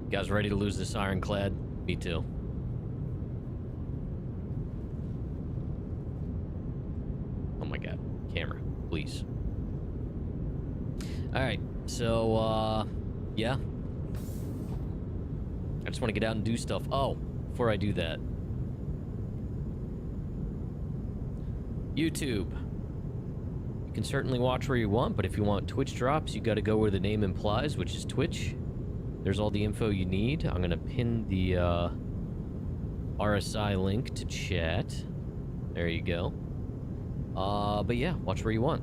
You guys ready to lose this Ironclad? Me too. Oh my god. Camera, please. Alright, so, yeah. I just want to get out and do stuff. Oh, before I do that. YouTube. You can certainly watch where you want, but if you want Twitch drops, you gotta go where the name implies, which is Twitch. There's all the info you need. I'm gonna pin the, RSI link to chat. There you go. But yeah, watch where you want.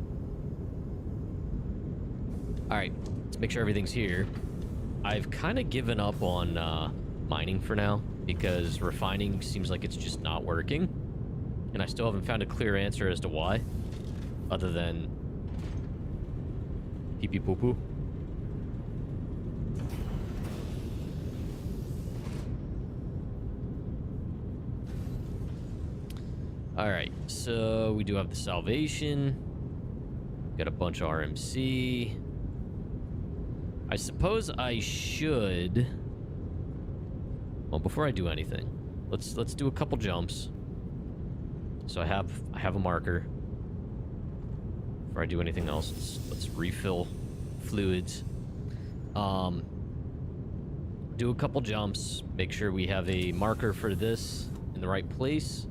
Alright, let's make sure everything's here. I've kind of given up on mining for now because refining seems like it's just not working. And I still haven't found a clear answer as to why. Other than pee-pee poo-poo. Alright, so we do have the salvation. Got a bunch of RMC. I suppose I should... Well, before I do anything, let's do a couple jumps. So I have a marker. Before I do anything else, let's refill fluids. Do a couple jumps. Make sure we have a marker for this in the right place.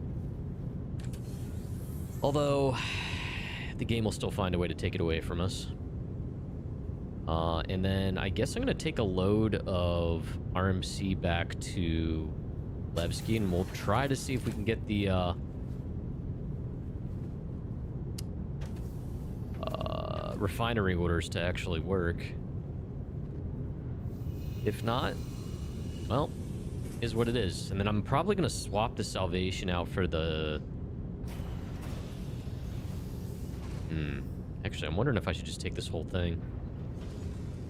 Although, the game will still find a way to take it away from us. And then I guess I'm going to take a load of RMC back to Levski, and we'll try to see if we can get the refinery orders to actually work. If not, well, is what it is. And then I'm probably going to swap the salvation out for the... Actually, I'm wondering if I should just take this whole thing.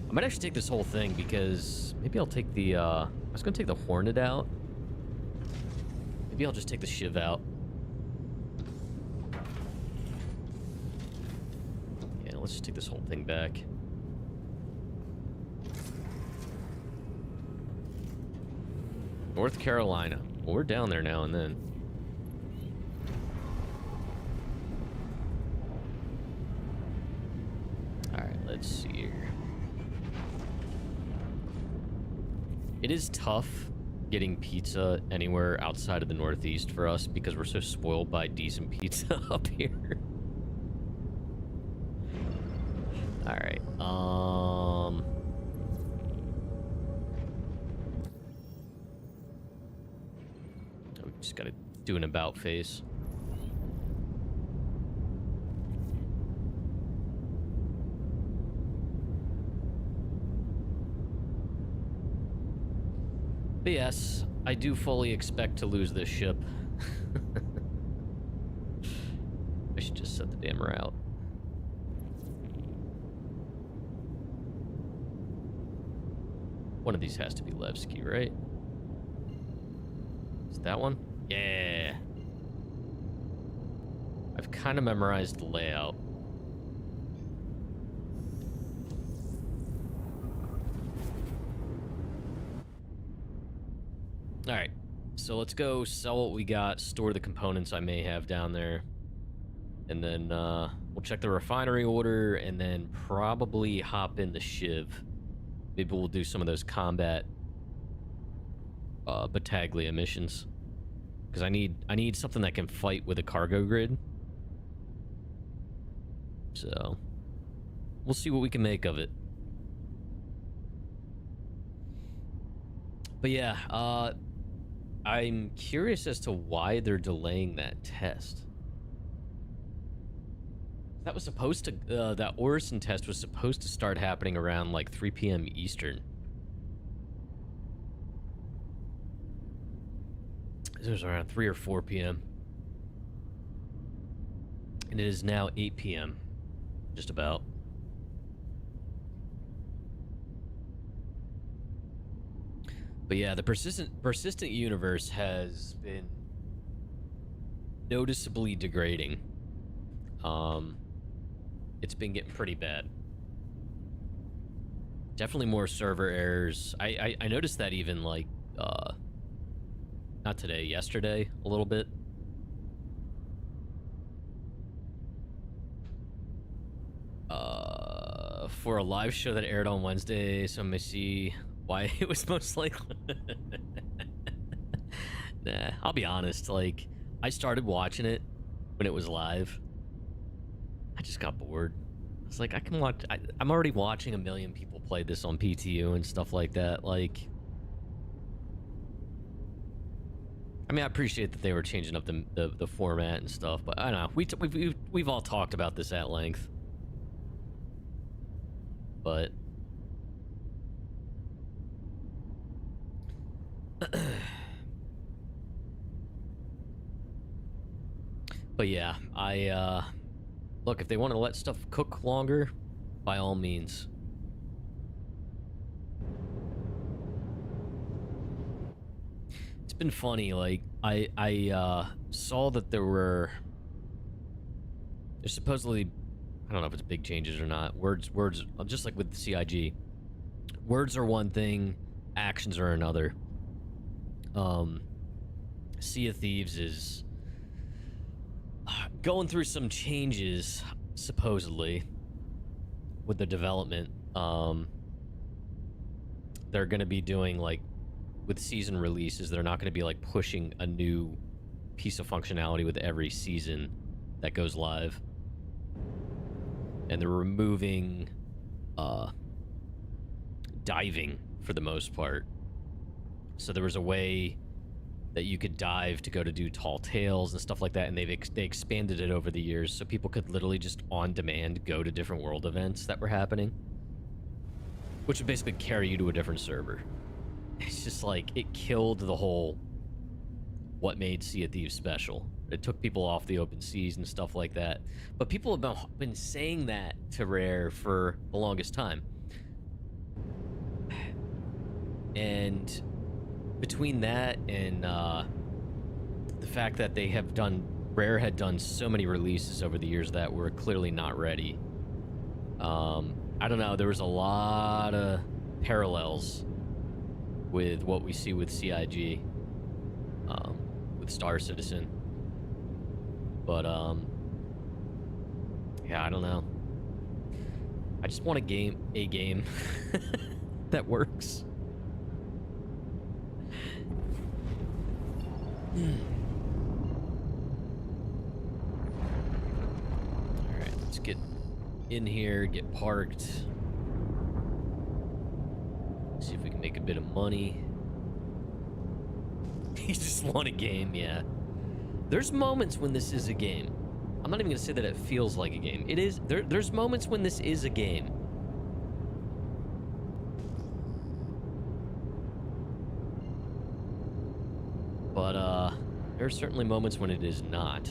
I might actually take this whole thing because maybe I'll take the, I was going to take the Hornet out. Maybe I'll just take the Shiv out. Yeah, let's just take this whole thing back. North Carolina. Well, we're down there now and then. Alright, let's see here. It is tough getting pizza anywhere outside of the Northeast for us because we're so spoiled by decent pizza up here. Alright, we just gotta do an about face. But yes, I do fully expect to lose this ship. I should just set the damn route. One of these has to be Levski, right? Is that one? Yeah. I've kind of memorized the layout. Alright, so let's go sell what we got, store the components I may have down there, and then we'll check the refinery order, and then probably hop in the Shiv. Maybe we'll do some of those combat Battaglia missions, because I need something that can fight with a cargo grid. So we'll see what we can make of it. But yeah, I'm curious as to why they're delaying that test. That was supposed to, that Orison test was supposed to start happening around like 3 p.m. Eastern. It was around 3 or 4 p.m. And it is now 8 p.m. Just about. But yeah, the persistent universe has been noticeably degrading. It's been getting pretty bad. Definitely more server errors. I noticed that even, like, not today, yesterday, a little bit. For a live show that aired on Wednesday, so I may see why it was most likely. Nah, I'll be honest, like, I started watching it when it was live. I just got bored. I was like, I can watch, I'm already watching a million people play this on PTU and stuff like that. Like, I mean, I appreciate that they were changing up the format and stuff, but I don't know. We've all talked about this at length. But but yeah, look, if they want to let stuff cook longer, by all means. It's been funny, like, I saw that there's supposedly, I don't know if it's big changes or not. Words, just like with the CIG. Words are one thing, actions are another. Sea of Thieves is going through some changes, supposedly, with the development. They're going to be doing, like, with season releases, they're not going to be, like, pushing a new piece of functionality with every season that goes live. And they're removing diving for the most part. So there was a way that you could dive to go to do tall tales and stuff like that, and they expanded it over the years so people could literally just on demand go to different world events that were happening, which would basically carry you to a different server. It's just like, it killed the whole what made Sea of Thieves special. It took people off the open seas and stuff like that. But people have been saying that to Rare for the longest time. And between that and the fact that Rare had done so many releases over the years that were clearly not ready. I don't know, there was a lot of parallels with what we see with CIG, with Star Citizen. But, yeah, I don't know. I just want a game that works. Alright, let's get in here, get parked. See if we can make a bit of money. You just want a game, yeah. There's moments when this is a game. I'm not even gonna say that it feels like a game. It is. There's moments when this is a game. But there are certainly moments when it is not.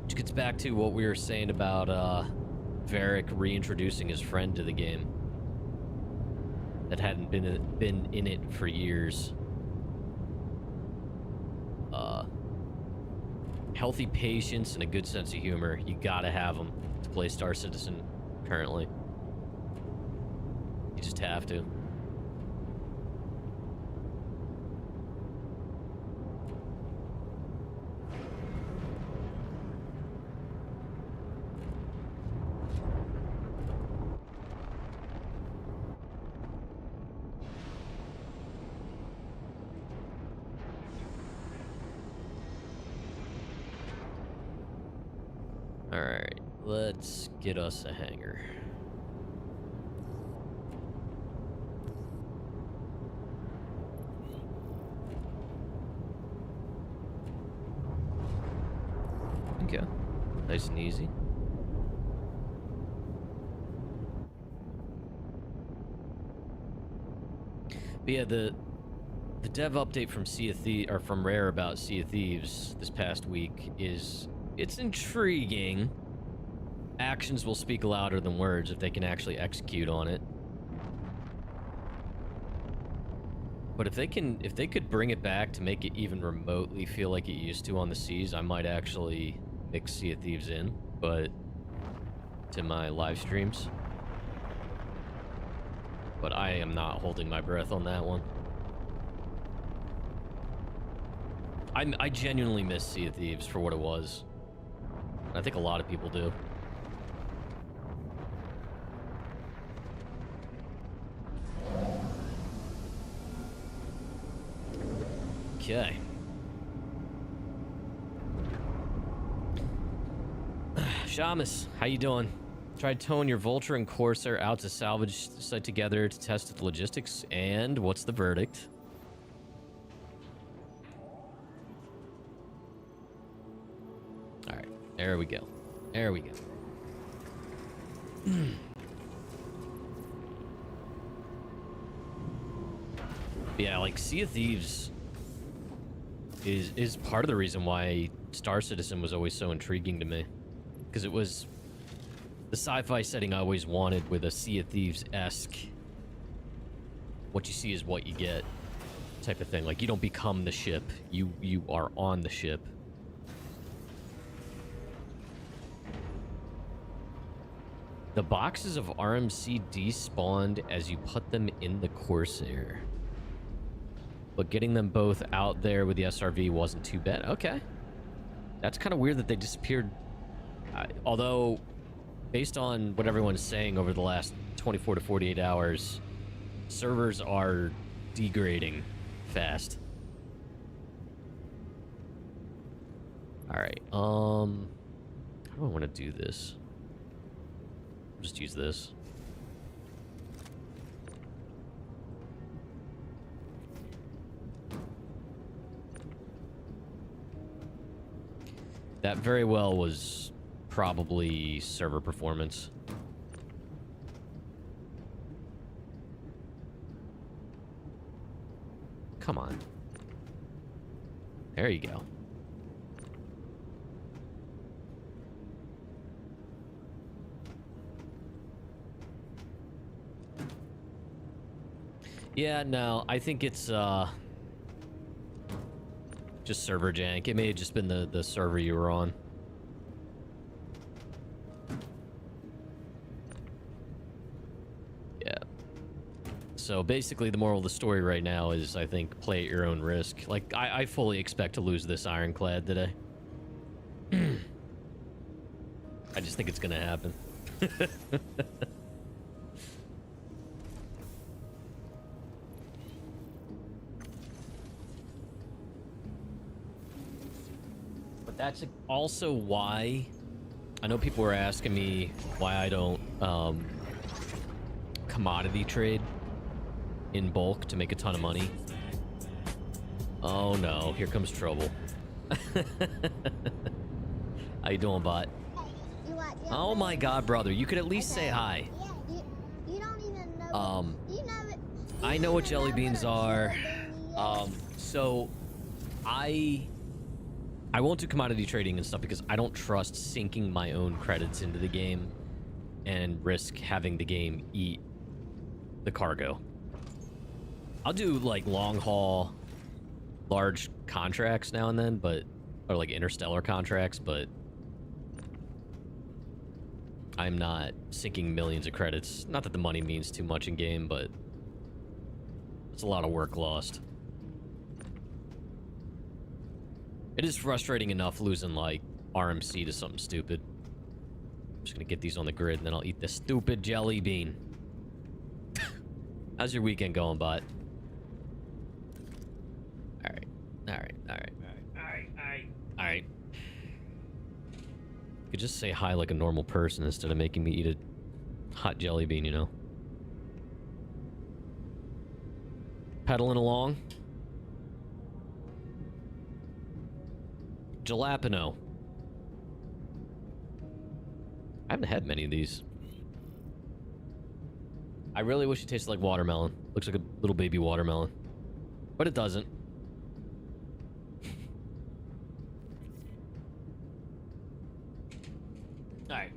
Which gets back to what we were saying about Varric reintroducing his friend to the game that hadn't been in it for years. Healthy patience and a good sense of humor. You gotta have them to play Star Citizen currently. You just have to. Alright, let's get us a hangar. Okay, nice and easy. But yeah, the dev update from from Rare about Sea of Thieves this past week it's intriguing. Actions will speak louder than words if they can actually execute on it. But if they could bring it back to make it even remotely feel like it used to on the seas, I might actually mix Sea of Thieves in, but to my live streams. But I am not holding my breath on that one. I genuinely miss Sea of Thieves for what it was. I think a lot of people do. Okay. Shamus, how you doing? Tried towing your Vulture and Corsair out to salvage site together to test the logistics, and what's the verdict? All right, there we go. There we go. Yeah, like Sea of Thieves is part of the reason why Star Citizen was always so intriguing to me, because it was the sci-fi setting I always wanted, with a Sea of Thieves-esque, what you see is what you get type of thing. Like, you don't become the ship, you are on the ship. The boxes of RMC despawned as you put them in the Corsair, but getting them both out there with the SRV wasn't too bad. Okay, that's kind of weird that they disappeared. Although, based on what everyone's saying over the last 24 to 48 hours, servers are degrading fast. All right. How do I want to do this? Just use this. That very well was probably server performance. Come on. There you go. Yeah, no, I think it's just server jank. It may have just been the server you were on. Yeah. So basically the moral of the story right now is, I think, play at your own risk. Like, I fully expect to lose this Ironclad today. I just think it's gonna happen. That's also why I know people were asking me why I don't commodity trade in bulk to make a ton of money. Oh no, here comes trouble. How you doing, bot? Oh my god, brother, you could at least say hi. You don't even know. I know what jelly beans are. So I won't do commodity trading and stuff because I don't trust sinking my own credits into the game and risk having the game eat the cargo. I'll do like long haul, large contracts now and then, or like interstellar contracts, but I'm not sinking millions of credits. Not that the money means too much in game, but it's a lot of work lost. It is frustrating enough losing, like, RMC to something stupid. I'm just gonna get these on the grid, and then I'll eat this stupid jelly bean. How's your weekend going, bot? Alright. Alright. Alright. Alright. Alright. Alright. You could just say hi like a normal person instead of making me eat a hot jelly bean, you know? Pedaling along. Jalapeno. I haven't had many of these. I really wish it tasted like watermelon. Looks like a little baby watermelon. But it doesn't. Alright.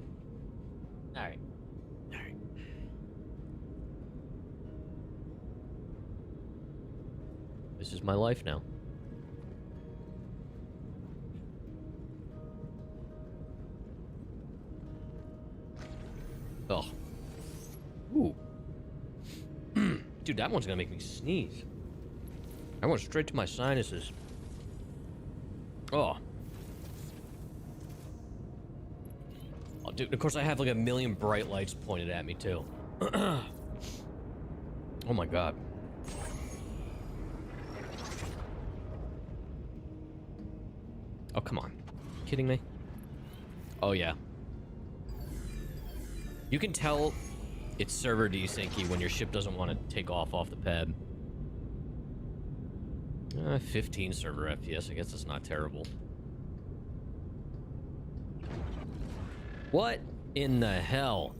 Alright. Alright. This is my life now. Oh. Ooh. Dude, that one's gonna make me sneeze. I went straight to my sinuses. Oh. Oh, dude, of course I have like a million bright lights pointed at me, too. Oh my god. Oh, come on. Kidding me? Oh, yeah. You can tell it's server desyncy when your ship doesn't want to take off the pad. 15 server FPS, I guess that's not terrible. What in the hell?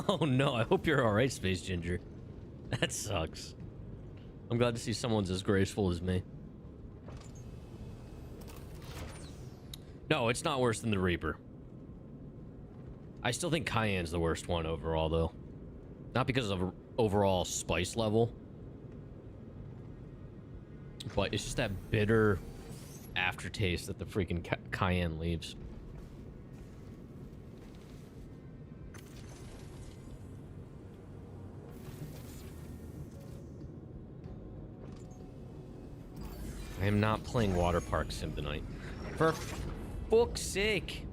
Oh no, I hope you're alright, Space Ginger. That sucks. I'm glad to see someone's as graceful as me. No, it's not worse than the Reaper. I still think Cayenne's the worst one overall, though. Not because of overall spice level, but it's just that bitter aftertaste that the freaking Cayenne leaves. I am not playing Water Park Sim tonight. For fuck's sake.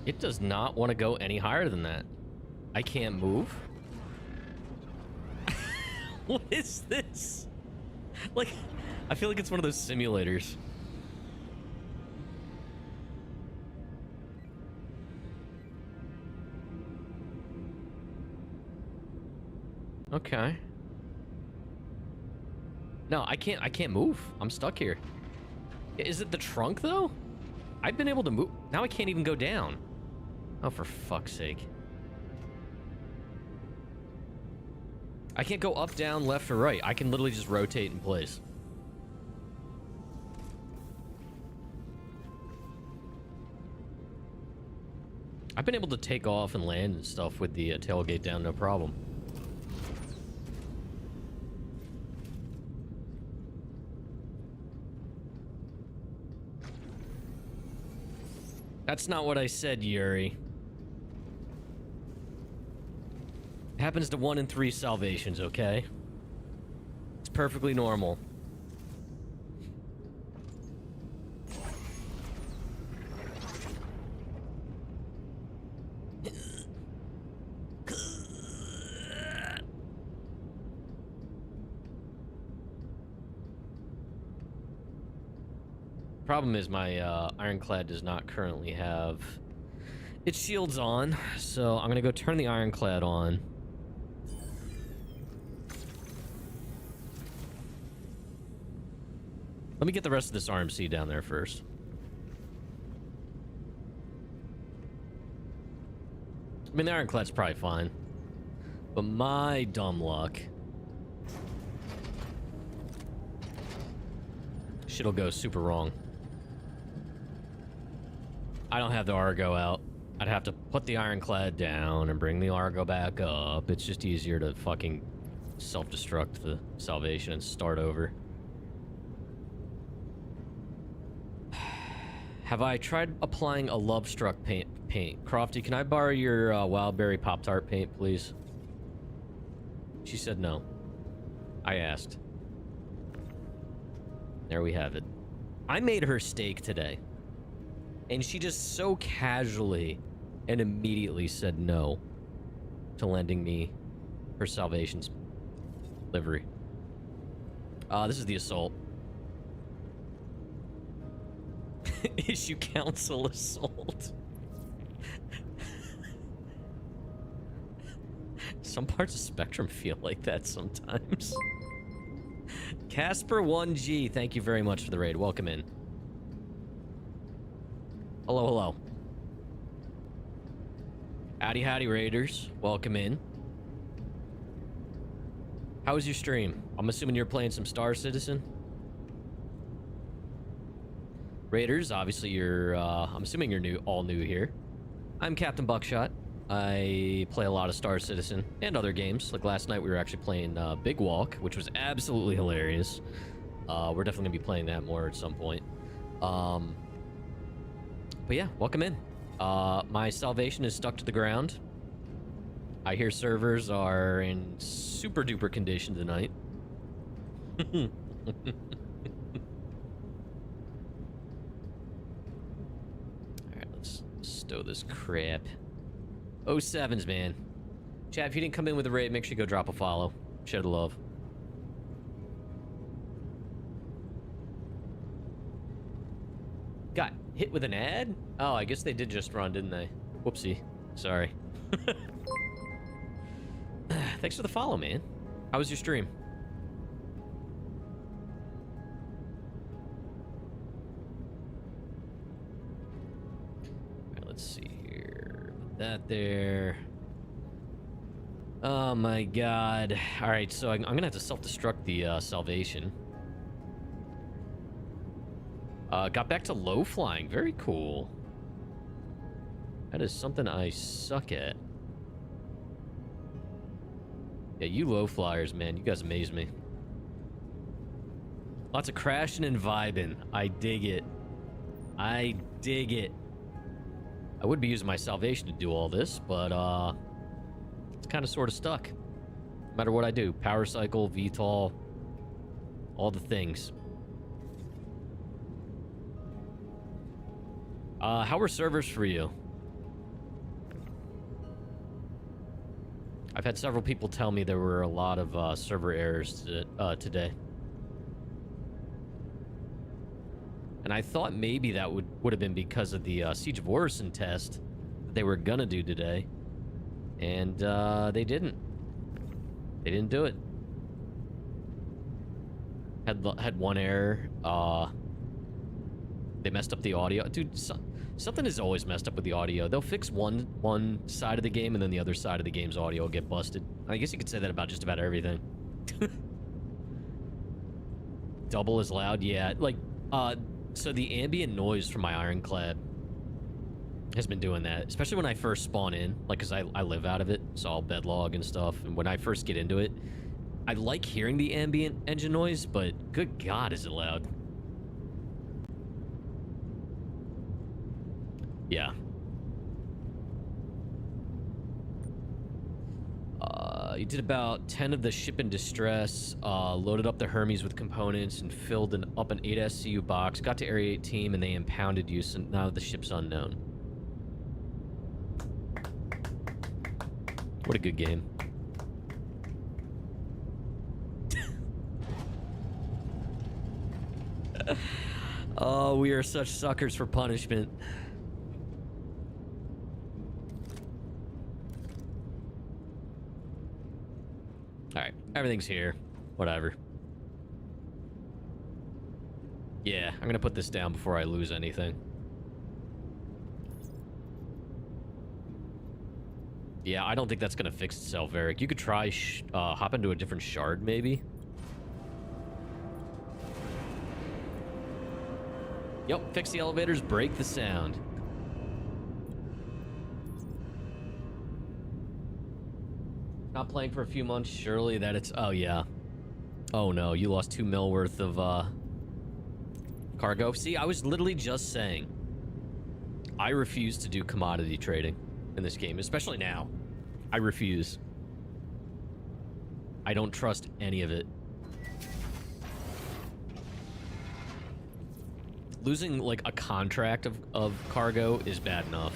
It does not want to go any higher than that. I can't move. What is this? Like, I feel like it's one of those simulators. Okay. No, I can't move. I'm stuck here. Is it the trunk though? I've been able to move. Now I can't even go down. Oh, for fuck's sake. I can't go up, down, left, or right. I can literally just rotate in place. I've been able to take off and land and stuff with the tailgate down, no problem. That's not what I said, Yuri. It happens to 1 in 3 salvations, okay? It's perfectly normal. Problem is my Ironclad does not currently have its shields on, so I'm gonna go turn the Ironclad on. Let me get the rest of this RMC down there first. I mean, the Ironclad's probably fine, but my dumb luck, shit'll go super wrong. I don't have the Argo out. I'd have to put the Ironclad down and bring the Argo back up. It's just easier to fucking self-destruct the Salvation and start over. Have I tried applying a Love Struck paint? Crofty, can I borrow your Wildberry Pop-Tart paint, please? She said no. I asked. There we have it. I made her steak today. And she just so casually and immediately said no to lending me her Salvation's livery. This is the Assault. Issue Council Assault. Some parts of Spectrum feel like that sometimes. Casper 1G, thank you very much for the raid. Welcome in. Hello, hello. Howdy, howdy, raiders. Welcome in. How was your stream? I'm assuming you're playing some Star Citizen. Raiders, obviously you're, I'm assuming you're all new here. I'm Captain Buckshot. I play a lot of Star Citizen and other games. Like last night we were actually playing Big Walk, which was absolutely hilarious. We're definitely gonna be playing that more at some point. But yeah, welcome in. My Salvation is stuck to the ground. I hear servers are in super duper condition tonight. Alright, let's stow this crap. 07s, man. Chat, if you didn't come in with a raid, make sure you go drop a follow. Share the love. Got hit with an ad? Oh, I guess they did just run, didn't they? Whoopsie. Sorry. Thanks for the follow, man. How was your stream? Alright, let's see here. Put that there. Oh my god. Alright, so I'm gonna have to self-destruct the Salvation. Got back to low flying. Very cool. That is something I suck at. Yeah, you low flyers, man. You guys amaze me. Lots of crashing and vibing. I dig it. I dig it. I would be using my Salvation to do all this, but it's kind of sort of stuck. No matter what I do. Power cycle, VTOL, all the things. How were servers for you? I've had several people tell me there were a lot of server errors today. And I thought maybe that would have been because of the Siege of Orison test that they were gonna do today. And they didn't. They didn't do it. Had one error. They messed up the audio. Dude, something is always messed up with the audio. They'll fix one side of the game and then the other side of the game's audio will get busted. I guess you could say that about just about everything. Double as loud, yeah. Like, so the ambient noise from my Ironclad has been doing that, especially when I first spawn in, like, because I live out of it, so I'll bedlog and stuff, and when I first get into it, I like hearing the ambient engine noise, but good God, is it loud. Yeah. You did about 10 of the ship in distress, loaded up the Hermes with components, and filled up an 8 SCU box, got to Area 18, and they impounded you, so now the ship's unknown. What a good game. Oh, we are such suckers for punishment. Alright, everything's here. Whatever. Yeah, I'm gonna put this down before I lose anything. Yeah, I don't think that's gonna fix itself, Eric. You could try hop into a different shard, maybe? Yep, fix the elevators, break the sound. Not playing for a few months, surely that it's... Oh, yeah. Oh, no, you lost 2 mil worth of, cargo. See, I was literally just saying, I refuse to do commodity trading in this game, especially now. I refuse. I don't trust any of it. Losing, like, a contract of cargo is bad enough.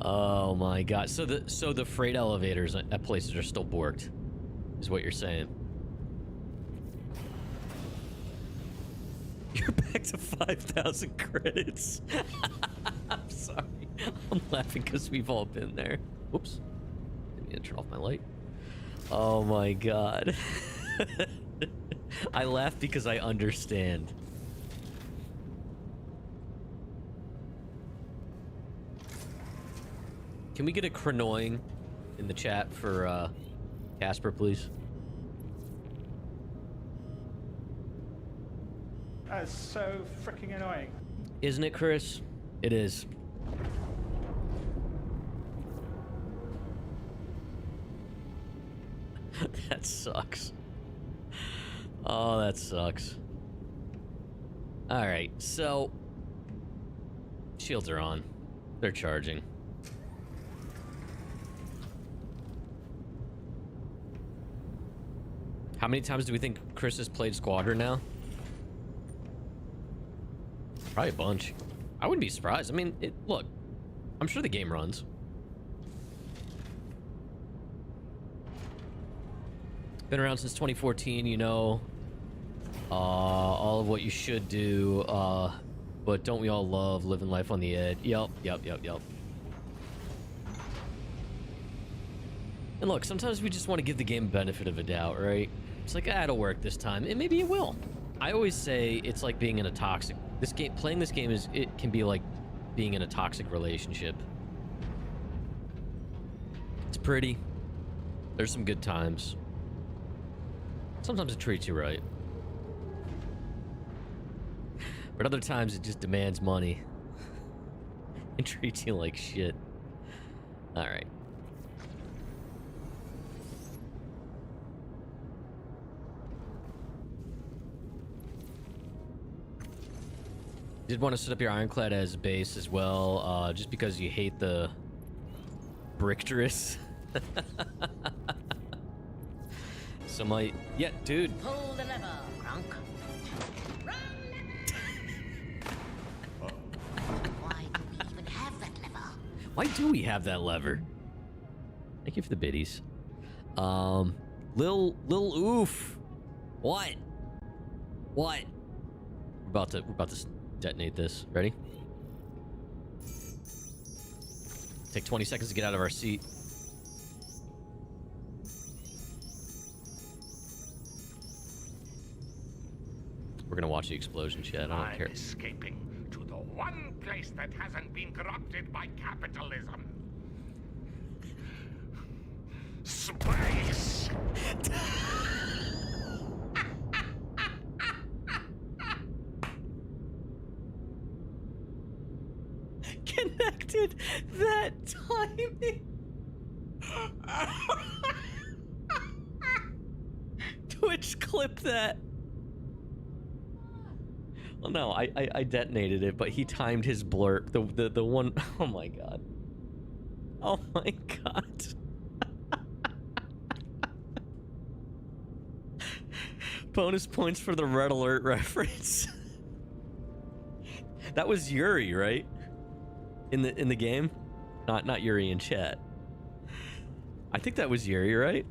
Oh my god. So the freight elevators at places are still borked, is what you're saying. You're back to 5,000 credits. I'm sorry. I'm laughing because we've all been there. Whoops. Didn't mean to turn off my light. Oh my god. I laugh because I understand. Can we get a Cronoing in the chat for Casper, please? That's so freaking annoying. Isn't it, Chris? It is. That sucks. Oh, that sucks. Alright, so... Shields are on. They're charging. How many times do we think Chris has played Squadron now? Probably a bunch. I wouldn't be surprised. I mean, look, I'm sure the game runs. Been around since 2014, you know. All of what you should do, but don't we all love living life on the edge? Yep. And look, sometimes we just want to give the game the benefit of a doubt, right? It's like, it'll work this time, and maybe it will. I always say it's like being in a toxic... Playing this game it can be like being in a toxic relationship. It's pretty. There's some good times. Sometimes it treats you right. But other times it just demands money. And treats you like shit. Alright. Did want to set up your Ironclad as base as well, just because you hate the Bricktress. So yeah, dude. Pull the lever, Gronk. Why do we even have that lever? Why do we have that lever? Thank you for the biddies. Lil Oof. What? We're about to detonate this. Ready? Take 20 seconds to get out of our seat. We're gonna watch the explosion, chat. I don't care. I'm escaping to the one place that hasn't been corrupted by capitalism. Space! Connected that timing. Twitch clip that. Well, no, I detonated it, but he timed his blurb. The one. Oh my god. Oh my god. Bonus points for the red alert reference. That was Yuri, right? In the game, not Yuri in chat. I think that was Yuri, right?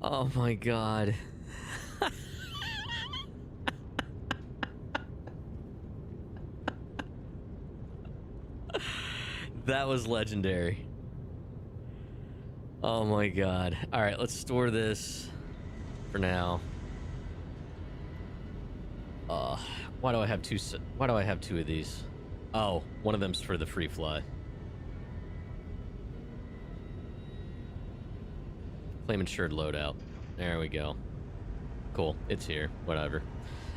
Oh my god. That was legendary. Oh my god. All right, let's store this for now. Why do I have two of these? Oh, one of them's for the free fly. Claim insured loadout. There we go. cool. It's here. Whatever.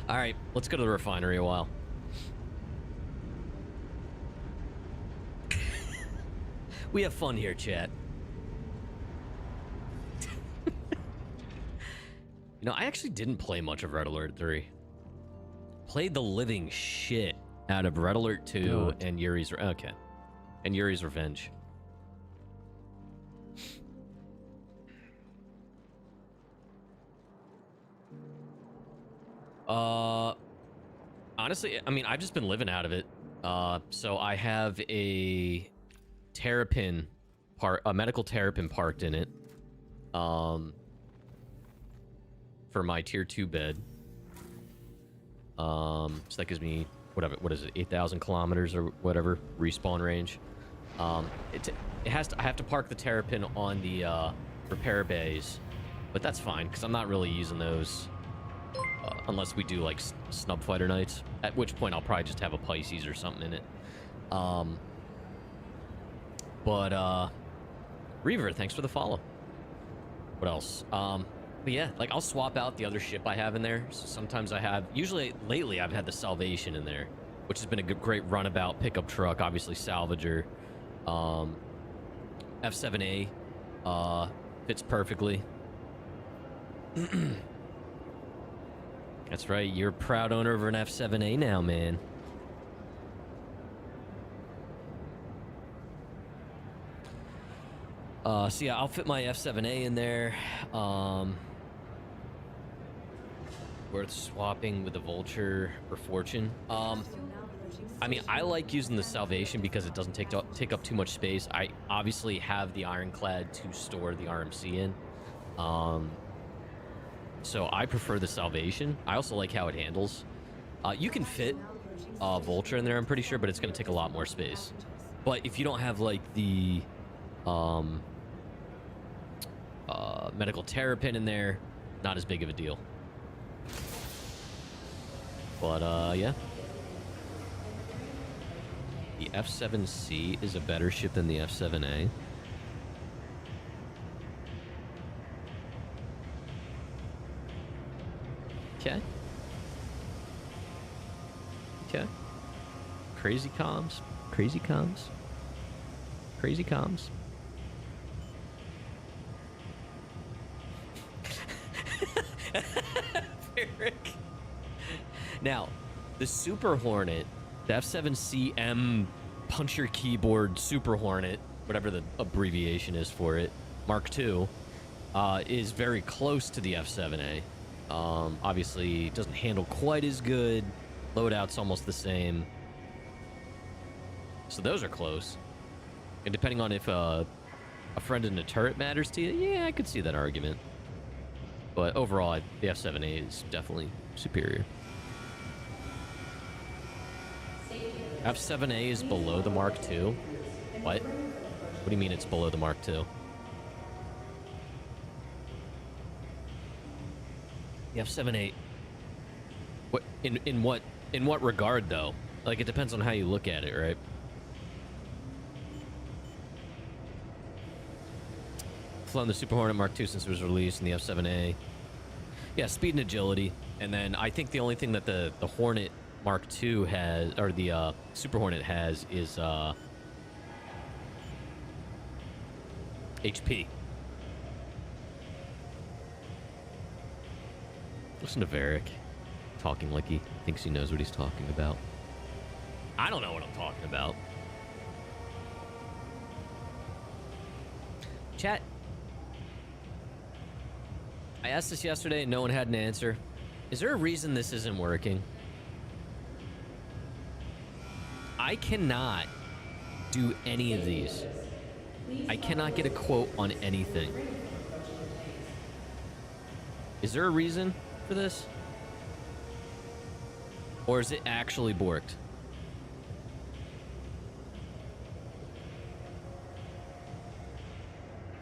All right, let's go to the refinery a while. We have fun here, chat. You know, I actually didn't play much of Red Alert 3. Played the living shit out of Red Alert 2 and Yuri's... Okay. And Yuri's Revenge. Honestly, I mean, I've just been living out of it. So I have a terrapin a medical terrapin parked in it. For my tier 2 bed. So that gives me whatever, what is it, 8,000 kilometers or whatever respawn range. I have to park the terrapin on the repair bays, but that's fine because I'm not really using those unless we do like snub fighter nights. At which point I'll probably just have a Pisces or something in it. Reaver, thanks for the follow. What else? But yeah, like I'll swap out the other ship I have in there. So sometimes I have, usually lately I've had the Salvation in there, which has been a great runabout pickup truck, obviously salvager. F7A fits perfectly. That's right, you're a proud owner of an F7A now, man. So yeah, I'll fit my F7A in there. Worth swapping with the Vulture or Fortune. I mean, I like using the Salvation because it doesn't take up too much space. I obviously have the Ironclad to store the RMC in. So I prefer the Salvation. I also like how it handles. You can fit Vulture in there, I'm pretty sure, but it's going to take a lot more space. But if you don't have like the medical terrapin in there, not as big of a deal. But yeah, the F7C is a better ship than the F7A. Okay. Okay. Crazy comms. Crazy comms. Crazy comms. Now, the Super Hornet, the F7CM puncher keyboard Super Hornet, whatever the abbreviation is for it, Mark II, is very close to the F7A. Obviously, it doesn't handle quite as good. Loadout's almost the same. So those are close. And depending on if a friend in a turret matters to you, yeah, I could see that argument. But overall, the F7A is definitely superior. F7A is below the Mark II? What? What do you mean it's below the Mark II? The F7A... What, in what regard, though? Like, it depends on how you look at it, right? Flown the Super Hornet Mark II since it was released in the F7A. Yeah, speed and agility. And then I think the only thing that the Hornet Mark II has, or the Super Hornet has, is HP. Listen to Varric talking like he thinks he knows what he's talking about. I don't know what I'm talking about. Chat. I asked this yesterday and no one had an answer. Is there a reason this isn't working? I cannot do any of these. I cannot get a quote on anything. Is there a reason for this? Or is it actually borked?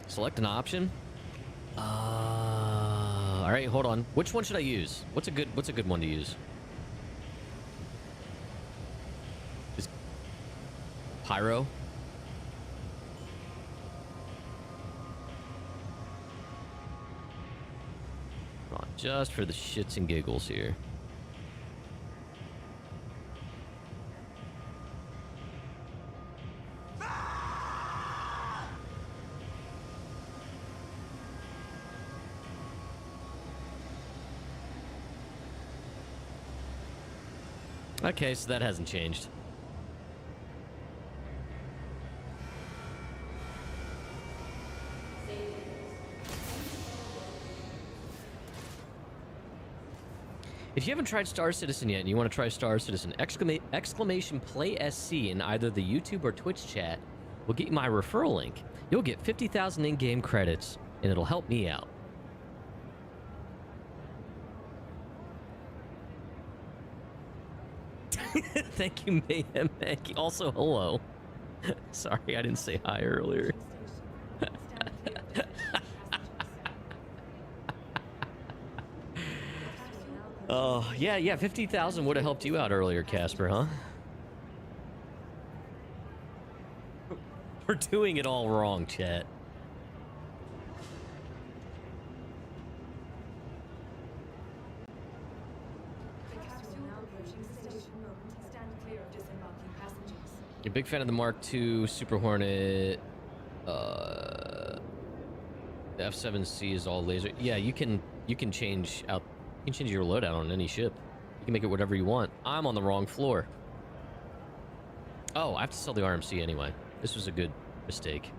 Select an option. All right, hold on. Which one should I use? What's a good one to use? Is Pyro? Hold on. Just for the shits and giggles here. Okay, so that hasn't changed. If you haven't tried Star Citizen yet and you want to try Star Citizen, exclamation play SC in either the YouTube or Twitch chat will get you my referral link. You'll get 50,000 in-game credits, and it'll help me out. Thank you, Mayhem Maggie. Also, hello. Sorry, I didn't say hi earlier. Oh, yeah, 50,000 would have helped you out earlier, Casper, huh? We're doing it all wrong, chat. You're a big fan of the Mark II Super Hornet. The F7C is all laser. Yeah, you can change out. You can change your loadout on any ship. You can make it whatever you want. I'm on the wrong floor. Oh, I have to sell the RMC anyway. This was a good mistake.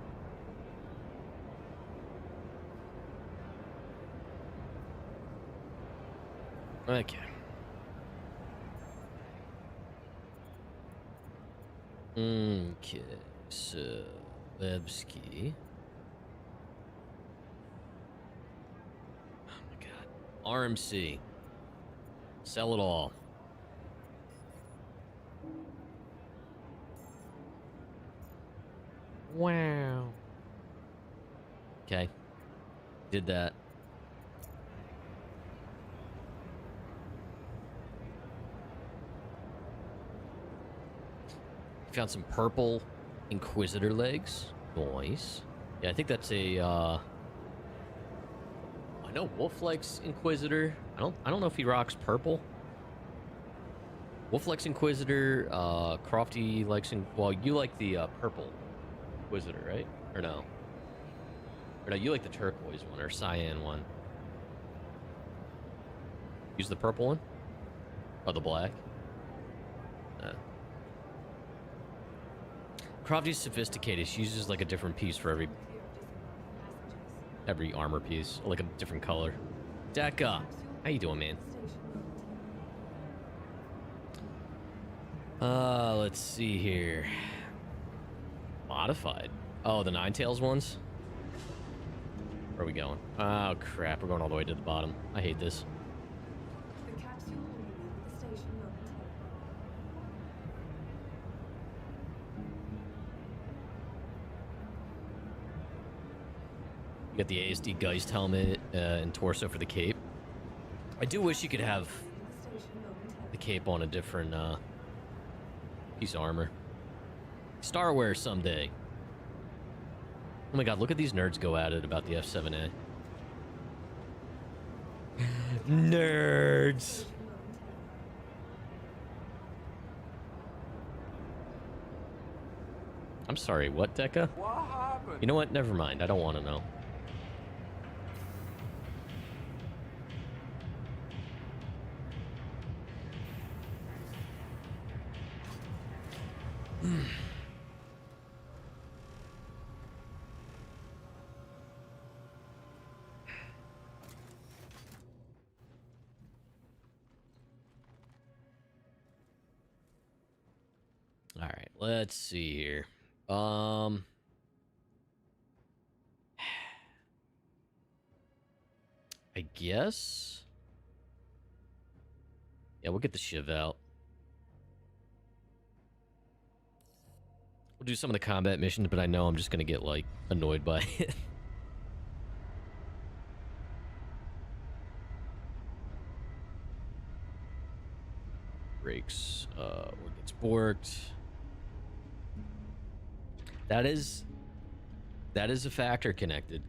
Okay. Okay, so Lebski. Oh my god. RMC. Sell it all. Wow. Okay. Did that. Found some purple Inquisitor legs. Nice. Yeah, I think that's a I know Wolf likes Inquisitor. I don't know if he rocks purple. Wolf likes Inquisitor, Crofty likes well, you like the purple Inquisitor, right? Or no? Or no, you like the turquoise one or cyan one. Use the purple one? Or the black? Crofty's sophisticated. She uses like a different piece for every armor piece, like a different color. Deca, how you doing, man? Let's see here. Modified. Oh, the Ninetales ones? Where are we going? Oh crap, we're going all the way to the bottom. I hate this. Got the ASD Geist helmet and torso for the cape. I do wish you could have the cape on a different piece of armor. Starware someday. Oh my god, look at these nerds go at it about the F7A. Nerds! I'm sorry, what, Deca? What happened? You know what? Never mind. I don't want to know. All right, let's see here. I guess. Yeah, we'll get the Shiv out. We'll do some of the combat missions, but I know I'm just gonna get like annoyed by it. Breaks. What gets borked? That is a factor connected.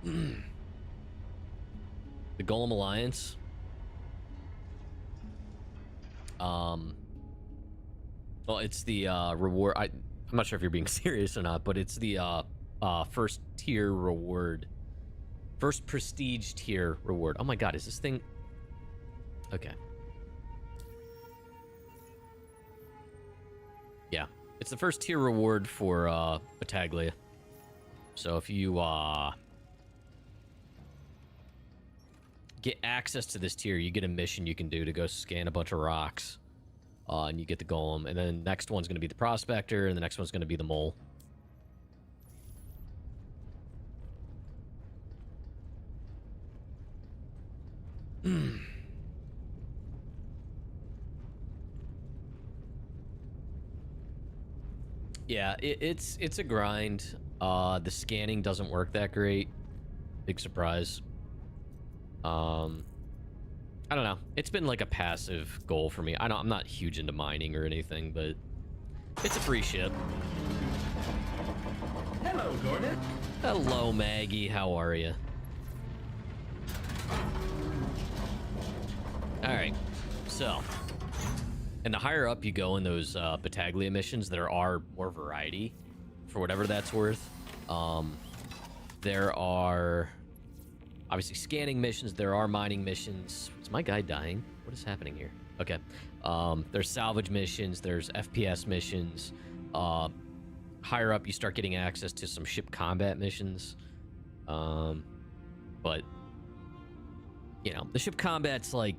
The Golem Alliance. Well, it's the reward. I'm not sure if you're being serious or not, but it's the first tier reward. First prestige tier reward. Oh my god, is this thing... Okay. Yeah, it's the first tier reward for Battaglia. So if you get access to this tier, you get a mission you can do to go scan a bunch of rocks. And you get the golem, and then next one's going to be the prospector, and the next one's going to be the mole. Yeah, it's a grind. The scanning doesn't work that great. Big surprise. I don't know. It's been like a passive goal for me. I'm not huge into mining or anything, but it's a free ship. Hello, Gordon. Hello, Maggie. How are you? All right. So, and the higher up you go in those Battaglia missions, there are more variety, for whatever that's worth. There are obviously scanning missions. There are mining missions. Is my guy dying? What is happening here? Okay. There's salvage missions. There's FPS missions. Higher up, you start getting access to some ship combat missions. But, you know, the ship combat's like,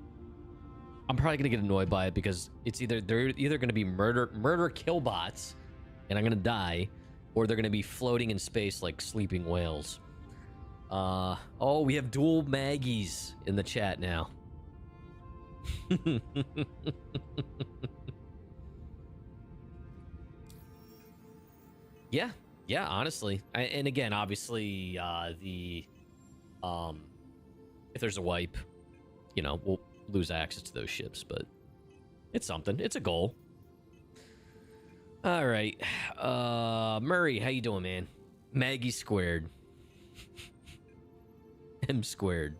I'm probably gonna get annoyed by it because it's they're either gonna be murder kill bots, and I'm gonna die, or they're gonna be floating in space like sleeping whales. Oh, we have dual Maggies in the chat now. Yeah, honestly. And again, obviously, if there's a wipe, you know, we'll lose access to those ships, but it's something. It's a goal. All right. Murray, how you doing, man? Maggie squared. M squared.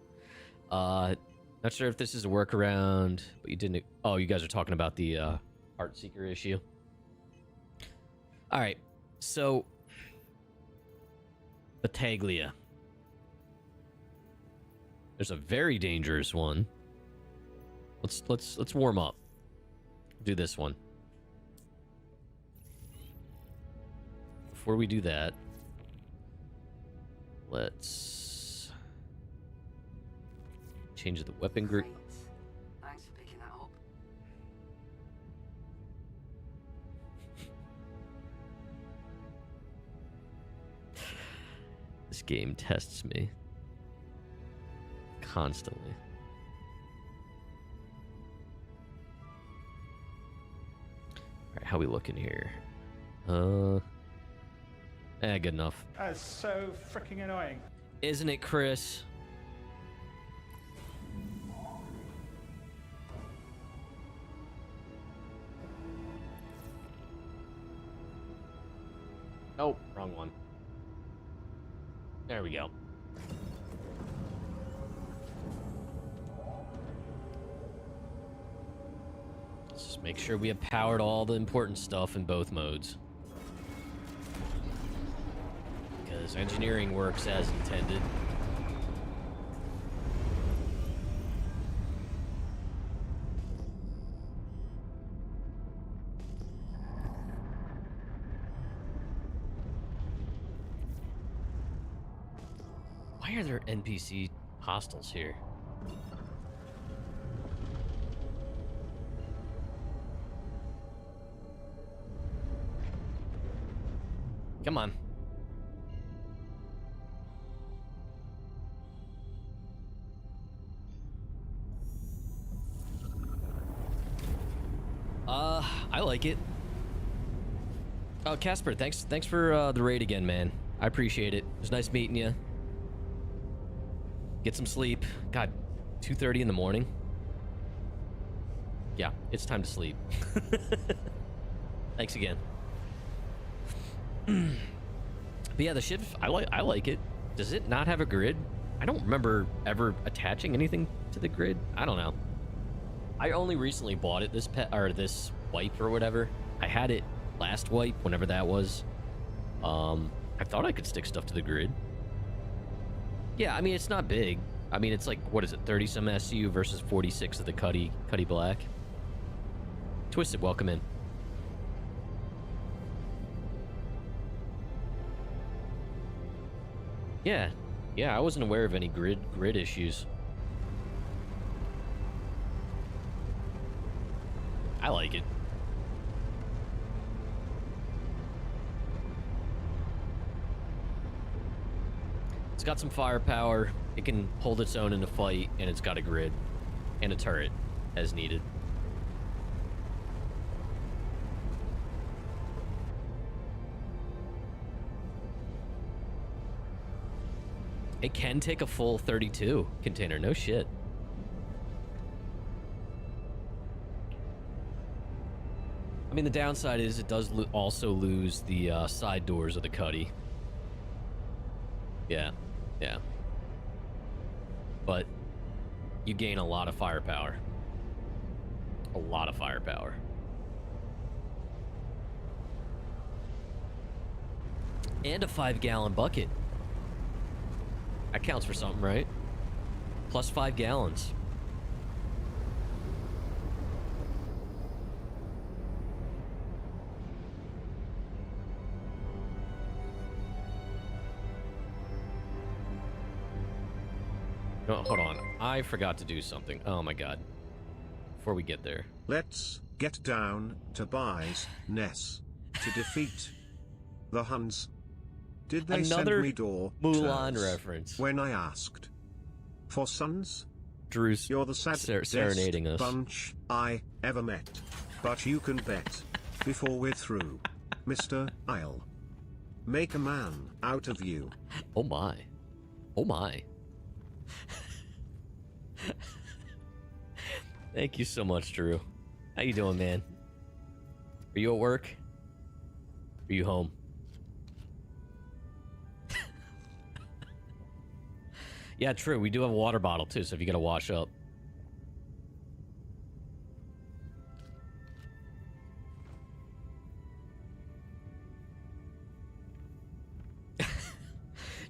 Not sure if this is a workaround, but you didn't... Oh, you guys are talking about the Heart Seeker issue. All right. So, Battaglia. There's a very dangerous one. Let's warm up. Do this one. Before we do that, let's change the weapon group. Thanks for picking that up. This game tests me constantly. All right, how we looking here? Good enough. That's so freaking annoying. Isn't it, Chris? Oh, wrong one. There we go. Let's just make sure we have powered all the important stuff in both modes. Because engineering works as intended. Why are there NPC hostiles here? Come on. I like it. Oh, Casper, thanks for the raid again, man. I appreciate it. It was nice meeting you. Get some sleep. God, 2:30 in the morning. Yeah, it's time to sleep. Thanks again. But yeah, the ship, I like it. Does it not have a grid? I don't remember ever attaching anything to the grid. I don't know. I only recently bought it this wipe or whatever. I had it last wipe, whenever that was. I thought I could stick stuff to the grid. Yeah, I mean, it's not big. I mean, it's like, what is it, 30 some SU versus 46 of the Cuddy Black. Twisted, welcome in. Yeah, I wasn't aware of any grid issues. I like it. It's got some firepower. It can hold its own in a fight, and it's got a grid and a turret as needed. It can take a full 32 container. No shit. I mean, the downside is it does also lose the side doors of the Cuddy. Yeah. But you gain a lot of firepower. A lot of firepower. And a 5-gallon bucket. That counts for something, right? Plus 5 gallons. No, hold on. I forgot to do something. Oh my god. Before we get there. Let's get down to buys Ness to defeat the Huns. Did they Another send me door Mulan reference. when I asked for sons? Drew's You're the saddest serenading us. bunch I ever met. But you can bet, before we're through, Mr. I'll make a man out of you. Oh my. Oh my. Thank you so much, Drew. How you doing, man? Are you at work? Are you home? Yeah, true. We do have a water bottle, too, so if you gotta wash up.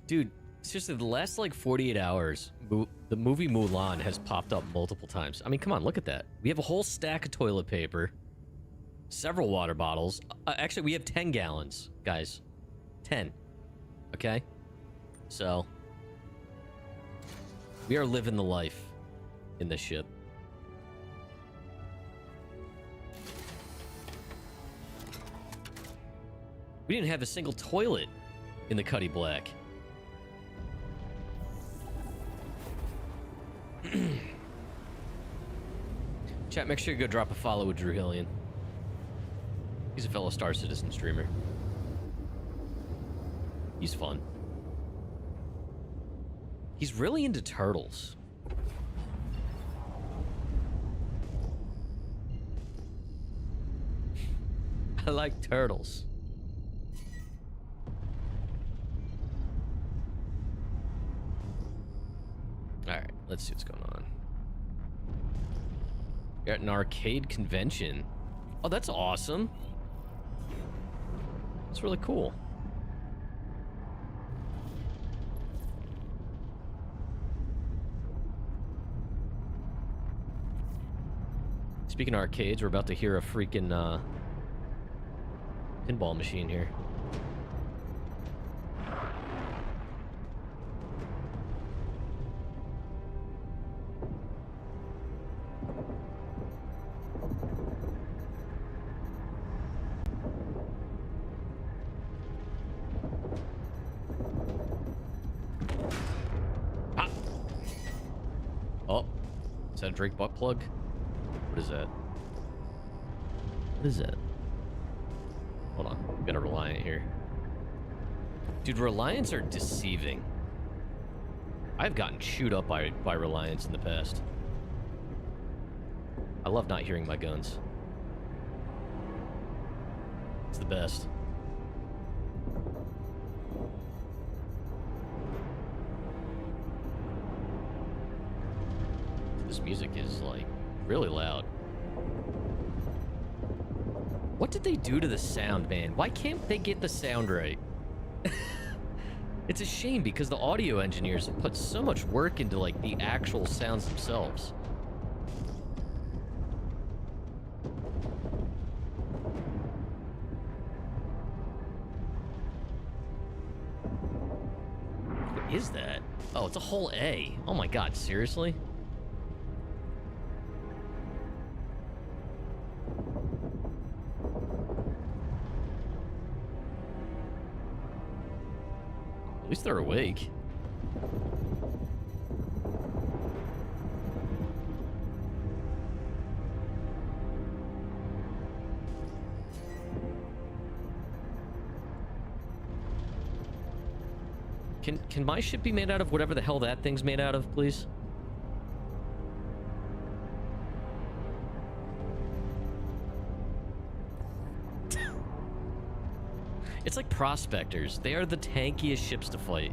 Dude, seriously, the last, like, 48 hours, the movie Mulan has popped up multiple times. I mean, come on, look at that. We have a whole stack of toilet paper, several water bottles. Actually, we have 10 gallons, guys. 10. Okay? So, we are living the life in this ship. We didn't have a single toilet in the Cuddy Black. Chat, make sure you go drop a follow with Drew Hillian. He's a fellow Star Citizen streamer. He's fun. He's really into turtles. I like turtles. Alright, let's see what's going on. Got an arcade convention. Oh, that's awesome. That's really cool. Speaking of arcades, we're about to hear a freaking pinball machine here. Ah. Oh, is that a Drake butt plug? What is that? What is that? Hold on. We got a Reliant here. Dude, Reliants are deceiving. I've gotten chewed up by Reliants in the past. I love not hearing my guns. It's the best. music is, like, really loud. What did they do to the sound, man? Why can't they get the sound right? It's a shame because the audio engineers have put so much work into, like, the actual sounds themselves. What is that? Oh, it's a whole A. Oh my god, seriously? At least they're awake. Can my ship be made out of whatever the hell that thing's made out of, please? It's like prospectors. They are the tankiest ships to fight.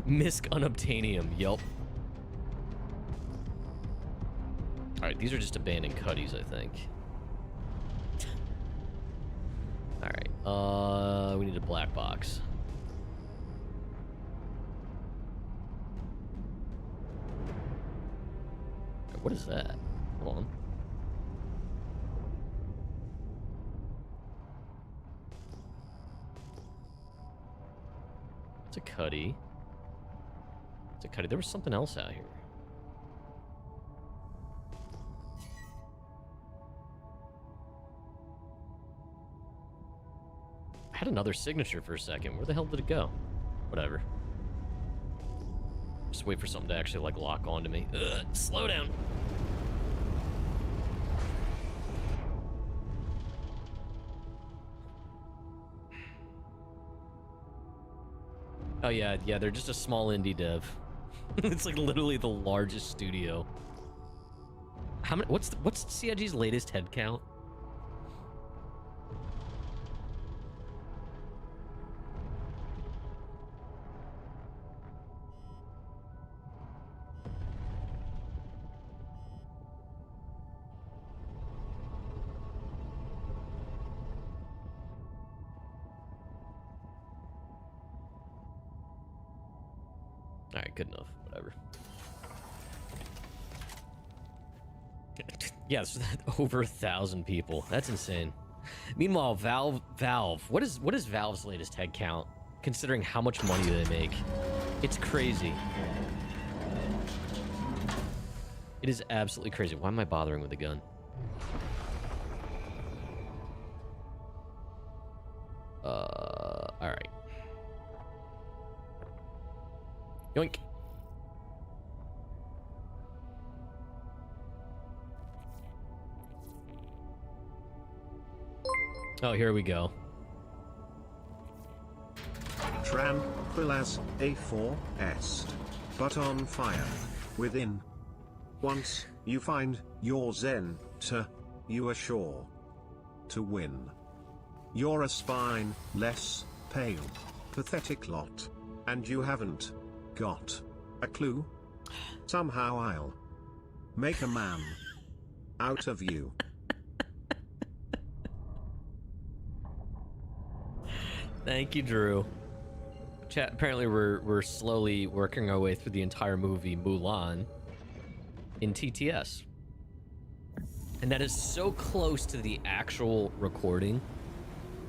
Misc unobtainium, yup. Alright, these are just abandoned cuddies, I think. Alright, we need a black box. What is that? Hold on. It's a cuddy. It's a cuddy. There was something else out here. I had another signature for a second. Where the hell did it go? Whatever. Just wait for something to actually, like, lock onto me. Ugh, slow down. Oh, yeah, they're just a small indie dev. It's, like, literally the largest studio. How many? What's CIG's latest head count? Alright, good enough. Whatever. Yeah, it's over 1,000 people. That's insane. Meanwhile, Valve. What is Valve's latest head count? Considering how much money they make, it's crazy. It is absolutely crazy. Why am I bothering with a gun? All right. Yoink. Oh, here we go. Tranquil as A4 est, but on fire within. Once you find your zen, you are sure to win. You're a spine-less, pale, pathetic lot, and you haven't got a clue. Somehow I'll make a man out of you. Thank you, Drew. Chat, apparently we're slowly working our way through the entire movie Mulan in TTS. And that is so close to the actual recording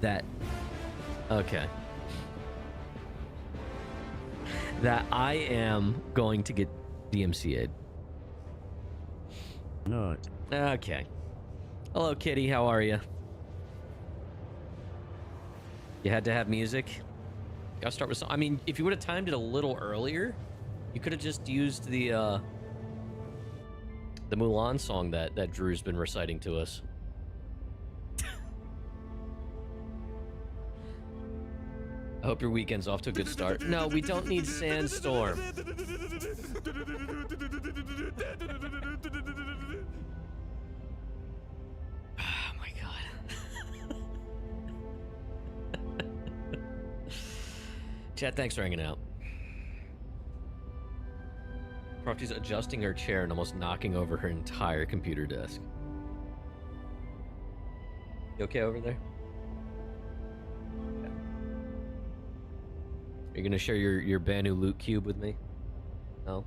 that... Okay. That I am going to get DMCA'd. No. Okay. Hello, Kitty. How are you? You had to have music? Gotta start with some... I mean, if you would have timed it a little earlier, you could have just used the Mulan song that Drew's been reciting to us. I hope your weekend's off to a good start. No, we don't need Sandstorm. Chat, thanks for hanging out. Crofty's adjusting her chair and almost knocking over her entire computer desk. You okay over there? Okay. Are you gonna share your Banu loot cube with me? No?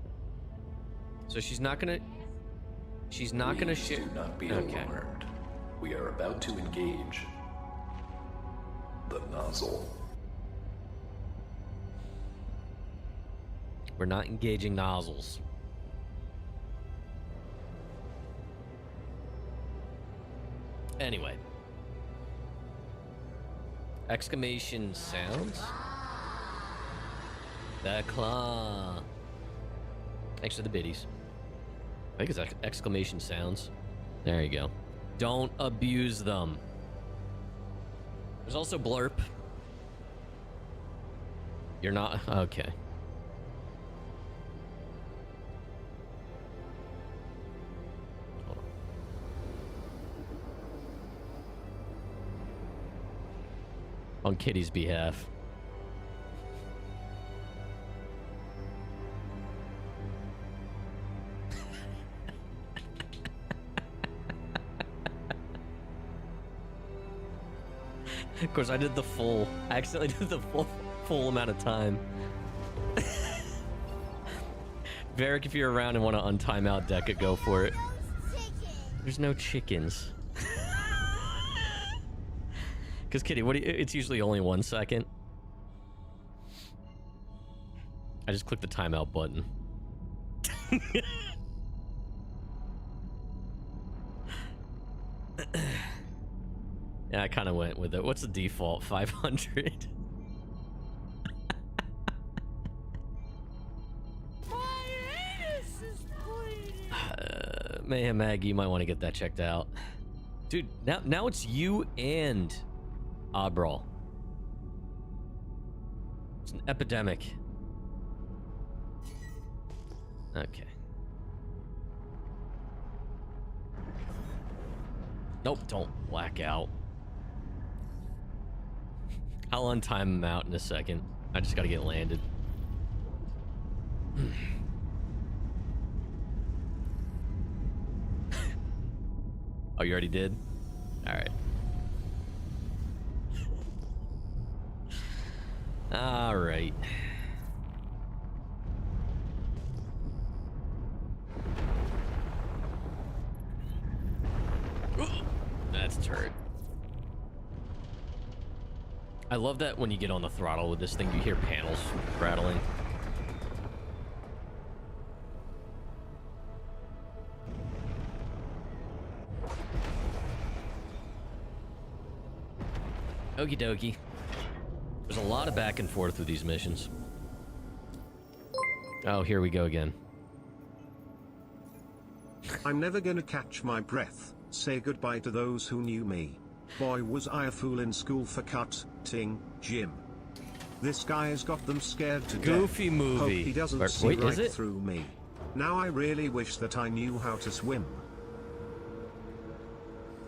So she's not gonna share. Do not be okay. alarmed. We are about to engage the nozzle. We're not engaging nozzles. Anyway. Exclamation sounds. The claw. Thanks for the biddies. I think it's exclamation sounds. There you go. Don't abuse them. There's also blurp. You're not... Okay. Hold on Kitty's behalf. Of course, I did the full. I accidentally did the full amount of time. Varric, if you're around and want to untime out deck it, go for it. There's no chickens. Because Kitty, it's usually only 1 second. I just clicked the timeout button. Yeah, I kind of went with it. What's the default? 500? Mayhem Maggie, you might want to get that checked out. Dude, now it's you and Abral. It's an epidemic. Okay. Nope, don't black out. I'll untime him out in a second. I just gotta get landed. Oh, you already did? Alright. Alright. That's a turret. I love that when you get on the throttle with this thing, you hear panels rattling. Okie dokie. There's a lot of back and forth with these missions. Oh, here we go again. I'm never gonna catch my breath. Say goodbye to those who knew me. Boy, was I a fool in school for cutting Jim. This guy's got them scared to death. Goofy movie. Hope he doesn't Wait, see right is it? through me. Now I really wish that I knew how to swim.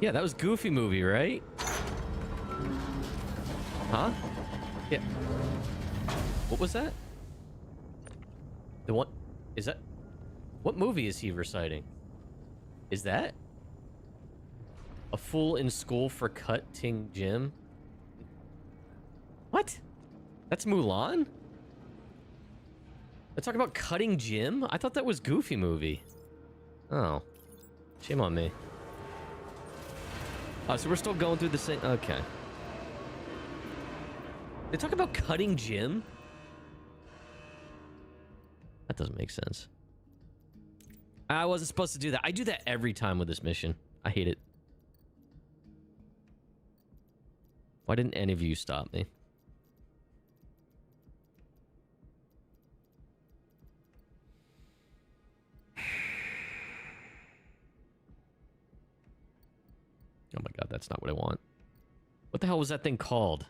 Yeah, that was Goofy movie, right? Huh? Yeah. What was that? The one... Is that... What movie is he reciting? Is that... A fool in school for cutting Jim? What? That's Mulan? They're talking about cutting Jim? I thought that was Goofy movie. Oh. Shame on me. Oh, so we're still going through the same... Okay. They talk about cutting Jim? That doesn't make sense. I wasn't supposed to do that. I do that every time with this mission. I hate it. Why didn't any of you stop me? Oh my god, that's not what I want. What the hell was that thing called?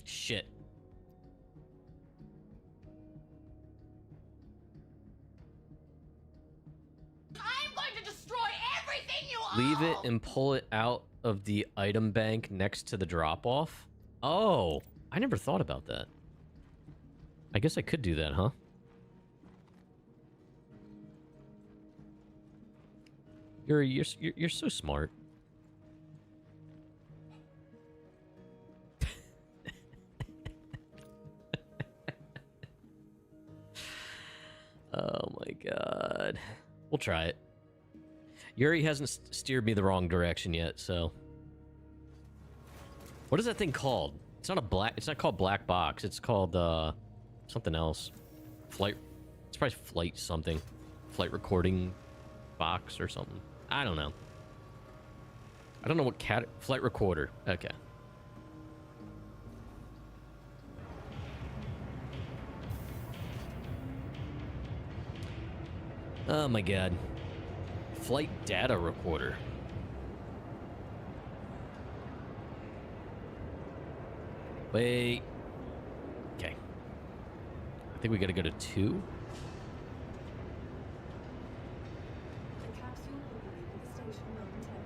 Shit. I'm going to destroy everything you own! Leave it and pull it out of the item bank next to the drop-off? Oh, I never thought about that. I guess I could do that, huh? You're so smart. Oh my god. We'll try it. Yuri hasn't steered me the wrong direction yet, so. What is that thing called? It's not called black box. It's called something else. Flight. It's probably flight something. Flight recording box or something. I don't know. I don't know what flight recorder. Okay. Oh my god. Flight data recorder. Wait. Okay. I think we gotta go to 2. The capsule will be leaving the station momentarily.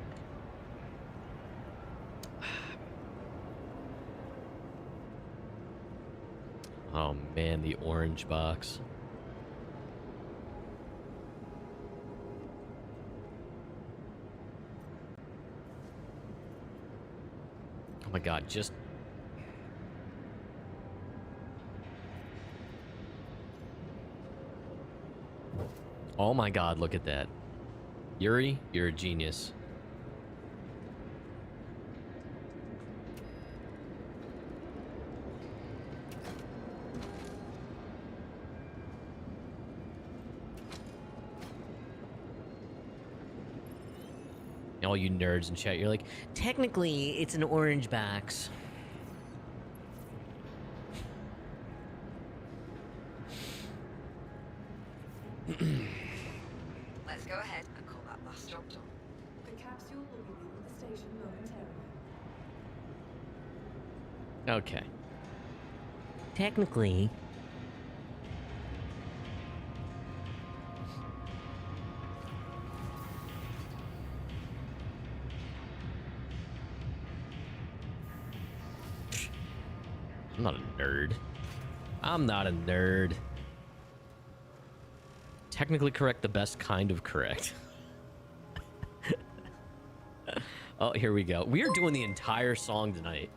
Oh man, the orange box. Oh my god, just... Oh my god, look at that. Yuri, you're a genius. All you nerds in chat, you're like, technically, it's an orange box. Let's go ahead and call that last job done. The capsule will be leaving the station momentarily. Okay. Technically. I'm not a nerd. I'm not a nerd. Technically correct, the best kind of correct. Oh, here we go. We are doing the entire song tonight.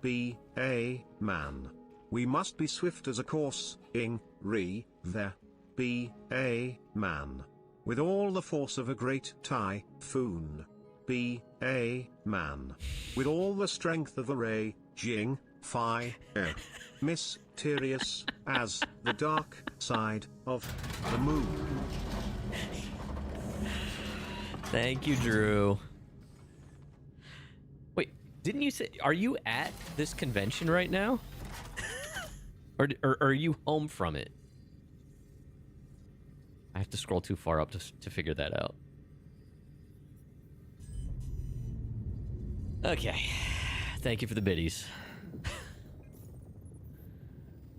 Be a man. We must be swift as a course, ing, re, there. Be a man. With all the force of a great typhoon. Be a man. With all the strength of a raging fire. Mysterious as the dark side of the moon. Thank you, Drew. Wait, didn't you say... Are you at this convention right now? or are you home from it? I have to scroll too far up to figure that out. Okay. Thank you for the biddies.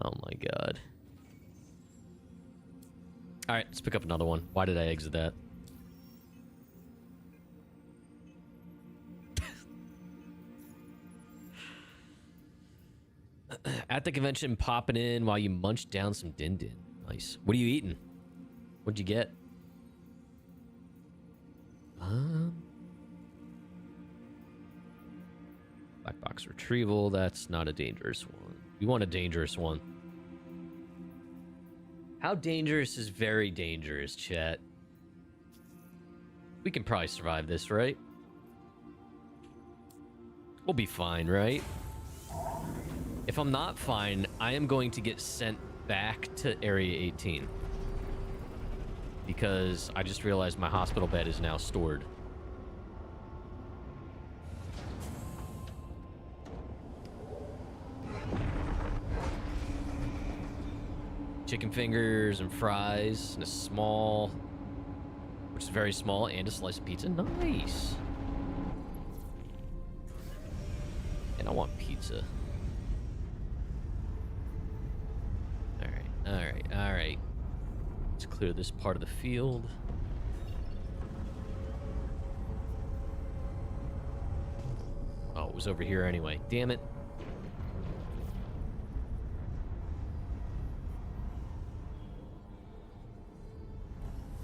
Oh my god. Alright, let's pick up another one. Why did I exit that? At the convention, popping in while you munch down some din din. Nice. What are you eating? What'd you get? Black box retrieval. That's not a dangerous one. You want a dangerous one. How dangerous is very dangerous, chat? We can probably survive this, right? We'll be fine, right? If I'm not fine, I am going to get sent back to Area 18. Because I just realized my hospital bed is now stored. Chicken fingers and fries and a small, which is very small, and a slice of pizza. Nice. And I want pizza. All right. Let's clear this part of the field. was over here anyway. Damn it.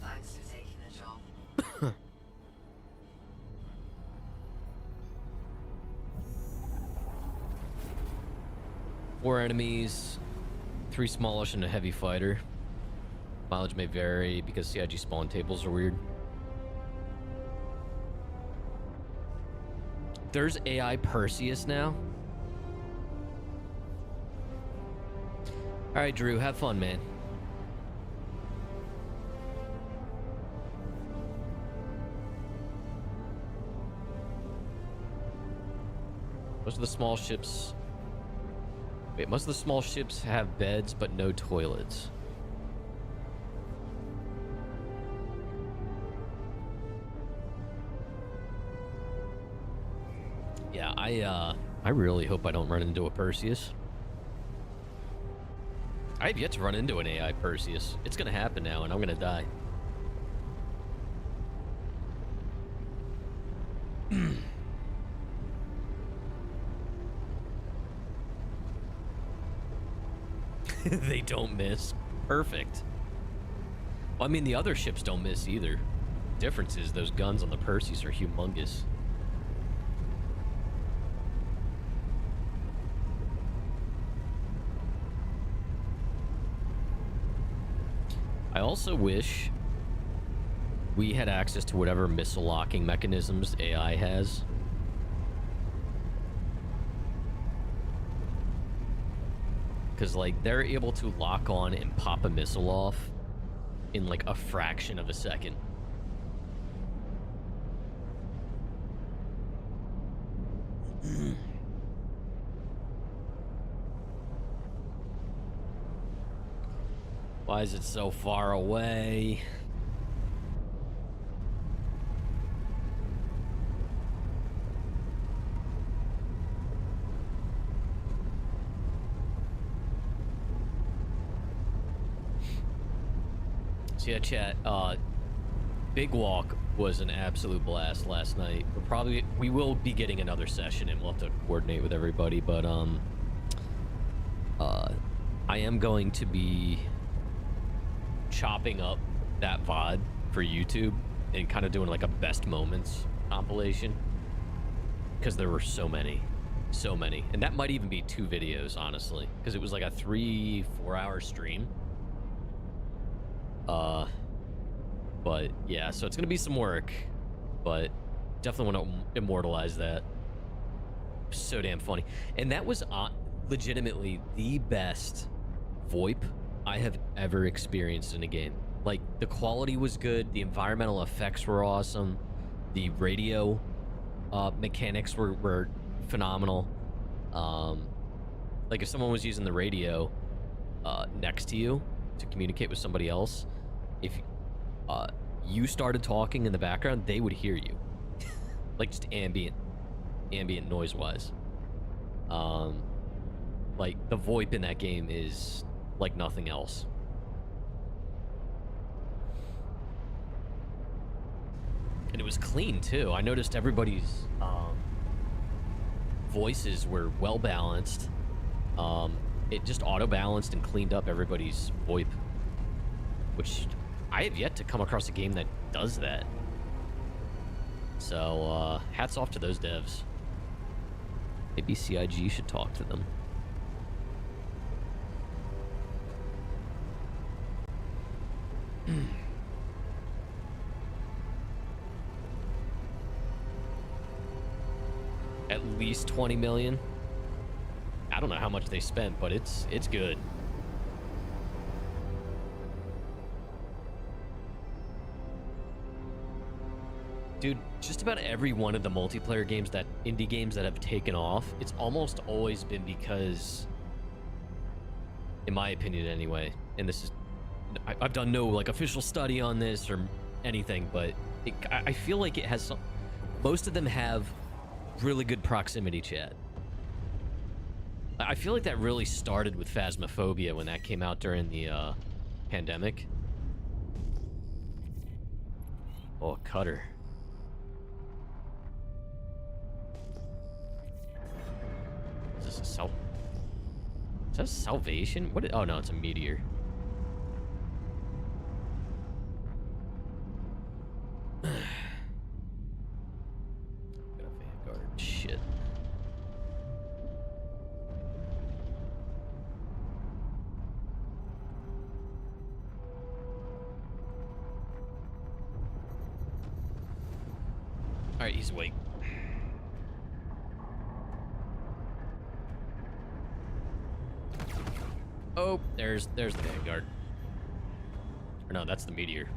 Thanks for taking the job. 4 enemies, 3 smallish and a heavy fighter. Mileage may vary because CIG spawn tables are weird. There's AI Perseus now. All right, Drew, have fun, man. Most of the small ships... Wait, most of the small ships have beds, but no toilets. Yeah, I really hope I don't run into a Perseus. I have yet to run into an AI Perseus. It's gonna happen now, and I'm gonna die. They don't miss. Perfect. Well, I mean, the other ships don't miss either. Difference is those guns on the Perseus are humongous. I also wish we had access to whatever missile locking mechanisms AI has. Because, like, they're able to lock on and pop a missile off in, like, a fraction of a second. Why is it so far away? So yeah, chat, Big Walk was an absolute blast last night. We will be getting another session and we'll have to coordinate with everybody, but I am going to be chopping up that VOD for YouTube and kind of doing like a best moments compilation, because there were so many, and that might even be 2 videos, honestly, because it was like a 3-4 hour stream. But yeah, so it's gonna be some work, but definitely want to immortalize that. So damn funny. And that was legitimately the best VoIP I have ever experienced in a game. Like, the quality was good, the environmental effects were awesome, the radio mechanics were phenomenal. Like, if someone was using the radio next to you to communicate with somebody else, if you started talking in the background, they would hear you. Like, just ambient noise wise. Like, the VoIP in that game is like nothing else. And it was clean too. I noticed everybody's voices were well balanced. It just auto balanced and cleaned up everybody's VoIP, which I have yet to come across a game that does that. So hats off to those devs. Maybe CIG should talk to them. At least 20 million. I don't know how much they spent, but it's good. Dude, just about every one of the multiplayer games, that indie games that have taken off, it's almost always been because, in my opinion anyway, and this is, I've done no like official study on this or anything, but I feel like it has some, most of them have really good proximity chat. I feel like that really started with Phasmophobia when that came out during the pandemic. Oh, Cutter. Is that a salvation? Oh no, it's a meteor. Got a vanguard. Shit. All right, he's awake. Oh, there's the vanguard. Or no, that's the meteor.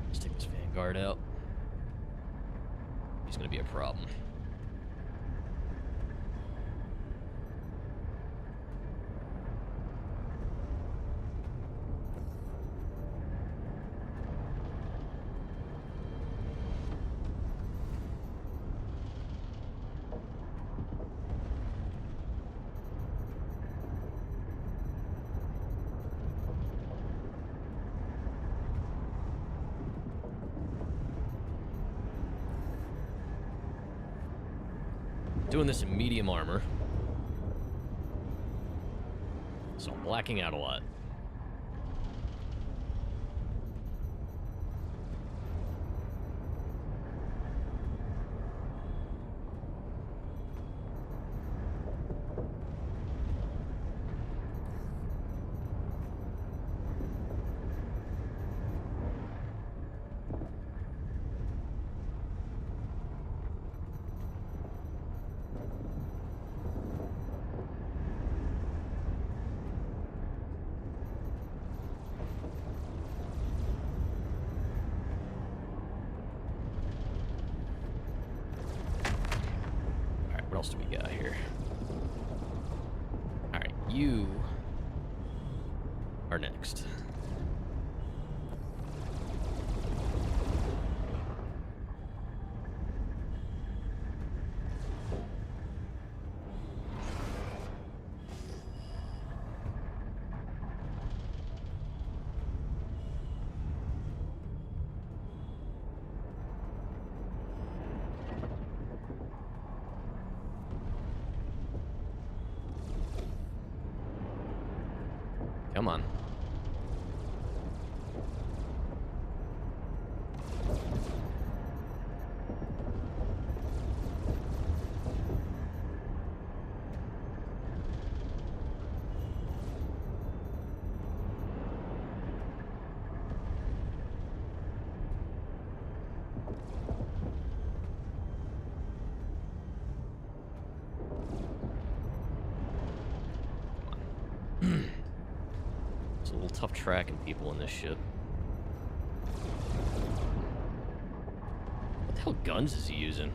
Let's take this vanguard out. He's gonna be a problem. Doing this in medium armor. So I'm blacking out a lot. What else do we got here? All right, you are next. Come on. It's a little tough tracking people in this ship. What the hell guns is he using?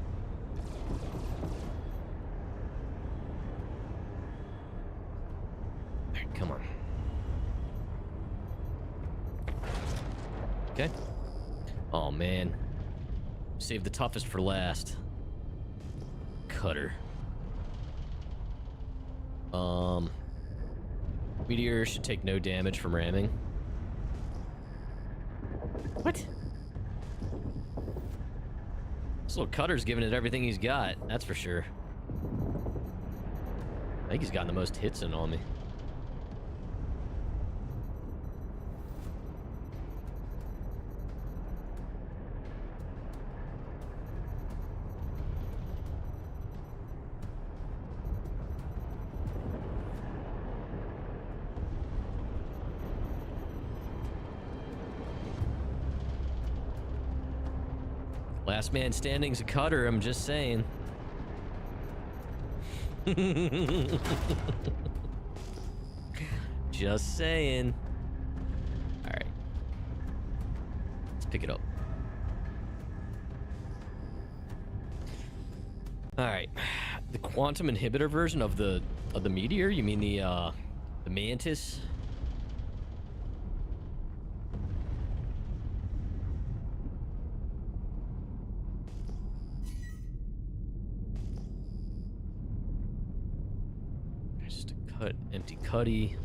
Alright, come on. Okay. Oh man. Save the toughest for last. Cutter. Meteor should take no damage from ramming. What? This little cutter's giving it everything he's got, that's for sure. I think he's gotten the most hits in on me. Last man standing's a cutter, I'm just saying. Just saying. Alright. Let's pick it up. Alright. The quantum inhibitor version of the meteor? You mean the mantis? Empty cuddy.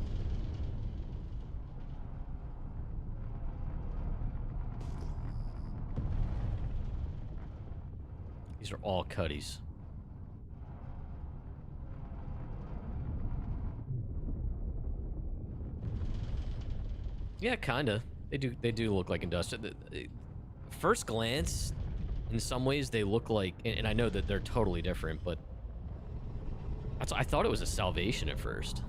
These are all cutties. Yeah, kinda. They do look like industrial. First glance, in some ways they look like, and I know that they're totally different, but I thought it was a Salvation at first.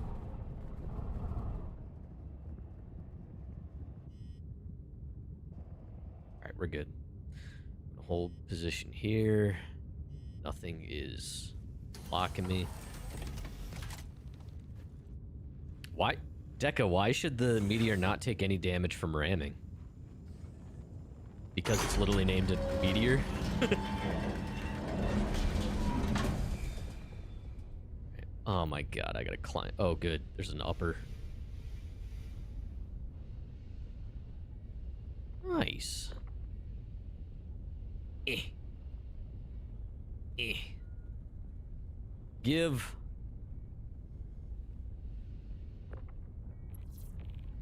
All right, we're good. Hold position here. Nothing is blocking me. Why, Deca, why should the meteor not take any damage from ramming? Because it's literally named a meteor? Oh my god, I gotta climb. Oh, good. There's an upper. Nice. Give.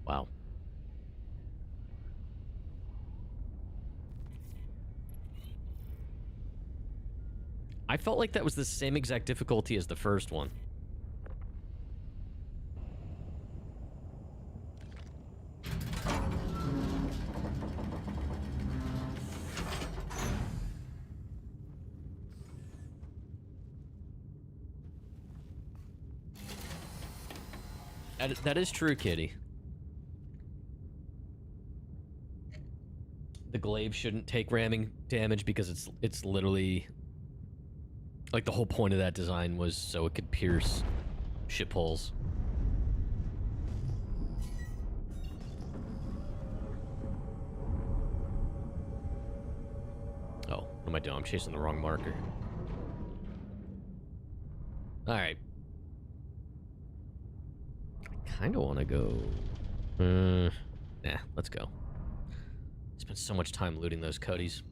Wow. I felt like that was the same exact difficulty as the first one. That is true, Kitty. The glaive shouldn't take ramming damage because it's literally like the whole point of that design was so it could pierce ship holes. Oh, what am I doing? I'm chasing the wrong marker. All right. I kind of want to go. Nah, let's go. Spent so much time looting those cutties.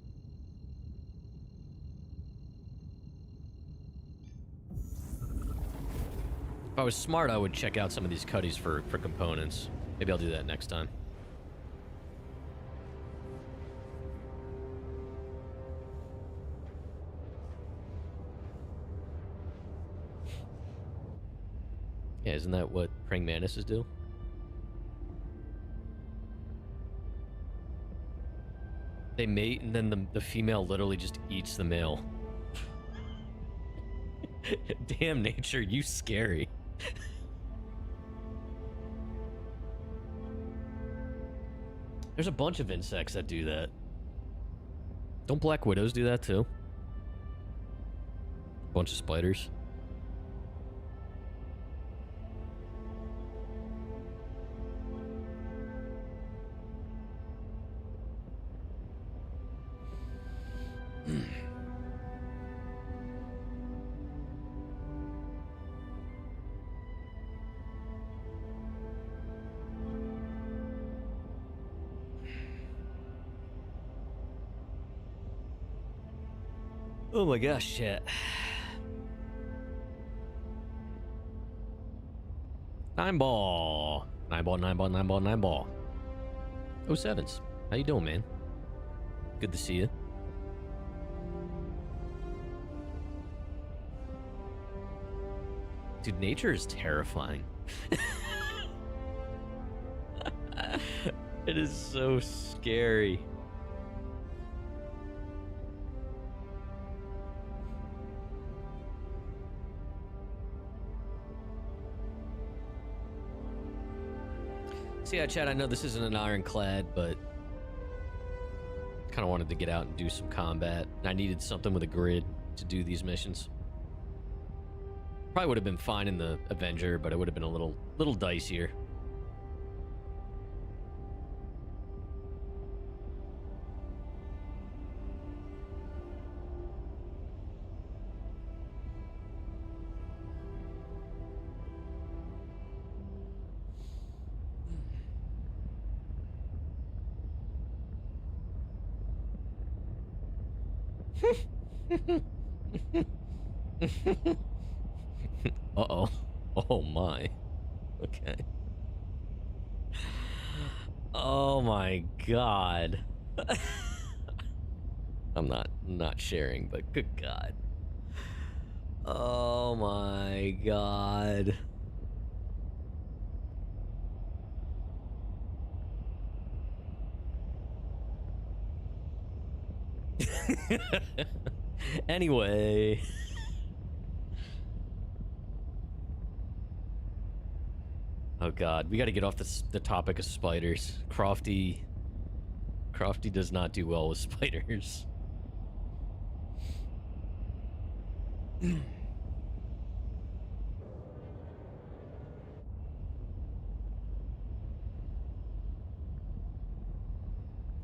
If I was smart, I would check out some of these cutties for components. Maybe I'll do that next time. Yeah, isn't that what praying mantises do? They mate, and then the female literally just eats the male. Damn, nature, you scary. There's a bunch of insects that do that. Don't black widows do that too? A bunch of spiders. Oh my gosh, shit. 9-ball. 9-ball, 9-ball, 9-ball, 9-ball. Oh, sevens. How you doing, man? Good to see you. Dude, nature is terrifying. It is so scary. So yeah, Chad, I know this isn't an Ironclad, but kind of wanted to get out and do some combat. I needed something with a grid to do these missions. Probably would have been fine in the Avenger, but it would have been a little dicier. Uh-oh. Oh my. Okay. Oh my god. I'm not not sharing, but good God. Oh my God. Anyway. Oh God, we got to get off the topic of spiders. Crofty does not do well with spiders.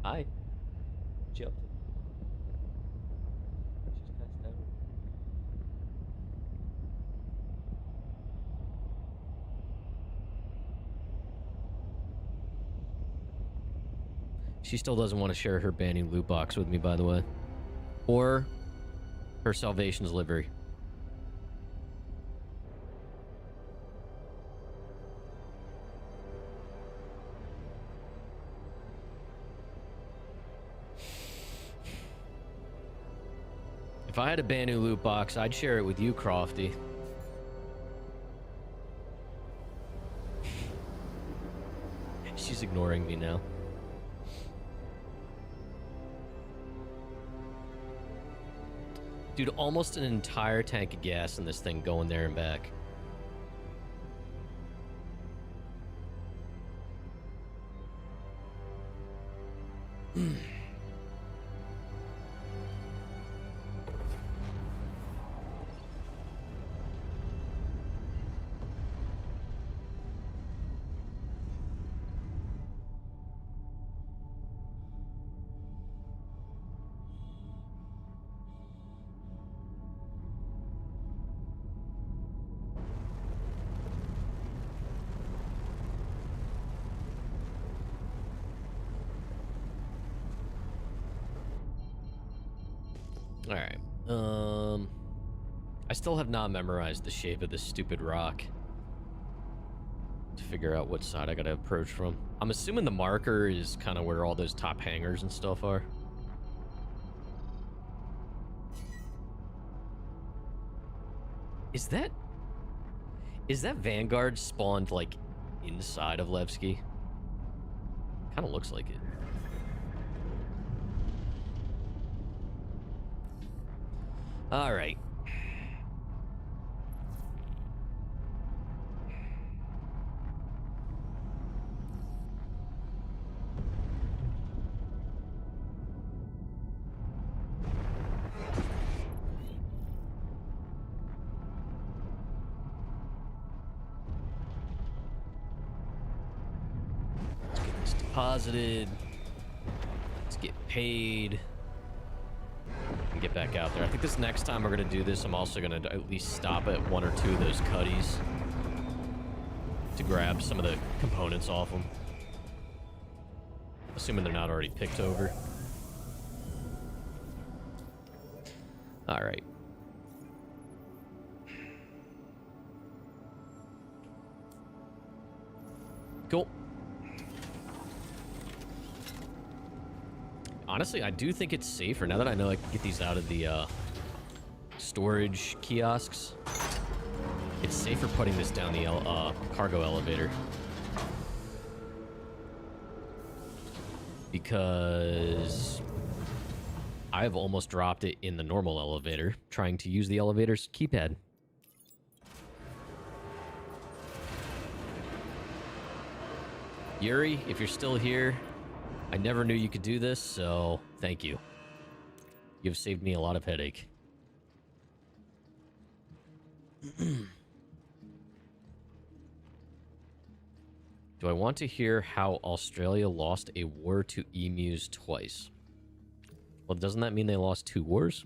Hi. What you up to? She's passed out. She still doesn't want to share her banning loot box with me, by the way. Or her Salvation's livery. If I had a Banu loot box, I'd share it with you, Crofty. She's ignoring me now. Dude, almost an entire tank of gas in this thing going there and back. Alright. I still have not memorized the shape of this stupid rock to figure out what side I gotta approach from. I'm assuming the marker is kind of where all those top hangers and stuff are. Is that Vanguard spawned, like, inside of Levski? Kind of looks like it. All right. Let's get this deposited. Let's get paid. And get back out there. I think this next time we're gonna do this, I'm also gonna at least stop at one or two of those cuddies to grab some of the components off them. Assuming they're not already picked over. All right. Cool. Honestly, I do think it's safer now that I know I can get these out of the storage kiosks. It's safer putting this down the cargo elevator. Because I've almost dropped it in the normal elevator, trying to use the elevator's keypad. Yuri, if you're still here, I never knew you could do this, so thank you. You've saved me a lot of headache. Do I want to hear how Australia lost a war to emus twice? Well, doesn't that mean they lost 2 wars?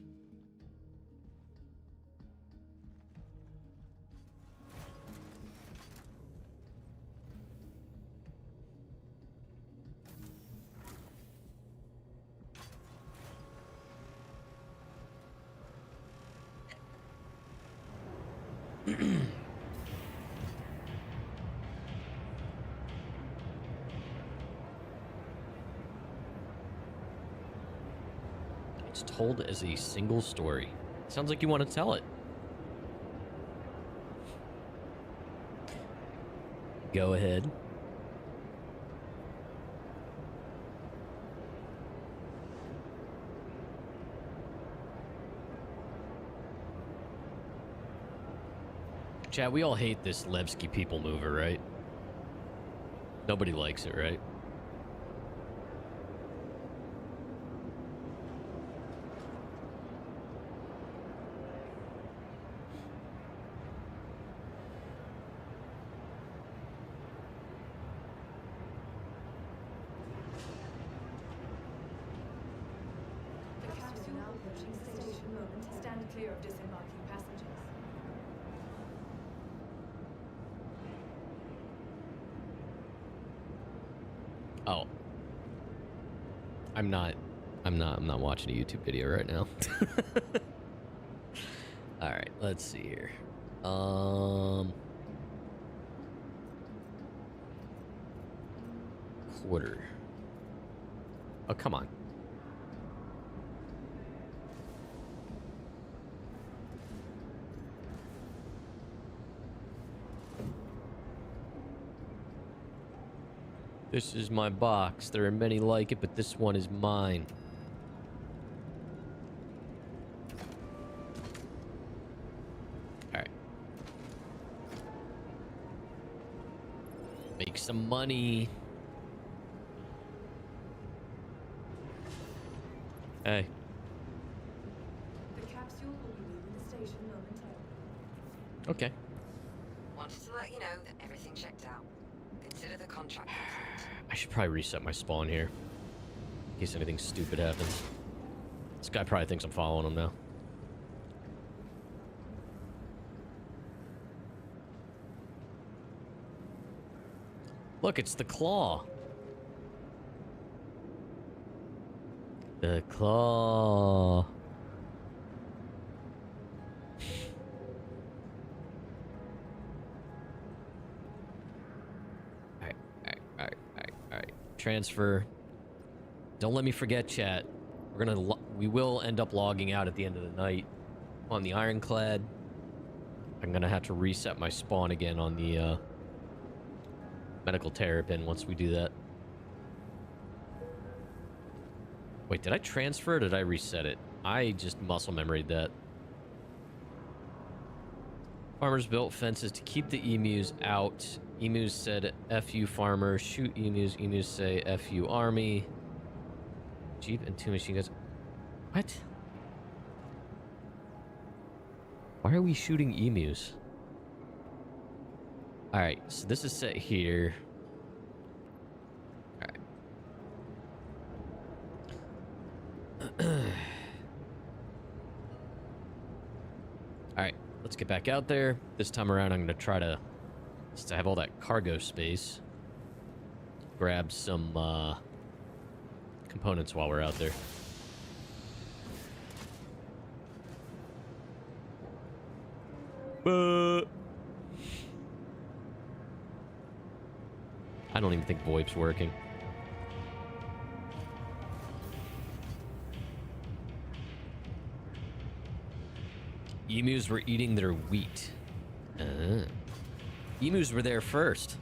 It's told as a single story. Sounds like you want to tell it. Go ahead. Chat, we all hate this Levski people mover, right? Nobody likes it, right? The capsule now approaching station moment. Stand clear of disembarking passengers. Oh. I'm not watching a YouTube video right now. All right, let's see here. Quarter. Oh, come on. This is my box. There are many like it, but this one is mine. All right. Make some money. Hey. The capsule will be leaving the station momentarily. Okay. Wanted to let you know that everything checked out. Consider the contract. I should probably reset my spawn here. In case anything stupid happens. This guy probably thinks I'm following him now. Look, it's the claw. The claw. Alright. Transfer. Don't let me forget, chat. We will end up logging out at the end of the night on the Ironclad. I'm gonna have to reset my spawn again on the medical terrapin once we do that. Wait, did I transfer or did I reset it? I just muscle memoried that. Farmers built fences to keep the emus out. Emus said, F you farmers, shoot emus. Emus say, F you army. Jeep and 2 machine guns. What? Why are we shooting emus? Alright, so this is set here. Alright. Alright, let's get back out there. This time around, I'm going to try to, just to have all that cargo space, grab some components while we're out there. I don't even think VoIP's working. Emus were eating their wheat. Emus were there first.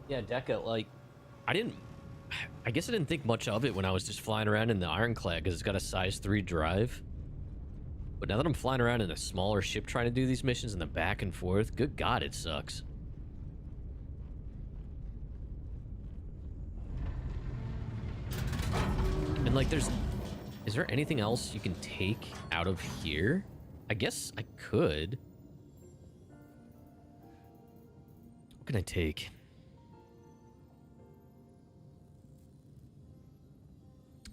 Yeah, Deca, like, I guess I didn't think much of it when I was just flying around in the Ironclad because it's got a size 3 drive. But now that I'm flying around in a smaller ship trying to do these missions and the back and forth, good God, it sucks. And like, is there anything else you can take out of here? I guess I could. What can I take?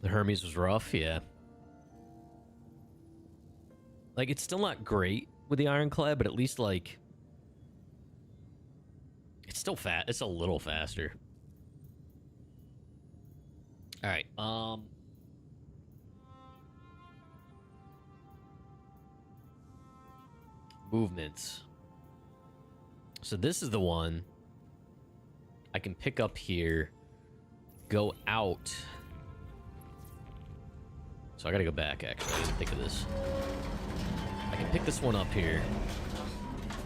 The Hermes was rough, yeah. Like, it's still not great with the Ironclad, but at least, like, it's still fast. It's a little faster. All right. Movements. So this is the one I can pick up here, go out. So I gotta go back, actually. I didn't think of this. I can pick this one up here.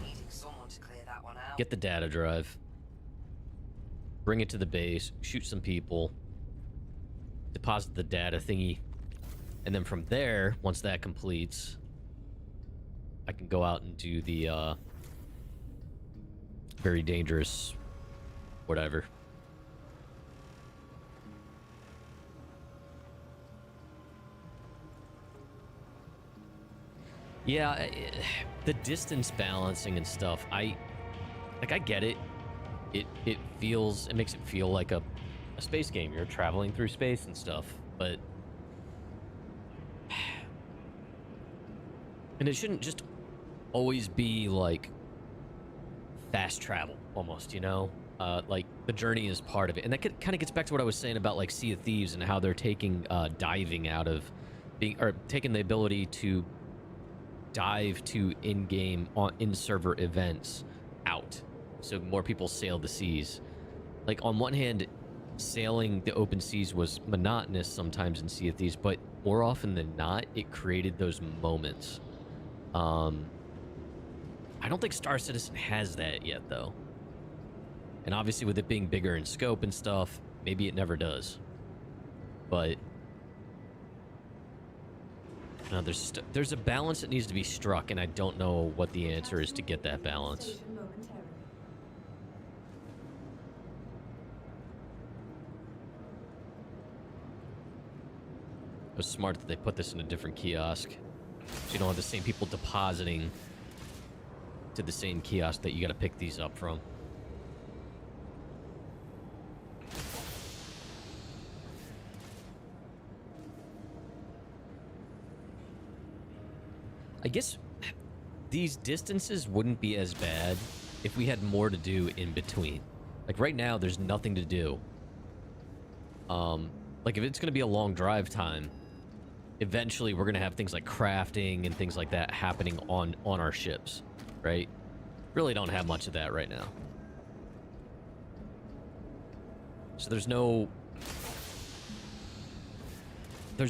Needing someone to clear that one out. Get the data drive. Bring it to the base. Shoot some people. Deposit the data thingy. And then from there, once that completes, I can go out and do the very dangerous whatever. Yeah, the distance balancing and stuff, I get it. It makes it feel like a space game. You're traveling through space and stuff, but and it shouldn't just always be like fast travel almost, you know? Like the journey is part of it. And that kind of gets back to what I was saying about like Sea of Thieves and how they're taking diving out of being, or taking the ability to dive to in-game in-server events out, so more people sail the seas. Like on one hand, sailing the open seas was monotonous sometimes in Sea of Thieves, but more often than not, it created those moments. I don't think Star Citizen has that yet, though. And obviously, with it being bigger in scope and stuff, maybe it never does. But there's a balance that needs to be struck, and I don't know what the answer is to get that balance. It was smart that they put this in a different kiosk, so you don't have the same people depositing to the same kiosk that you got to pick these up from. I guess these distances wouldn't be as bad if we had more to do in between. Like right now, there's nothing to do. Like if it's going to be a long drive time, eventually we're going to have things like crafting and things like that happening on our ships, right? Really don't have much of that right now. So there's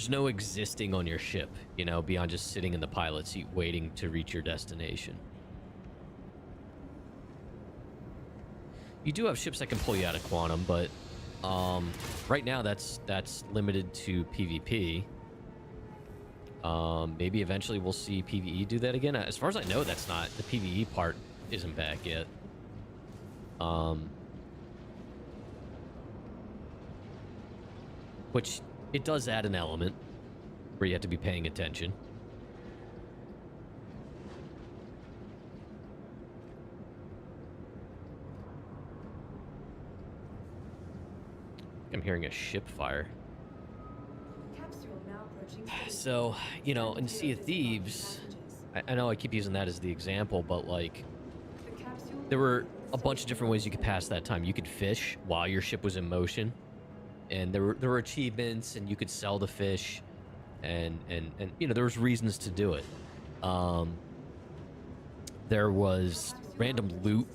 no existing on your ship, you know, beyond just sitting in the pilot seat waiting to reach your destination. You do have ships that can pull you out of quantum, but right now that's limited to PvP. Maybe eventually we'll see PvE do that again. As far as I know, that's not, the PvE part isn't back yet. Which it does add an element where you have to be paying attention. I'm hearing a ship fire. So, you know, in Sea of Thieves, I know I keep using that as the example, but like, there were a bunch of different ways you could pass that time. You could fish while your ship was in motion, and there were achievements, and you could sell the fish, and you know, there was reasons to do it. There was random loot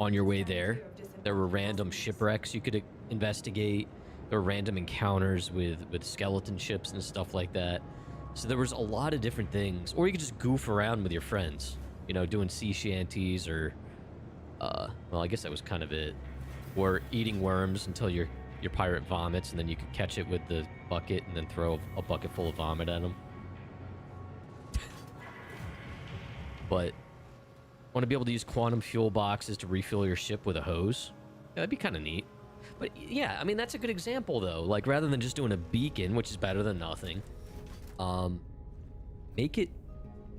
on your way there. There were random shipwrecks you could investigate. There were random encounters with skeleton ships and stuff like that. So there was a lot of different things. Or you could just goof around with your friends, you know, doing sea shanties or, well, I guess that was kind of it. Or eating worms until your pirate vomits, and then you could catch it with the bucket and then throw a bucket full of vomit at them. But want to be able to use quantum fuel boxes to refill your ship with a hose? Yeah, that'd be kind of neat. But yeah, I mean, that's a good example though. Like, rather than just doing a beacon, which is better than nothing, make it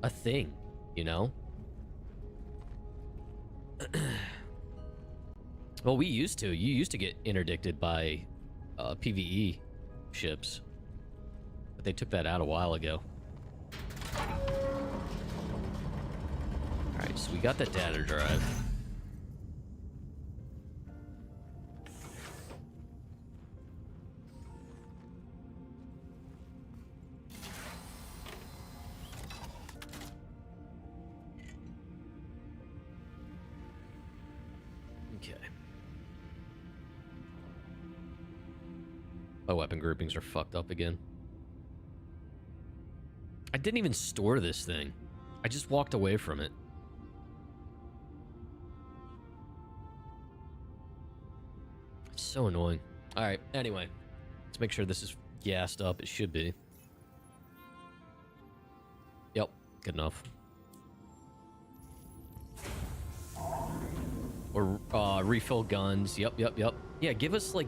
a thing, you know? Well, you used to get interdicted by PvE ships, but they took that out a while ago. All right, so we got that data drive. My weapon groupings are fucked up again. I didn't even store this thing. I just walked away from it. It's so annoying. Alright, anyway. Let's make sure this is gassed up. It should be. Yep, good enough. Or refill guns. Yep. Yeah, give us like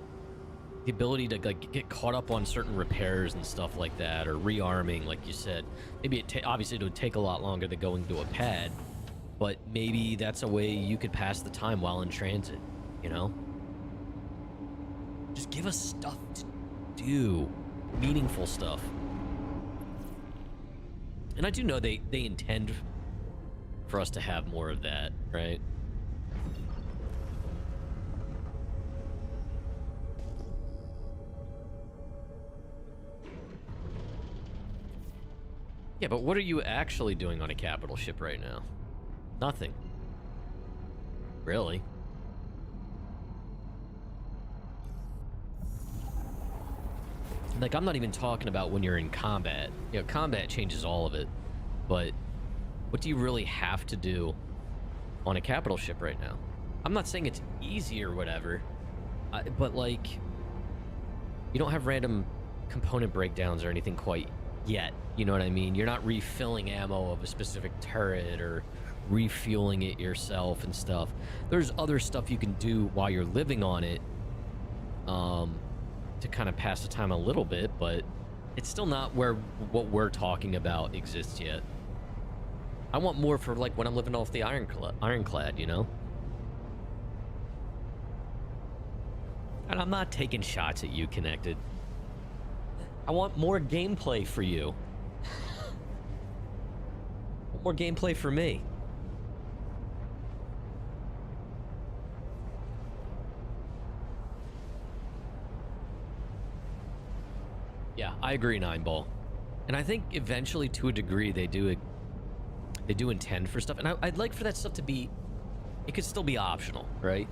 the ability to like get caught up on certain repairs and stuff like that, or rearming, like you said. Maybe obviously it would take a lot longer than going to a pad, but maybe that's a way you could pass the time while in transit. You know, just give us stuff to do, meaningful stuff. And I do know they intend for us to have more of that, right? Yeah, but what are you actually doing on a capital ship right now? Nothing. Really? Like, I'm not even talking about when you're in combat. You know, combat changes all of it. But what do you really have to do on a capital ship right now? I'm not saying it's easy or whatever, but like, you don't have random component breakdowns or anything quite yet. You know what I mean? You're not refilling ammo of a specific turret or refueling it yourself and stuff. There's other stuff you can do while you're living on it to kind of pass the time a little bit, but it's still not where what we're talking about exists yet. I want more for like when I'm living off the Ironclad, you know? And I'm not taking shots at you, Connected. I want more gameplay for you. More gameplay for me. Yeah, I agree, 9ball. And I think eventually, to a degree, they do intend for stuff. And I'd like for that stuff to be, it could still be optional, right?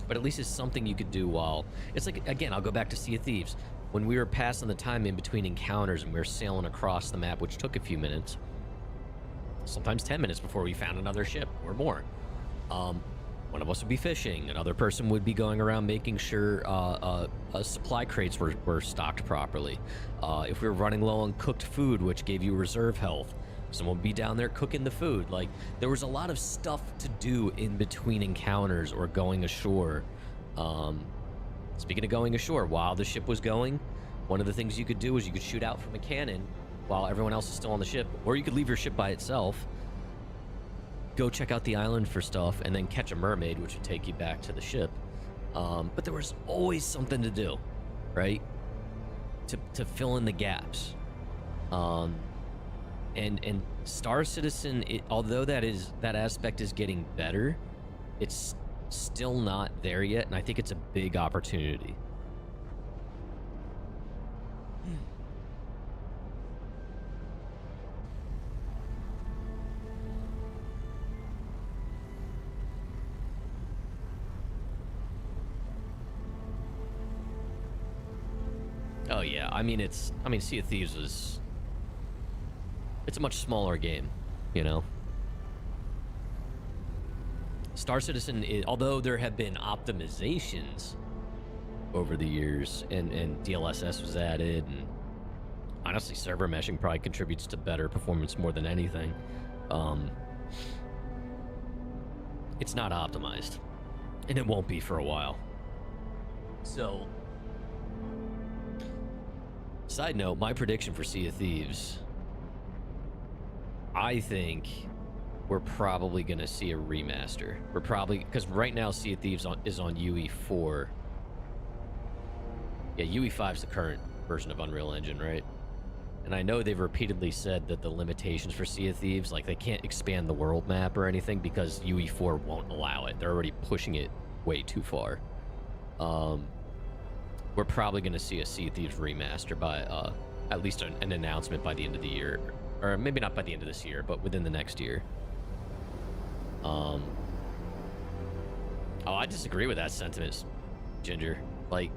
But at least it's something you could do while, it's like, again, I'll go back to Sea of Thieves. When we were passing the time in between encounters and we were sailing across the map, which took a few minutes, sometimes 10 minutes before we found another ship or more. One of us would be fishing, another person would be going around making sure supply crates were stocked properly. If we were running low on cooked food, which gave you reserve health, someone would be down there cooking the food. Like, there was a lot of stuff to do in between encounters or going ashore. Speaking of going ashore, while the ship was going, one of the things you could do is you could shoot out from a cannon while everyone else is still on the ship, or you could leave your ship by itself, go check out the island for stuff, and then catch a mermaid, which would take you back to the ship. But there was always something to do, right? To fill in the gaps. And Star Citizen, although that aspect is getting better, it's still not there yet, and I think it's a big opportunity. Oh yeah, I mean Sea of Thieves it's a much smaller game, you know. Star Citizen, although there have been optimizations over the years, and DLSS was added, and honestly, server meshing probably contributes to better performance more than anything. It's not optimized, and it won't be for a while. So, side note, my prediction for Sea of Thieves, I think we're probably going to see a remaster. We're probably, because right now Sea of Thieves is on UE4. Yeah, UE5 is the current version of Unreal Engine, right? And I know they've repeatedly said that the limitations for Sea of Thieves, like they can't expand the world map or anything because UE4 won't allow it. They're already pushing it way too far. We're probably going to see a Sea of Thieves remaster by at least an announcement by the end of the year. Or maybe not by the end of this year, but within the next year. Oh, I disagree with that sentiment, Ginger. Like,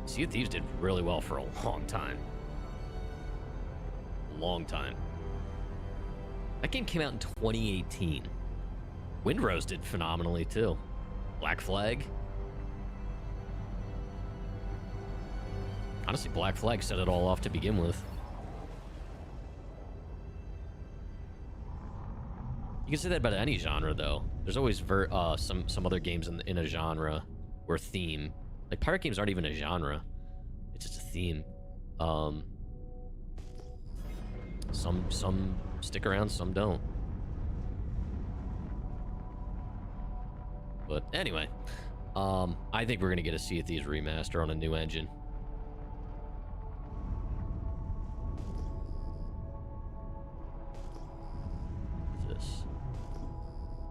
Sea of Thieves did really well for a long time. Long time. That game came out in 2018. Windrose did phenomenally too. Black Flag. Honestly, Black Flag set it all off to begin with. You can say that about any genre, though. There's always some other games in a genre or theme. Like, pirate games aren't even a genre. It's just a theme. Some stick around, some don't. But anyway, I think we're gonna get a Sea of Thieves remaster on a new engine. What's this?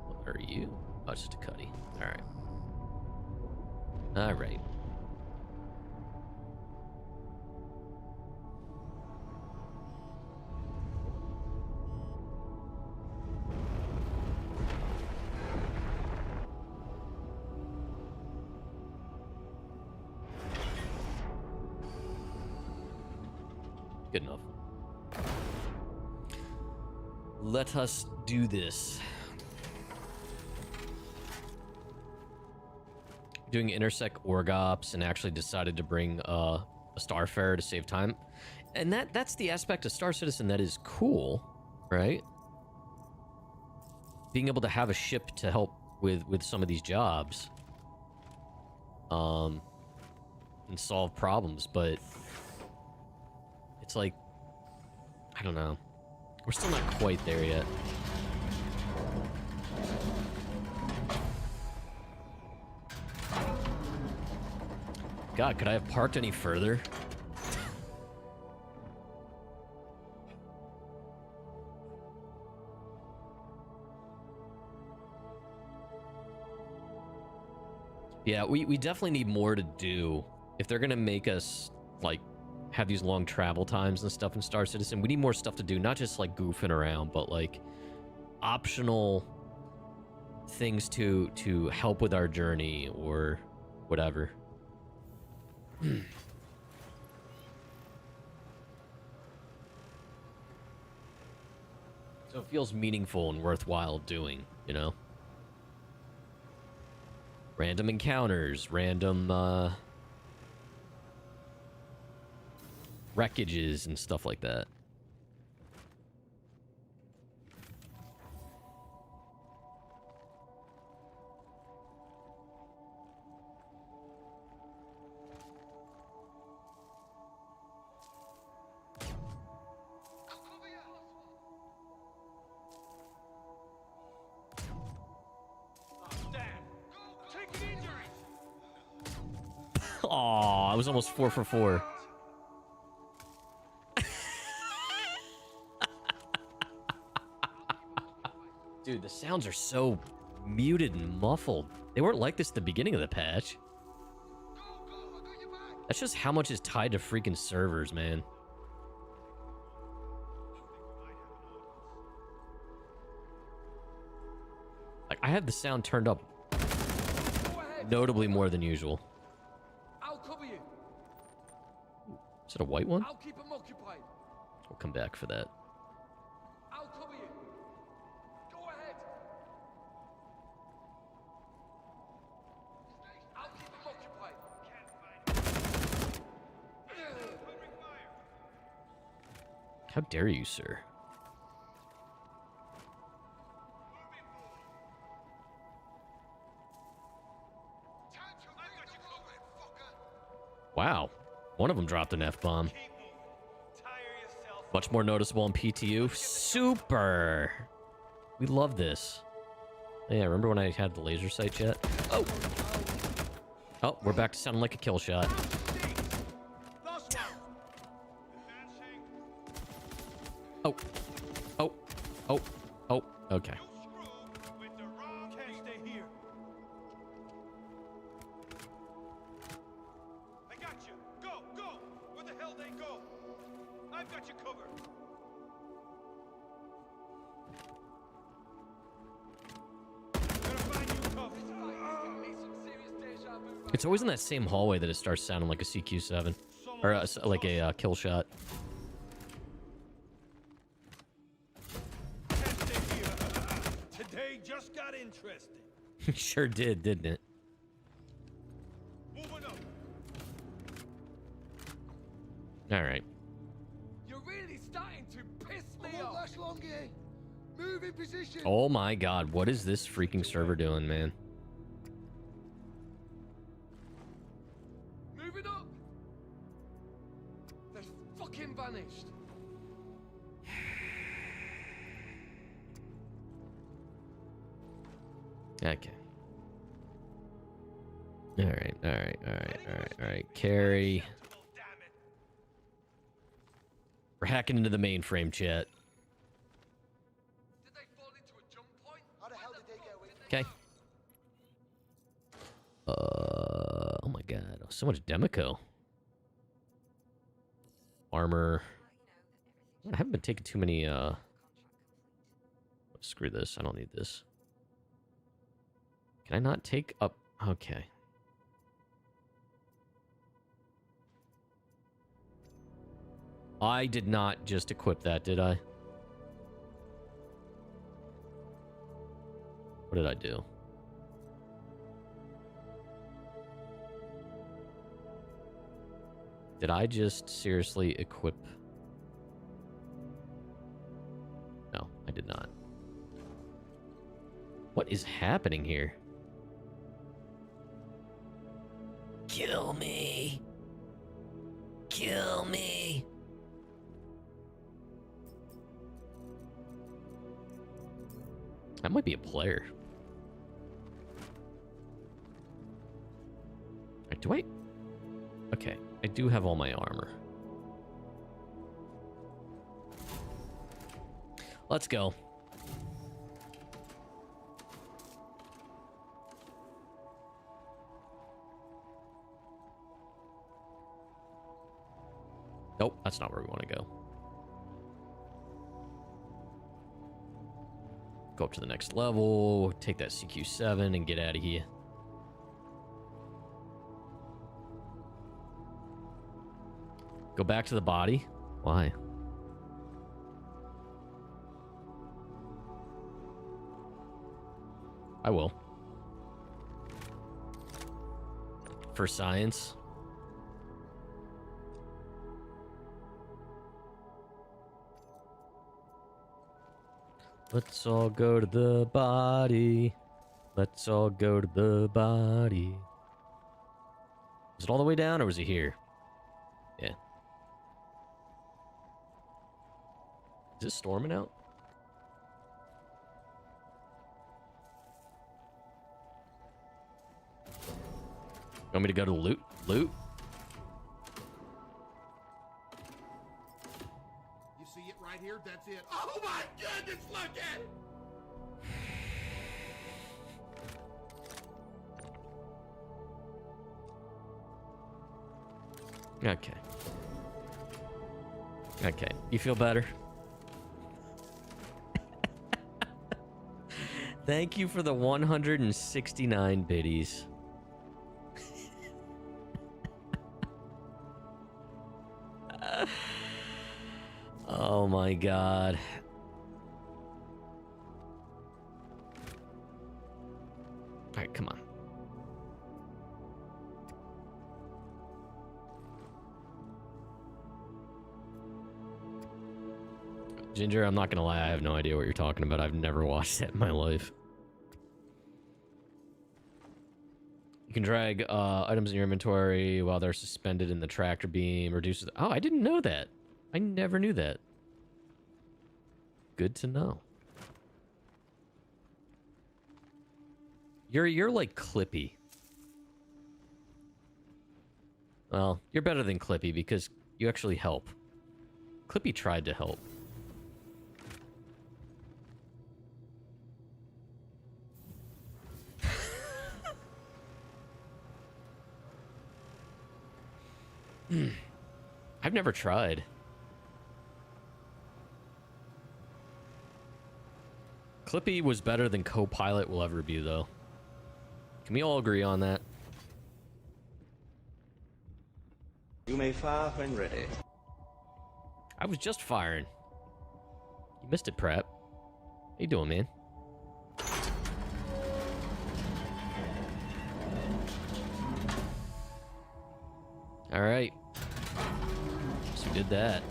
What are you? Oh, it's just a cutty. All right. All right. Good enough. Let us do this. Doing intersect org ops and actually decided to bring a Starfarer to save time. And that's the aspect of Star Citizen that is cool, right? Being able to have a ship to help with some of these jobs. And solve problems, but it's like, I don't know. We're still not quite there yet. God, could I have parked any further? Yeah, we definitely need more to do. If they're gonna make us, like, have these long travel times and stuff in Star Citizen, we need more stuff to do, not just, like, goofing around, but, like, optional things to help with our journey or whatever. So it feels meaningful and worthwhile doing, you know? Random encounters, random wreckages and stuff like that. Aw, I was almost 4 for 4. Dude, the sounds are so muted and muffled. They weren't like this at the beginning of the patch. That's just how much is tied to freaking servers, man. Like, I have the sound turned up notably more than usual. I'll cover you. Is it a white one? I'll keep them occupied. We'll come back for that. I'll cover you. Go ahead. I'll keep them occupied. How dare you, sir? Wow. One of them dropped an F-bomb. Much more noticeable on PTU. Super! We love this. Yeah, remember when I had the laser sight yet? Oh! Oh, we're back to sounding like a kill shot. Oh. Oh. Oh. Oh. Okay. It's always in that same hallway that it starts sounding like a CQ7. Or like a kill shot. Today just got interesting. Sure did, didn't it? Moving up. Alright. You're really starting to piss me off. Last long here. Move in position. Oh my god, what is this freaking server doing, man? Moving up. They're fucking vanished. Okay. Alright, alright, alright, alright, alright. Carry. We're hacking into the mainframe, chat. Did they fall into a jump point? How the hell did they get away? Okay. Oh my god. So much Demico. Armor. I haven't been taking too many, screw this. I don't need this. Can I not take up? Okay. I did not just equip that, did I? What did I do? Did I just seriously equip? No, I did not. What is happening here? Kill me. Kill me. That might be a player. Do I? Okay, I do have all my armor. Let's go. Nope, that's not where we want to go. Go up to the next level, take that CQ7 and get out of here. Go back to the body? Why? I will. For science. Let's all go to the body. Let's all go to the body. Was it all the way down or was it here? Yeah. Is it storming out? Want me to go to loot? Loot? You see it right here? That's it. Oh my goodness, look at it! Okay. Okay. You feel better? Thank you for the 169 biddies. Oh my god. Alright, come on. Ginger, I'm not gonna lie, I have no idea what you're talking about. I've never watched that in my life. You can drag items in your inventory while they're suspended in the tractor beam. Reduces... Oh, I didn't know that. I never knew that. Good to know. You're like Clippy. Well, you're better than Clippy because you actually help. Clippy tried to help. I've never tried. Clippy was better than Co-Pilot will ever be, though. Can we all agree on that? may fire when ready. I was just firing. You missed it, Prep. How you doing, man? All right. So we did that.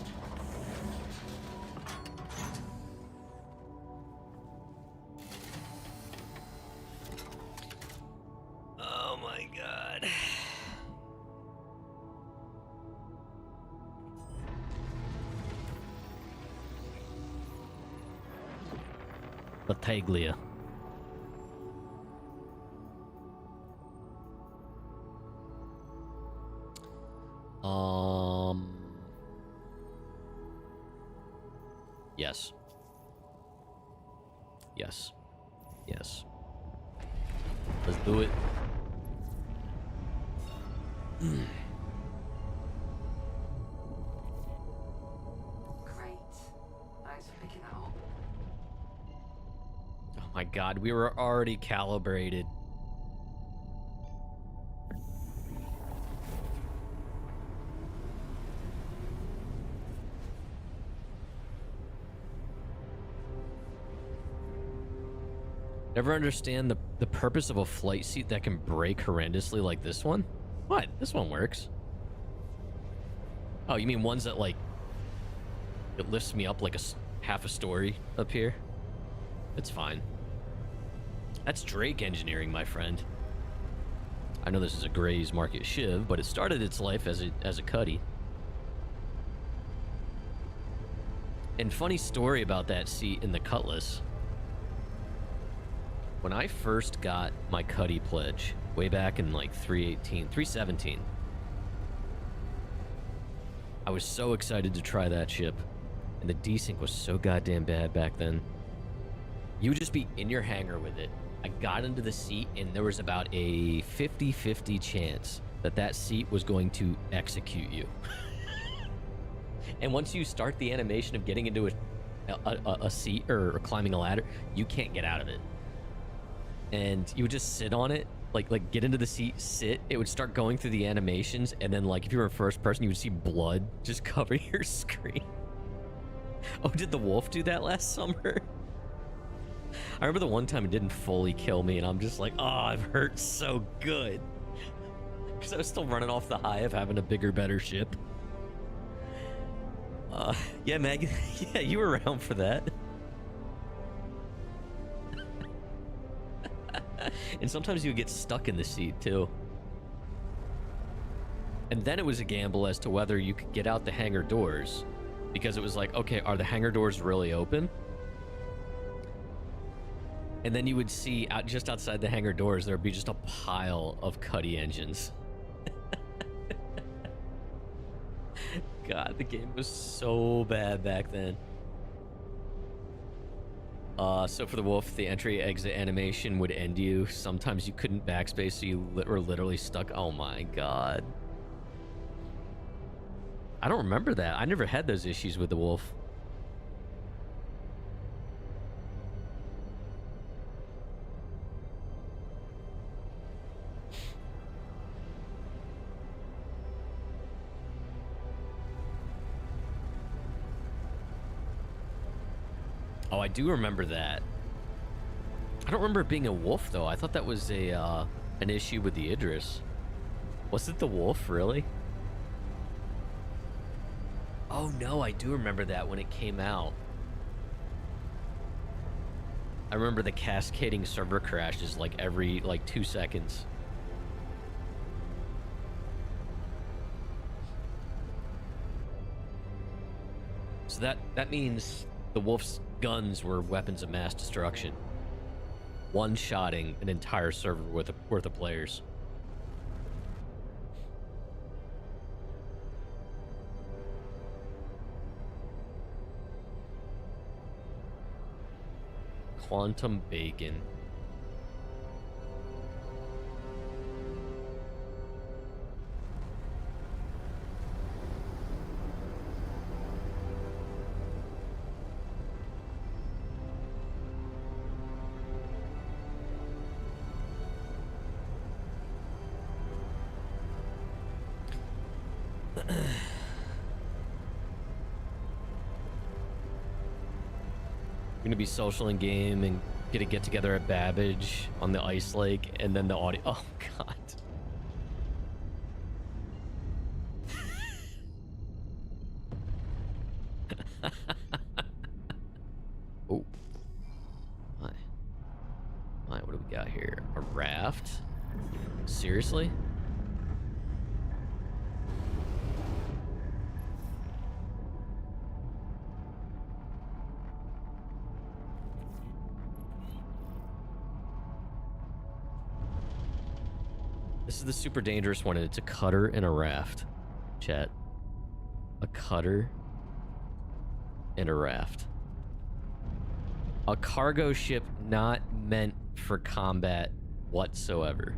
Oh my god. Battaglia. Yes. Yes. Yes. Let's do it. Great. Thanks for picking that up. Oh my god, we were already calibrated. Never understand the purpose of a flight seat that can break horrendously like this one? What? This one works. Oh, you mean ones that, like, it lifts me up like half a story up here? It's fine. That's Drake engineering, my friend. I know this is a Gray's Market Shiv, but it started its life as a Cuddy. And funny story about that seat in the Cutlass. When I first got my Cuddy pledge, way back in like 317, I was so excited to try that ship, and the desync was so goddamn bad back then. You would just be in your hangar with it. I got into the seat, and there was about a 50-50 chance that that seat was going to execute you. And once you start the animation of getting into a seat or climbing a ladder, you can't get out of it. And you would just sit on it, like get into the seat, sit. It would start going through the animations, and then like if you were in first person, you would see blood just cover your screen. Oh, did the wolf do that last summer? I remember the one time it didn't fully kill me, and I'm just like, oh, I've hurt so good. Because I was still running off the high of having a bigger, better ship. Yeah, Maggie, yeah, you were around for that. And sometimes you would get stuck in the seat, too. And then it was a gamble as to whether you could get out the hangar doors. Because it was like, okay, are the hangar doors really open? And then you would see, just outside the hangar doors, there would be just a pile of Cuddy engines. God, the game was so bad back then. So for the wolf, the entry-exit animation would end you. Sometimes you couldn't backspace, so you were literally stuck. Oh my god. I don't remember that. I never had those issues with the wolf. Oh, I do remember that. I don't remember it being a wolf, though. I thought that was an issue with the Idris. Was it the wolf, really? Oh, no, I do remember that when it came out. I remember the cascading server crashes, like, every, 2 seconds. So that means the wolf's guns were weapons of mass destruction. One-shotting an entire server worth of players. Quantum bacon. Gonna be social in game and get together at Babbage on the ice lake, and then the audio. Oh god. Oh. My. What do we got here? A raft? Seriously? This is the super dangerous one, and it's a cutter and a raft. Chat. A cutter and a raft. A cargo ship not meant for combat whatsoever.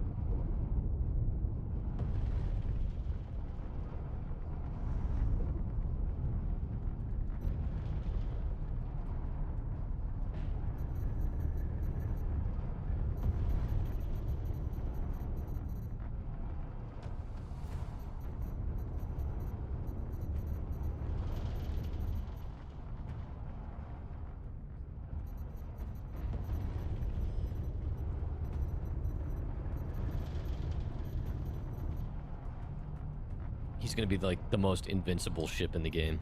He's gonna be like the most invincible ship in the game.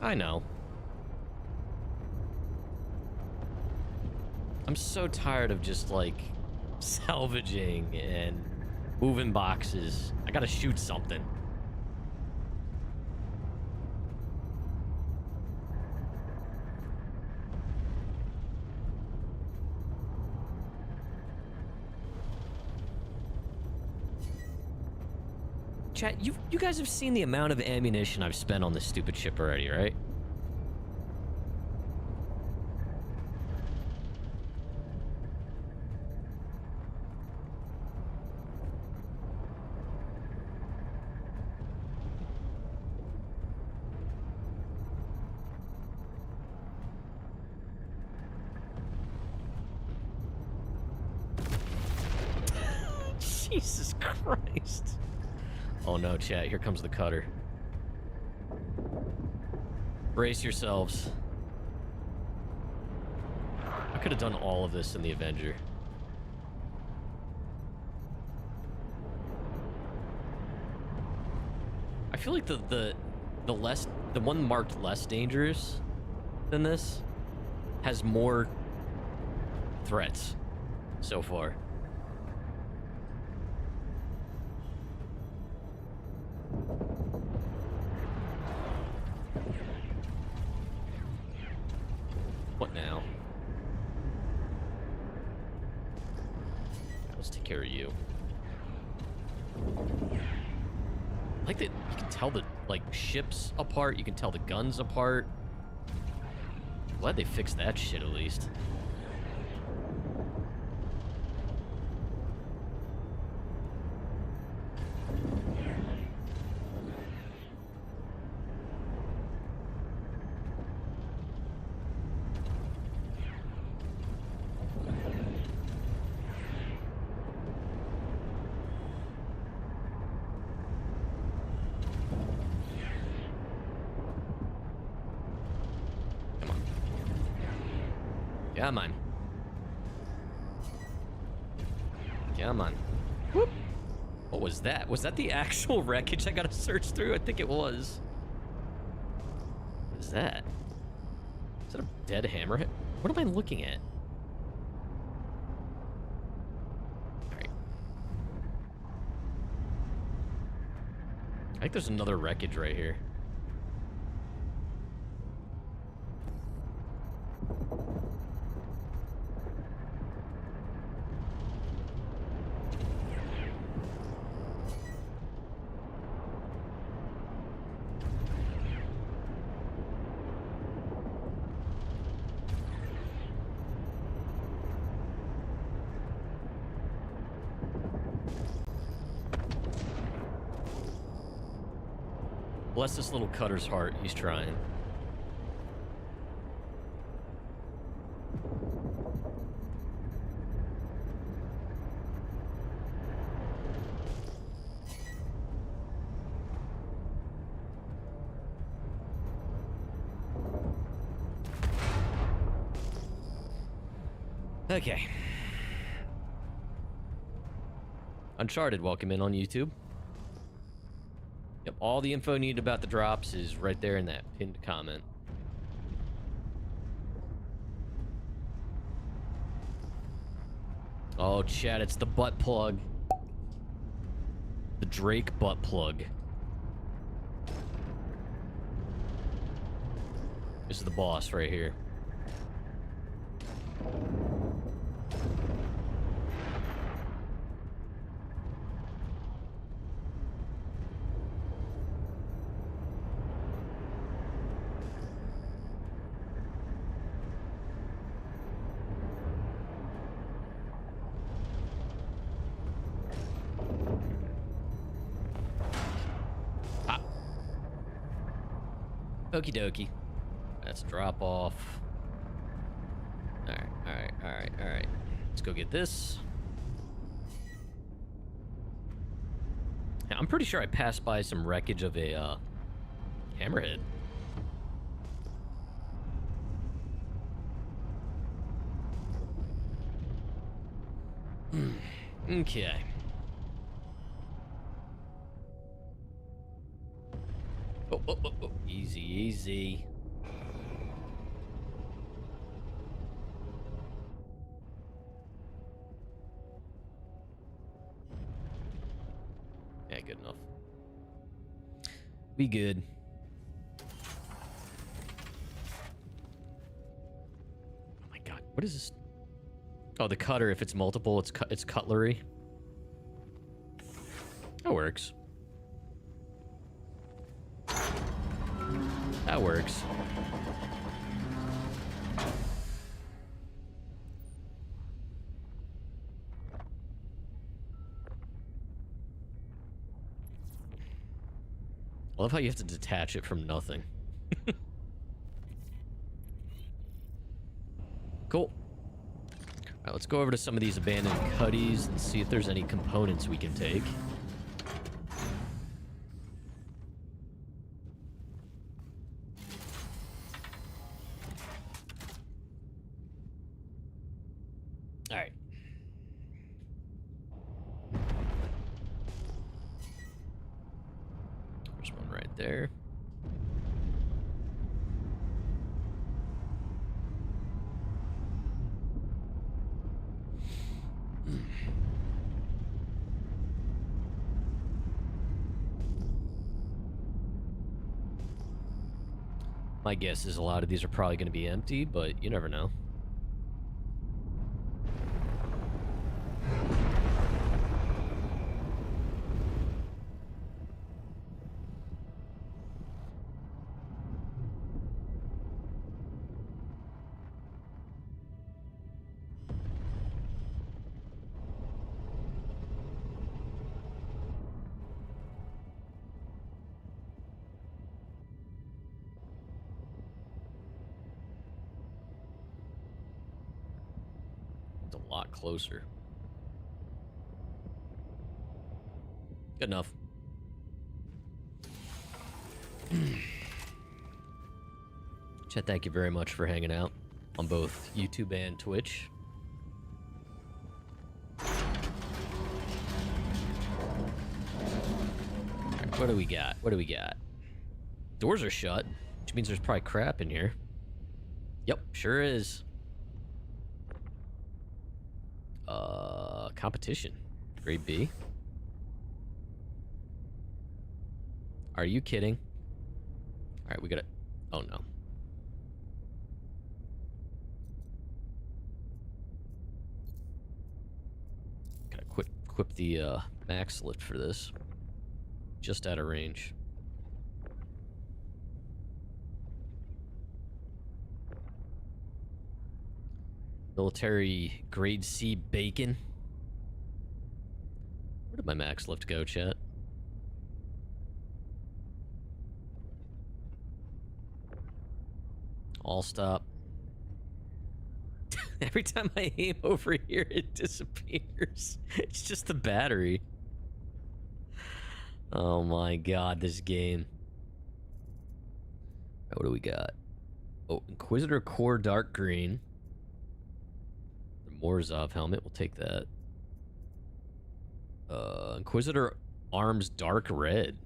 I know. I'm so tired of just like salvaging and moving boxes. I gotta shoot something. Chat, you guys have seen the amount of ammunition I've spent on this stupid ship already, right? Jesus Christ. Oh no, chat, here comes the cutter. Brace yourselves. I could have done all of this in the Avenger. I feel like the one marked less dangerous than this has more threats so far. What now? Let's take care of you. I like that you can tell the like ships apart, you can tell the guns apart. Glad they fixed that shit at least. Come on. Come on. Whoop. What was that? Was that the actual wreckage I gotta search through? I think it was. What is that? Is that a dead hammerhead? What am I looking at? Alright. I think there's another wreckage right here. Bless this little cutter's heart. He's trying. Okay. Uncharted, welcome in on YouTube. Yep, all the info needed about the drops is right there in that pinned comment. Oh, chat, it's the butt plug. The Drake butt plug. This is the boss right here. Okie dokie. That's drop off. Alright. Let's go get this. Yeah, I'm pretty sure I passed by some wreckage of a hammerhead. Okay. Oh. Easy. Yeah, good enough. Be good. Oh my god, what is this? Oh, the cutter, if it's multiple, it's cutlery. That works. That works. I love how you have to detach it from nothing. Cool. Alright, let's go over to some of these abandoned cuddies and see if there's any components we can take. Alright. There's one right there. My guess is a lot of these are probably going to be empty, but you never know. It's a lot closer. Good enough. Chet, thank you very much for hanging out on both YouTube and Twitch. Alright, what do we got? What do we got? Doors are shut, which means there's probably crap in here. Yep, sure is. Competition. Grade B. Are you kidding? Alright, we gotta... Oh, no. Gotta equip the, max lift for this. Just out of range. Military grade C bacon. Where did my max lift go, chat? All stop. Every time I aim over here, it disappears. It's just the battery. Oh my god, this game. What do we got? Oh, Inquisitor Core Dark Green. Morzov helmet. We'll take that. Inquisitor arms dark red.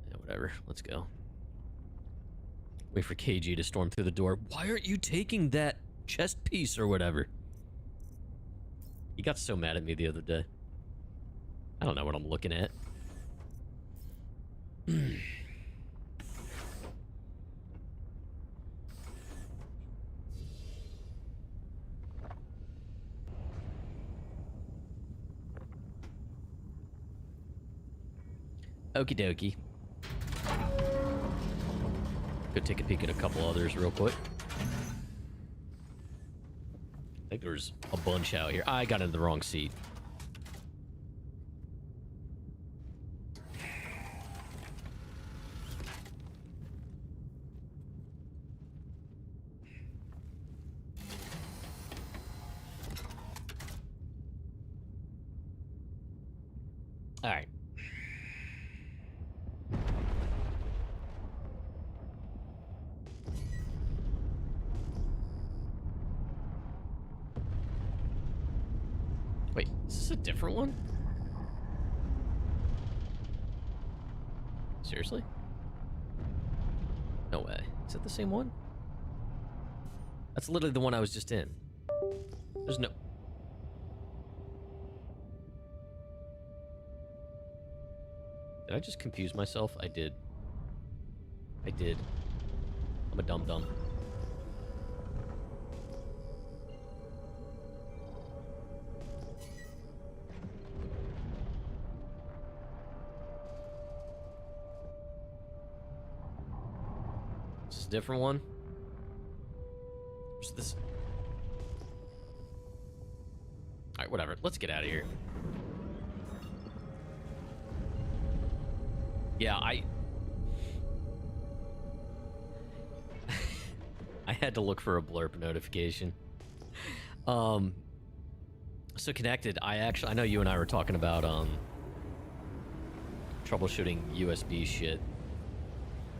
Yeah, whatever. Let's go. Wait for KG to storm through the door. Why aren't you taking that chest piece or whatever? He got so mad at me the other day. I don't know what I'm looking at. Okie dokie. Go take a peek at a couple others real quick. I think there's a bunch out here. I got into the wrong seat. All right. Wait, is this a different one? Seriously? No way. Is it the same one? That's literally the one I was just in. There's no... Did I just confuse myself? I did. I did. I'm a dum-dum. Is this a different one? Where's this? Alright, whatever. Let's get out of here. Yeah, I had to look for a blurb notification. So Connected, I know you and I were talking about troubleshooting USB shit.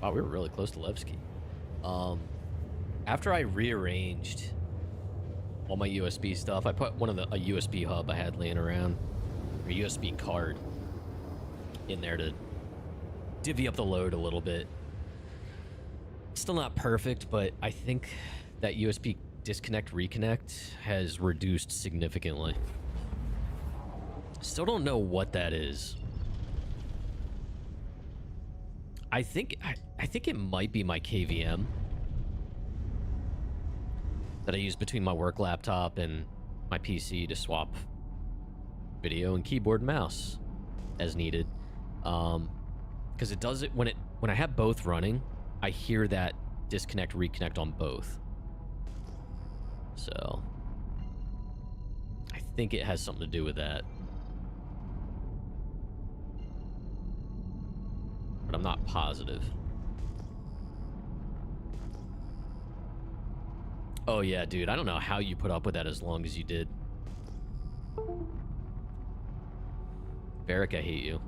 Wow, we were really close to Levski. After I rearranged all my USB stuff, I put a USB hub I had laying around, or a USB card in there to divvy up the load a little bit. Still not perfect, but I think that USB disconnect reconnect has reduced significantly. Still don't know what that is. I think it might be my KVM that I use between my work laptop and my PC to swap video and keyboard and mouse as needed. Because it does it when I have both running, I hear that disconnect reconnect on both. So I think it has something to do with that, but I'm not positive. Oh yeah, dude, I don't know how you put up with that as long as you did. Varric, I hate you.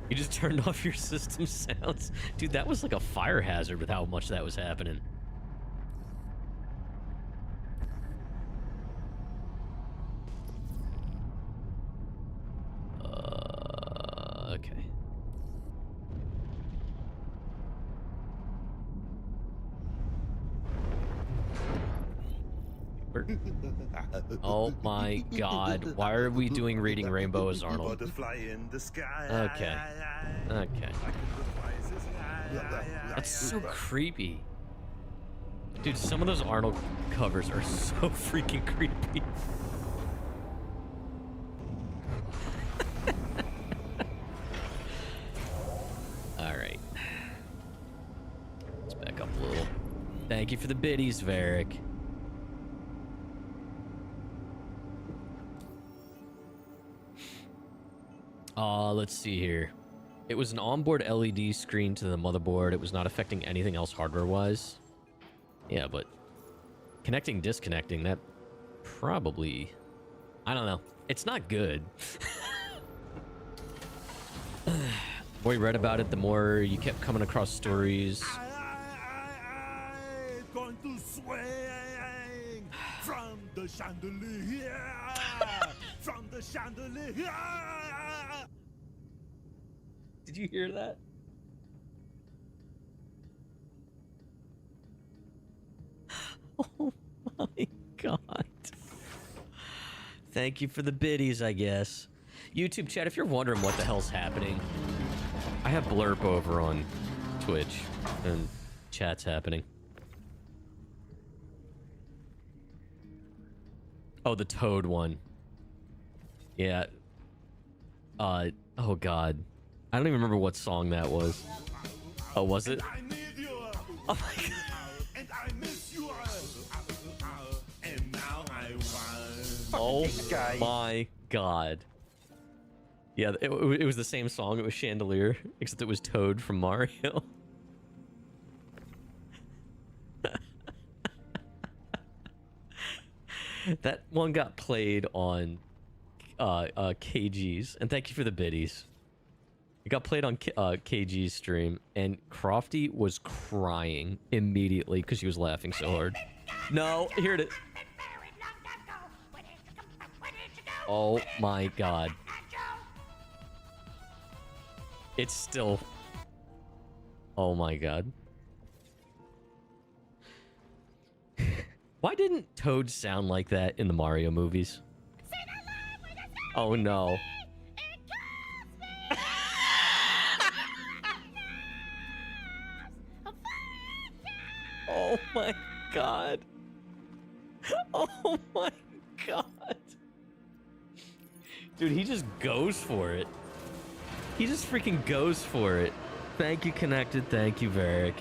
You just turned off your system sounds. Dude, that was like a fire hazard with how much that was happening. Okay. Oh my god, why are we doing Reading Rainbow as Arnold? Butterfly in the sky. Okay. Okay. That's so creepy. Dude, some of those Arnold covers are so freaking creepy. Alright. Let's back up a little. Thank you for the biddies, Varric. Let's see here. It was an onboard LED screen to the motherboard. It was not affecting anything else hardware-wise. Yeah, but connecting, disconnecting, that probably... I don't know. It's not good. The more you read about it, the more you kept coming across stories. Going to swing from the chandelier, from the chandelier. Did you hear that? Oh my god. Thank you for the biddies, I guess. YouTube chat, if you're wondering what the hell's happening, I have blurp over on Twitch and chat's happening. Oh, the Toad one. Yeah. Oh god. I don't even remember what song that was. Oh, was it? Oh my god. And I miss you. And now I want. Oh my god. Yeah, it was the same song. It was Chandelier, except it was Toad from Mario. That one got played on KG's, and thank you for the biddies. It got played on KG's stream, and Crofty was crying immediately because she was laughing so hard. No, here it is. Oh my god. It's still... Oh my god. Why didn't Toad sound like that in the Mario movies? Oh no. Oh my god. Oh my god. Dude, he just goes for it. He just freaking goes for it. Thank you, Connected. Thank you, Varric.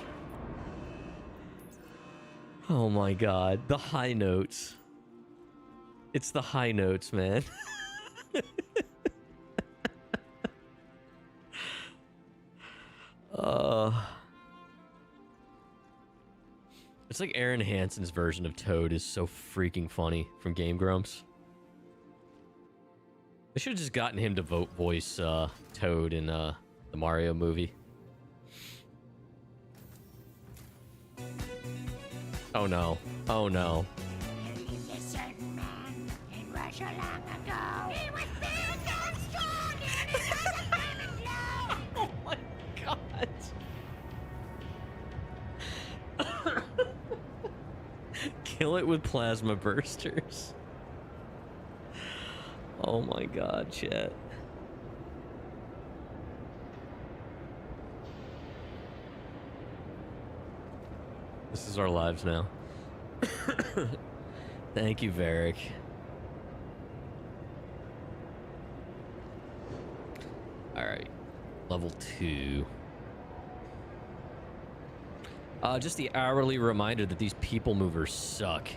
Oh my god. The high notes. It's the high notes, man. It's like Aaron Hansen's version of Toad is so freaking funny from Game Grumps. They should have just gotten him to voice Toad in the Mario movie. Oh no. Oh no. Oh my god. Kill it with plasma bursters. Oh my god, chat. This is our lives now. Thank you, Varric. Alright. Level 2. Just the hourly reminder that these people movers suck. In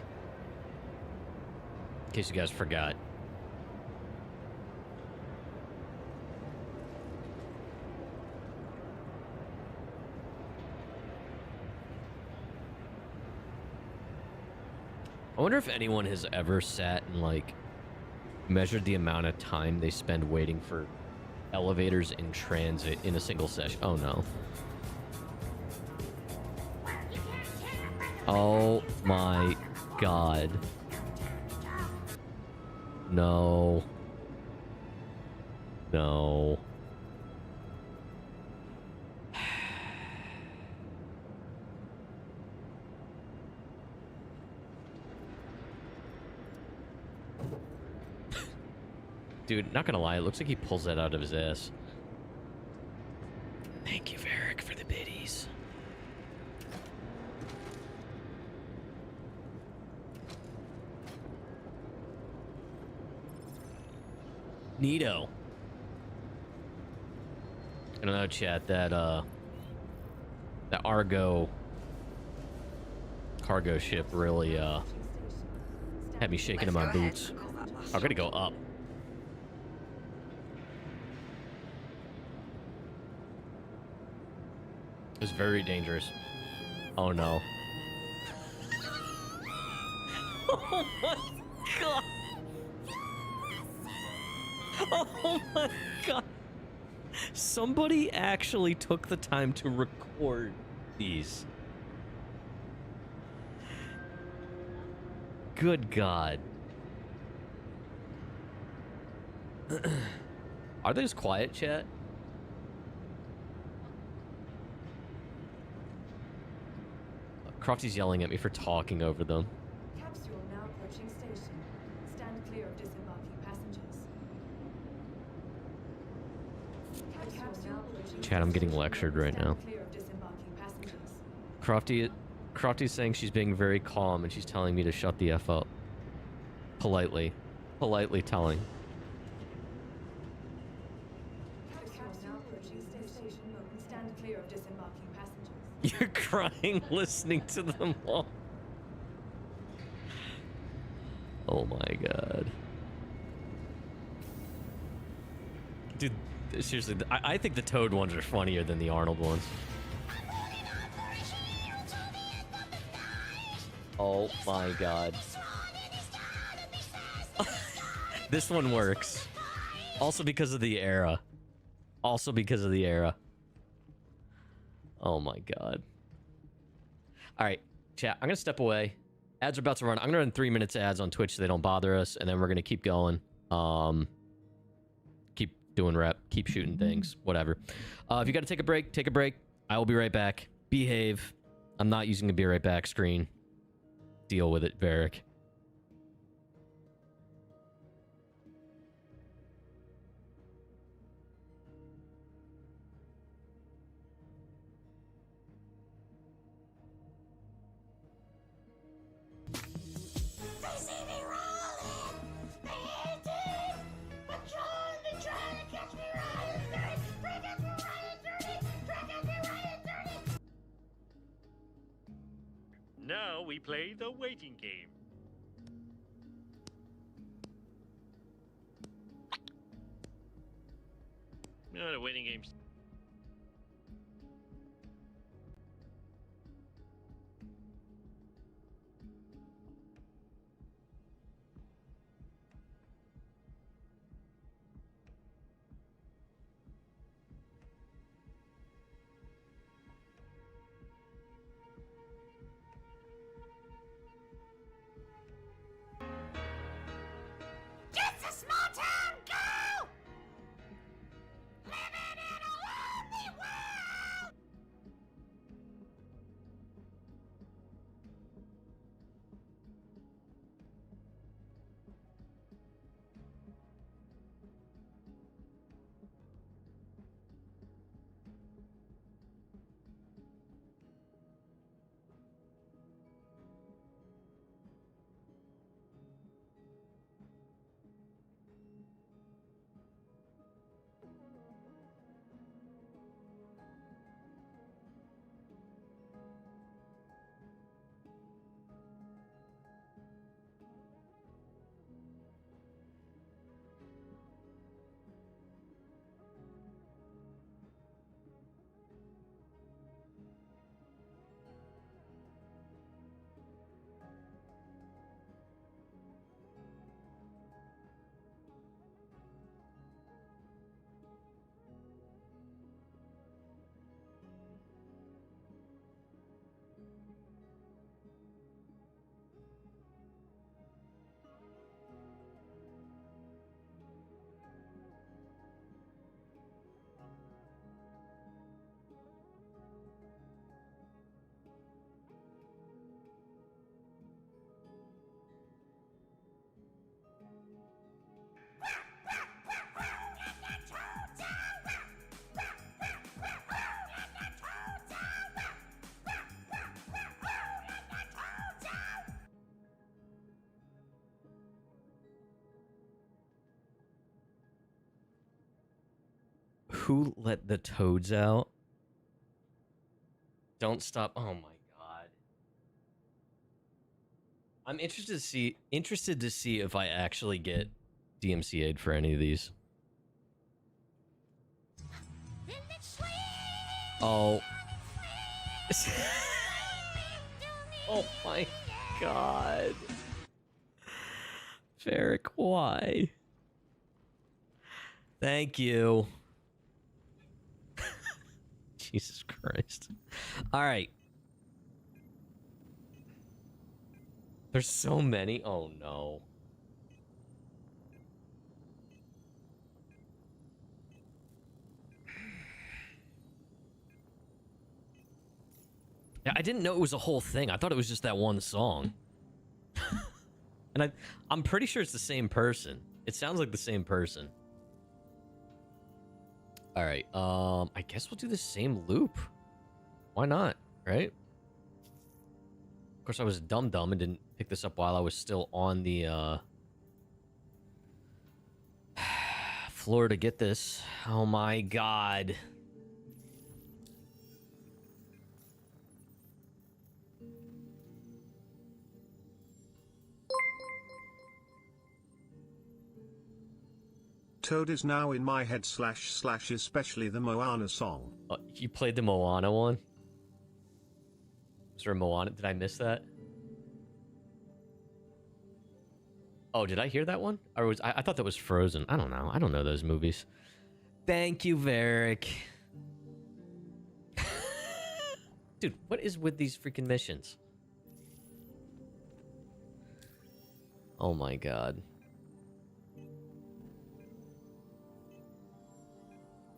case you guys forgot. I wonder if anyone has ever sat and, like, measured the amount of time they spend waiting for elevators in transit in a single session. Oh, no. Oh, my God. No. No. Dude, not gonna lie, it looks like he pulls that out of his ass. Thank you, Varric, for the biddies. Neato. I don't know, chat, that Argo cargo ship really had me shaking in my boots. I'm gonna go up. It was very dangerous. Oh no. Oh my god. Oh my god. Somebody actually took the time to record these. Good God. Are those quiet, chat? Crofty's yelling at me for talking over them. Capsule now approaching station. Stand clear of disembarking passengers. Capsule now approaching Chat, I'm getting lectured right now. clear of disembarking passengers. Crofty's saying she's being very calm and she's telling me to shut the F up. Politely. Politely telling. Capsule now approaching station. Stand clear of disembarking passengers. You're crying listening to them all. Oh my God. Dude, seriously, I think the Toad ones are funnier than the Arnold ones. Oh my God. This one works. Also because of the era. Also because of the era. Oh my God. All right, chat, I'm gonna step away. Ads are about to run. I'm gonna run 3 minutes ads on Twitch so they don't bother us, and then we're gonna keep going. Keep doing rep, keep shooting things, whatever. If you gotta take a break, take a break. I will be right back. Behave. I'm not using a be right back screen. Deal with it, Varric. Now we play the waiting game. No, the waiting game's... It's a small town, go! Living in a lonely world! Who let the toads out? Don't stop. Oh my God. I'm interested to see if I actually get DMCA'd for any of these. Oh. Oh my God. Varric, why? Thank you. Jesus Christ. All right. There's so many. Oh, no. Yeah, I didn't know it was a whole thing. I thought it was just that one song. And I'm pretty sure it's the same person. It sounds like the same person. All right. I guess we'll do the same loop. Why not, right? Of course, I was dumb and didn't pick this up while I was still on the floor to get this. Oh my god. Toad is now in my head / especially the Moana song. You played the Moana one? Was there a Moana? Did I miss that? Oh, did I hear that one? Or was I thought that was Frozen. I don't know. I don't know those movies. Thank you, Varric. Dude, what is with these freaking missions? Oh my god.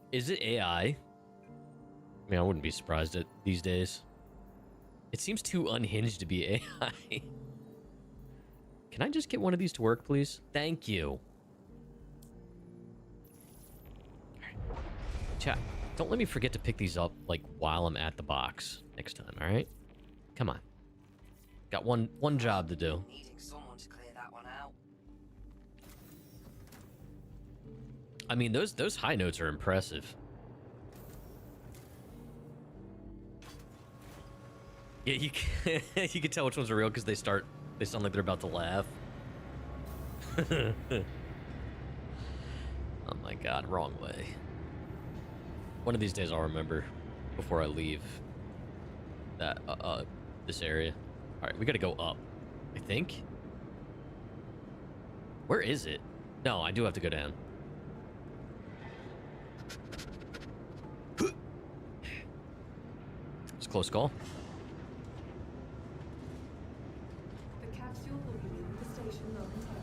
Is it AI? I mean, I wouldn't be surprised at these days. It seems too unhinged to be AI. Can I just get one of these to work, please? Thank you. Chat, don't let me forget to pick these up, like, while I'm at the box next time, all right? Come on. Got one job to do. Needing someone to clear that one out. I mean, those high notes are impressive. Yeah, you can, you can tell which ones are real because they sound like they're about to laugh. Oh my god, wrong way. One of these days I'll remember before I leave that this area. All right, we gotta go up, I think. Where is it? No, I do have to go down. It's a close call. The capsule will be leaving the station momentarily.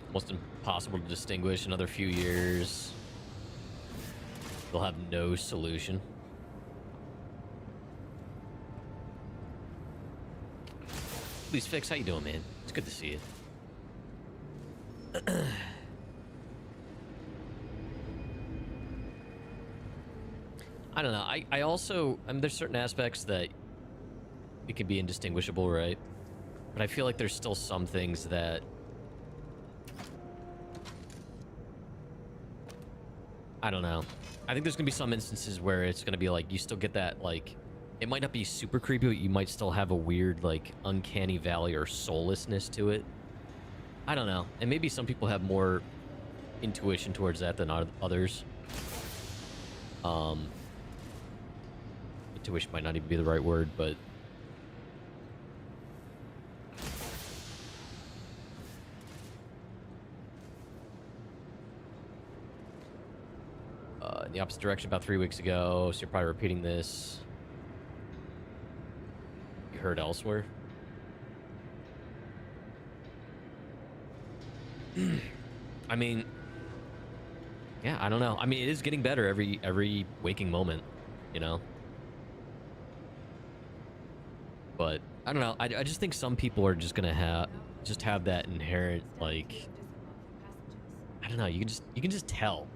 Almost impossible to distinguish. Another few years. They'll have no solution. Please fix. How you doing, man? It's good to see you. I don't know. I also, I mean, there's certain aspects that it can be indistinguishable, right? But I feel like there's still some things that I don't know. I think there's gonna be some instances where it's gonna be like you still get that, like, it might not be super creepy, but you might still have a weird, like, uncanny valley or soullessness to it. I don't know. And maybe some people have more intuition towards that than others. Intuition might not even be the right word, but in the opposite direction about 3 weeks ago, so you're probably repeating this. You heard elsewhere? I mean, yeah, I don't know. I mean, it is getting better every waking moment, you know? But I don't know. I just think some people are just gonna have that inherent, like, I don't know. You can just tell.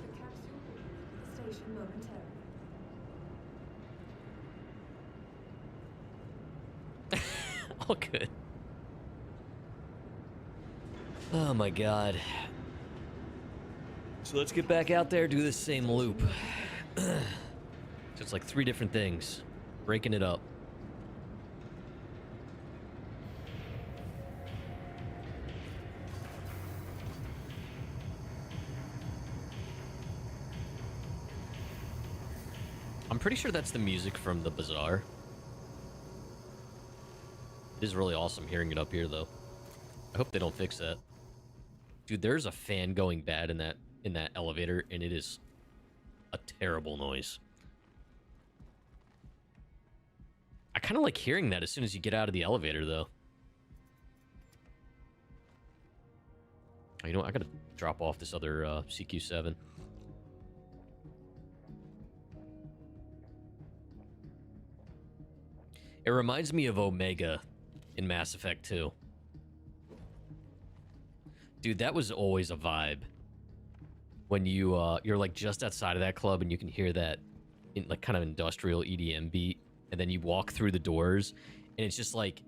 The capsule will be leaving the station momentarily. All good. Oh my god. So let's get back out there, do this same loop. So it's like 3 different things. Breaking it up. I'm pretty sure that's the music from the bazaar. It is really awesome hearing it up here, though. I hope they don't fix that. Dude, there's a fan going bad in that elevator, and it is a terrible noise. I kind of like hearing that as soon as you get out of the elevator, though. You know what? I gotta drop off this other CQ7. It reminds me of Omega in Mass Effect 2. Dude, that was always a vibe. When you're like just outside of that club and you can hear that like kind of industrial EDM beat, and then you walk through the doors and it's just like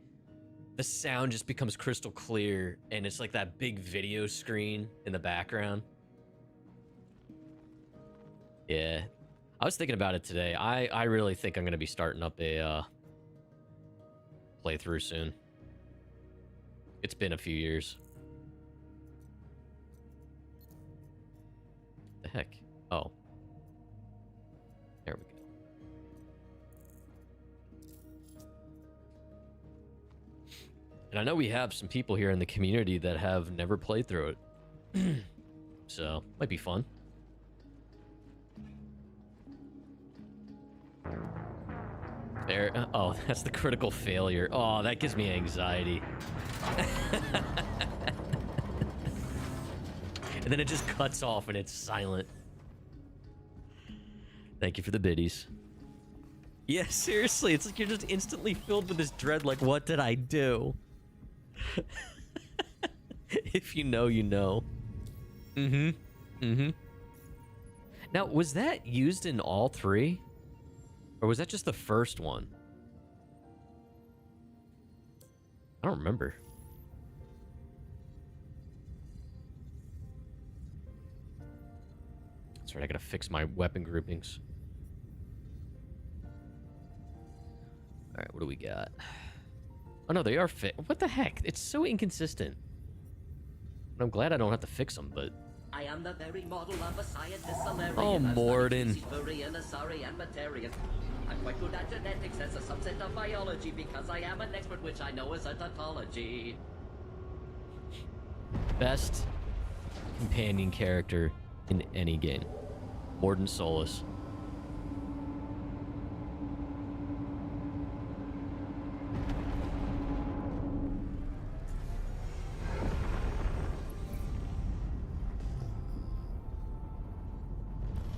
the sound just becomes crystal clear, and it's like that big video screen in the background. Yeah. I was thinking about it today. I really think I'm going to be starting up a playthrough soon. It's been a few years. The heck? Oh. There we go. And I know we have some people here in the community that have never played through it. So, might be fun. There. Oh, that's the critical failure. Oh, that gives me anxiety. And then it just cuts off and it's silent. Thank you for the biddies. Yeah, seriously, it's like you're just instantly filled with this dread, like, what did I do? If you know, you know. Now, was that used in all three? Or was that just the first one? I don't remember. That's right, I gotta fix my weapon groupings. Alright, what do we got? Oh no, they are fit. What the heck? It's so inconsistent. I'm glad I don't have to fix them, but... I am the very model of a scientist, Oh, Morden. I'm quite good at genetics as a subset of biology because I am an expert, which I know is a tautology. Best companion character in any game. Morden Solus.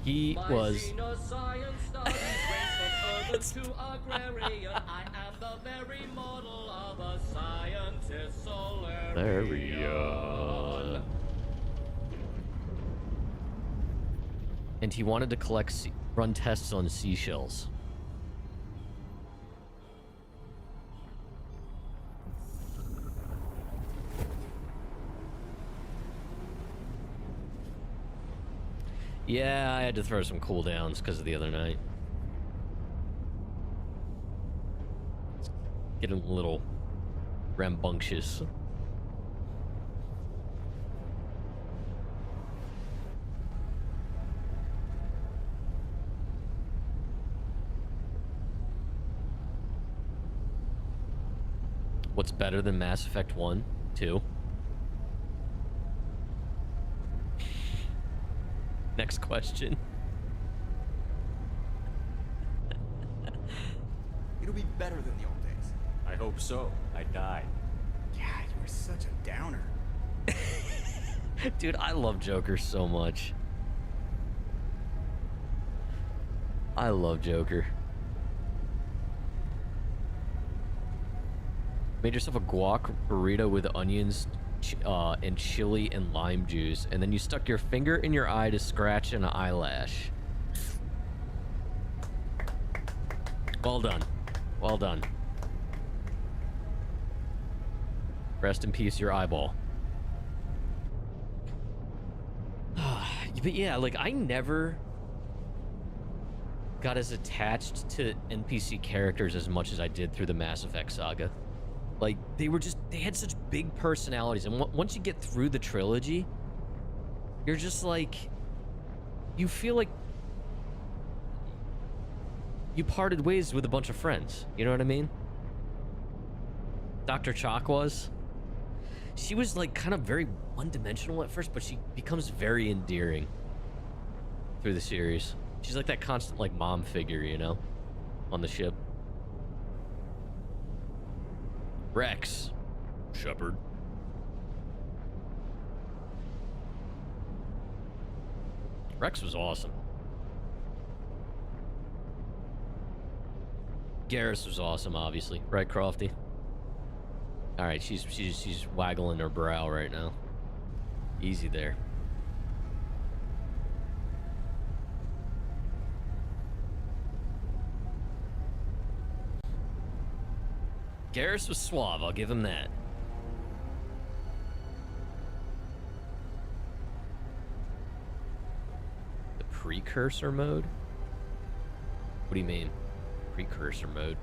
He was... To agrarian, I am the very model of a scientist Solarian. And he wanted to run tests on seashells. Yeah, I had to throw some cooldowns because of the other night. Getting a little rambunctious. What's better than Mass Effect 1, 2? Next question. It'll be better than the old days. I hope so. I died. Yeah, you were such a downer. Dude, I love Joker so much. I love Joker. Made yourself a guac burrito with onions and chili and lime juice, and then you stuck your finger in your eye to scratch an eyelash. Well done. Well done. Rest in peace, your eyeball. But yeah, like, I never got as attached to NPC characters as much as I did through the Mass Effect saga. Like, they had such big personalities, and once you get through the trilogy, you're just like, you feel like you parted ways with a bunch of friends. You know what I mean? Dr. Chalk was. She was like kind of very one-dimensional at first, but she becomes very endearing through the series. She's like that constant like mom figure, you know, on the ship. Rex. Shepard. Rex was awesome. Garrus was awesome, obviously. Right, Crofty? Alright, she's waggling her brow right now. Easy there. Garrus was suave, I'll give him that. The precursor mode? What do you mean? Precursor mode?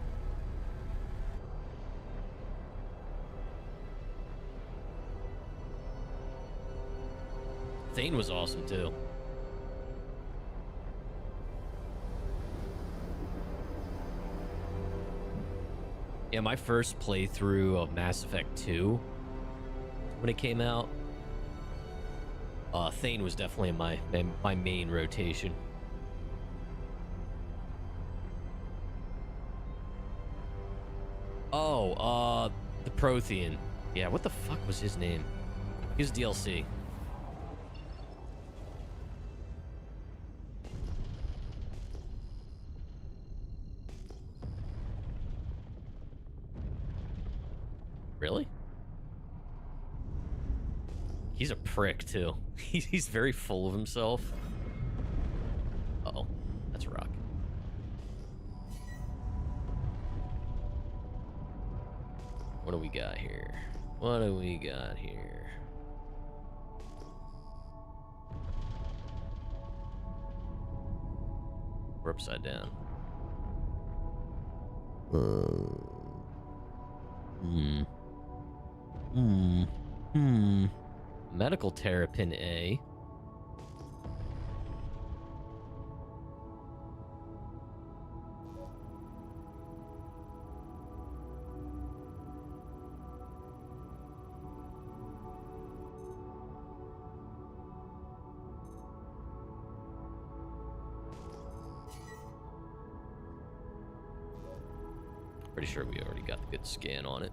Thane was awesome too. Yeah, my first playthrough of Mass Effect 2 when it came out, Thane was definitely in my main rotation. Oh, the Prothean. Yeah, what the fuck was his name? He was DLC. Really? He's a prick, too. He's very full of himself. Uh-oh. That's a rock. What do we got here? What do we got here? We're upside down. Medical terrapin A. Pretty sure we already got the good scan on it.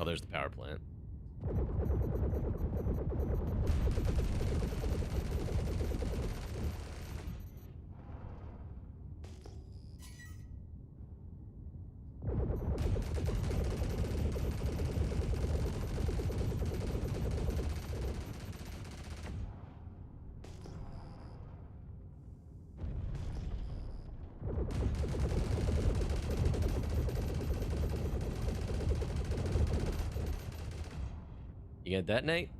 Oh, there's the power plant. You gonna detonate?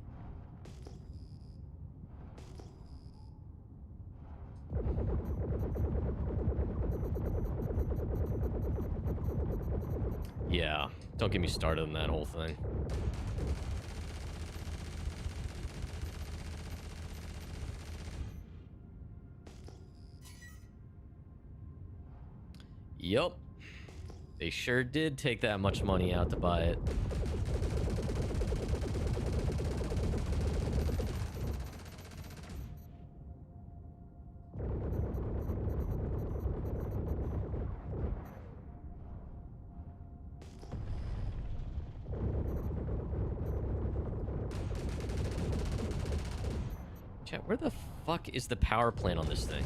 Yeah, don't get me started on that whole thing. Yup. They sure did take that much money out to buy it. Chat, where the fuck is the power plant on this thing?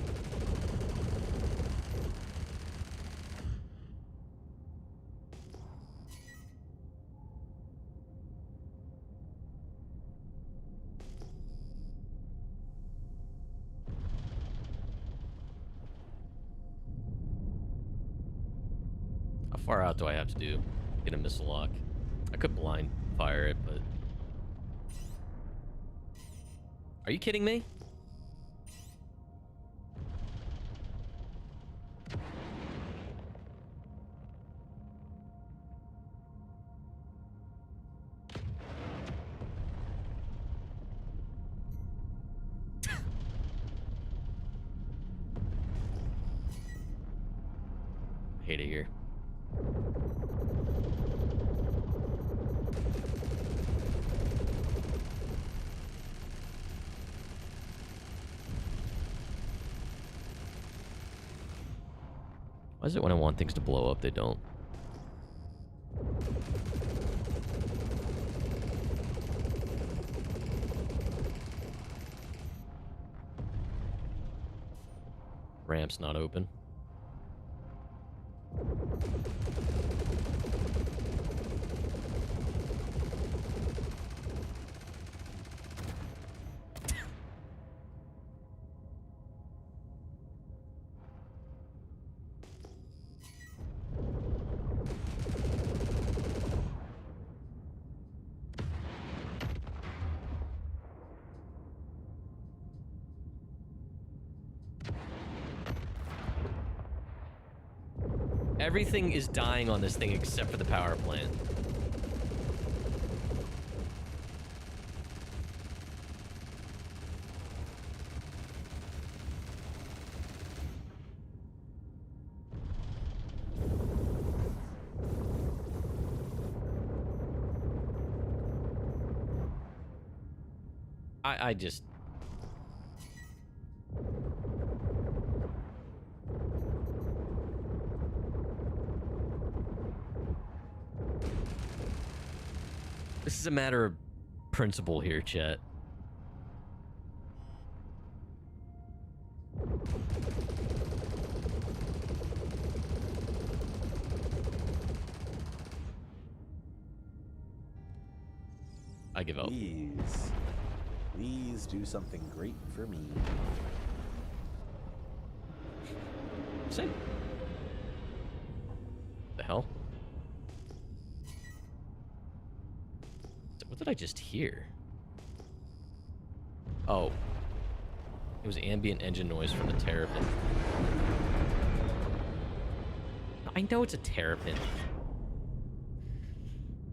How far out do I have to do? Get a missile lock. I could blind fire it, but Are you kidding me? Hate it here. Why is it when I want things to blow up, they don't? Ramp's not open. Everything is dying on this thing except for the power plant. I just... This is a matter of principle here, chat. I give up. Please do something great for me. Same. The hell? What did I just hear? Oh. It was ambient engine noise from the Terrapin. I know it's a Terrapin.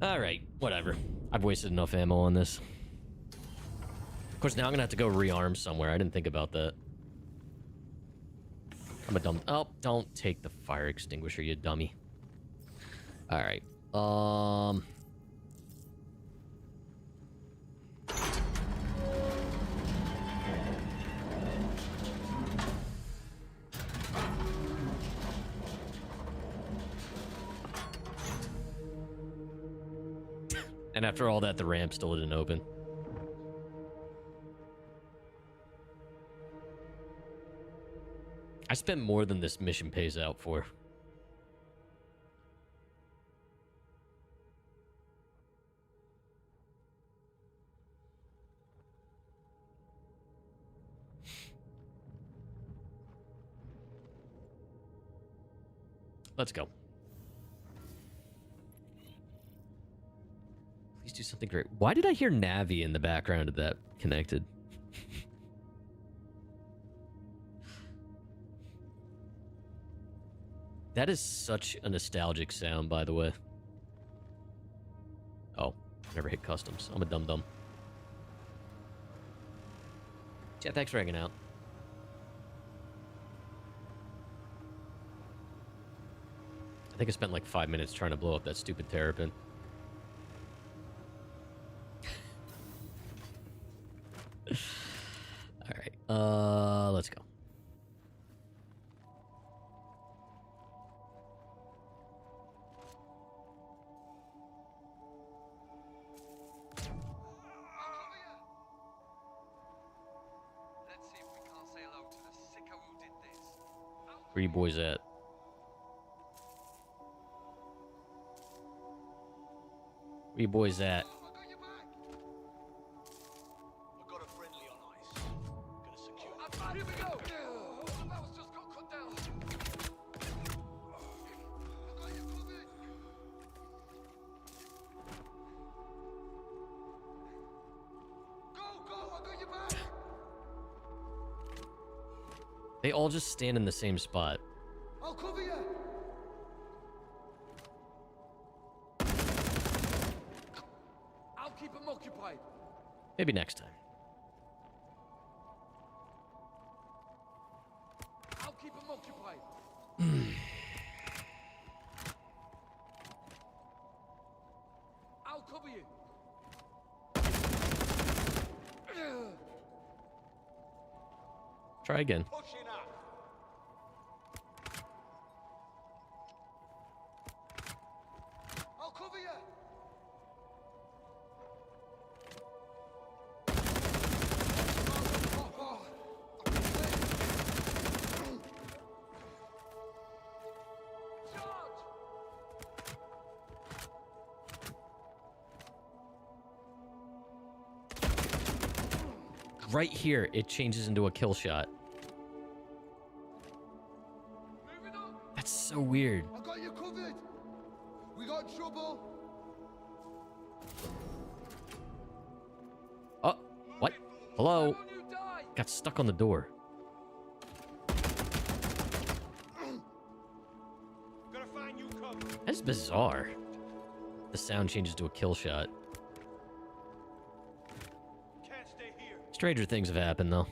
Alright, whatever. I've wasted enough ammo on this. Of course, now I'm gonna have to go rearm somewhere. I didn't think about that. I'm a dumb... Oh, don't take the fire extinguisher, you dummy. Alright. And after all that, the ramp still didn't open. I spent more than this mission pays out for. Let's go. Please do something great. Why did I hear Navi in the background of that connected? That is such a nostalgic sound, by the way. Oh, never hit customs. I'm a dum-dum. Yeah, thanks for hanging out. I think I spent like 5 minutes trying to blow up that stupid Terrapin. Alright, let's go. Where you boys at? Where you boys at? Here we go! The mouse just got cut down! I got you covered! Go, go! I got your back! They all just stand in the same spot. I'll cover you. I'll keep them occupied. Maybe next time. I'll keep them occupied. I'll cover you. Try again. Pushing up. I'll cover you. Right here, it changes into a kill shot. That's so weird. I got you covered. We got trouble. Oh, what? Hello? Got stuck on the door. Gotta find you cover. That's bizarre. The sound changes to a kill shot. Can't stay here. Stranger things have happened, though.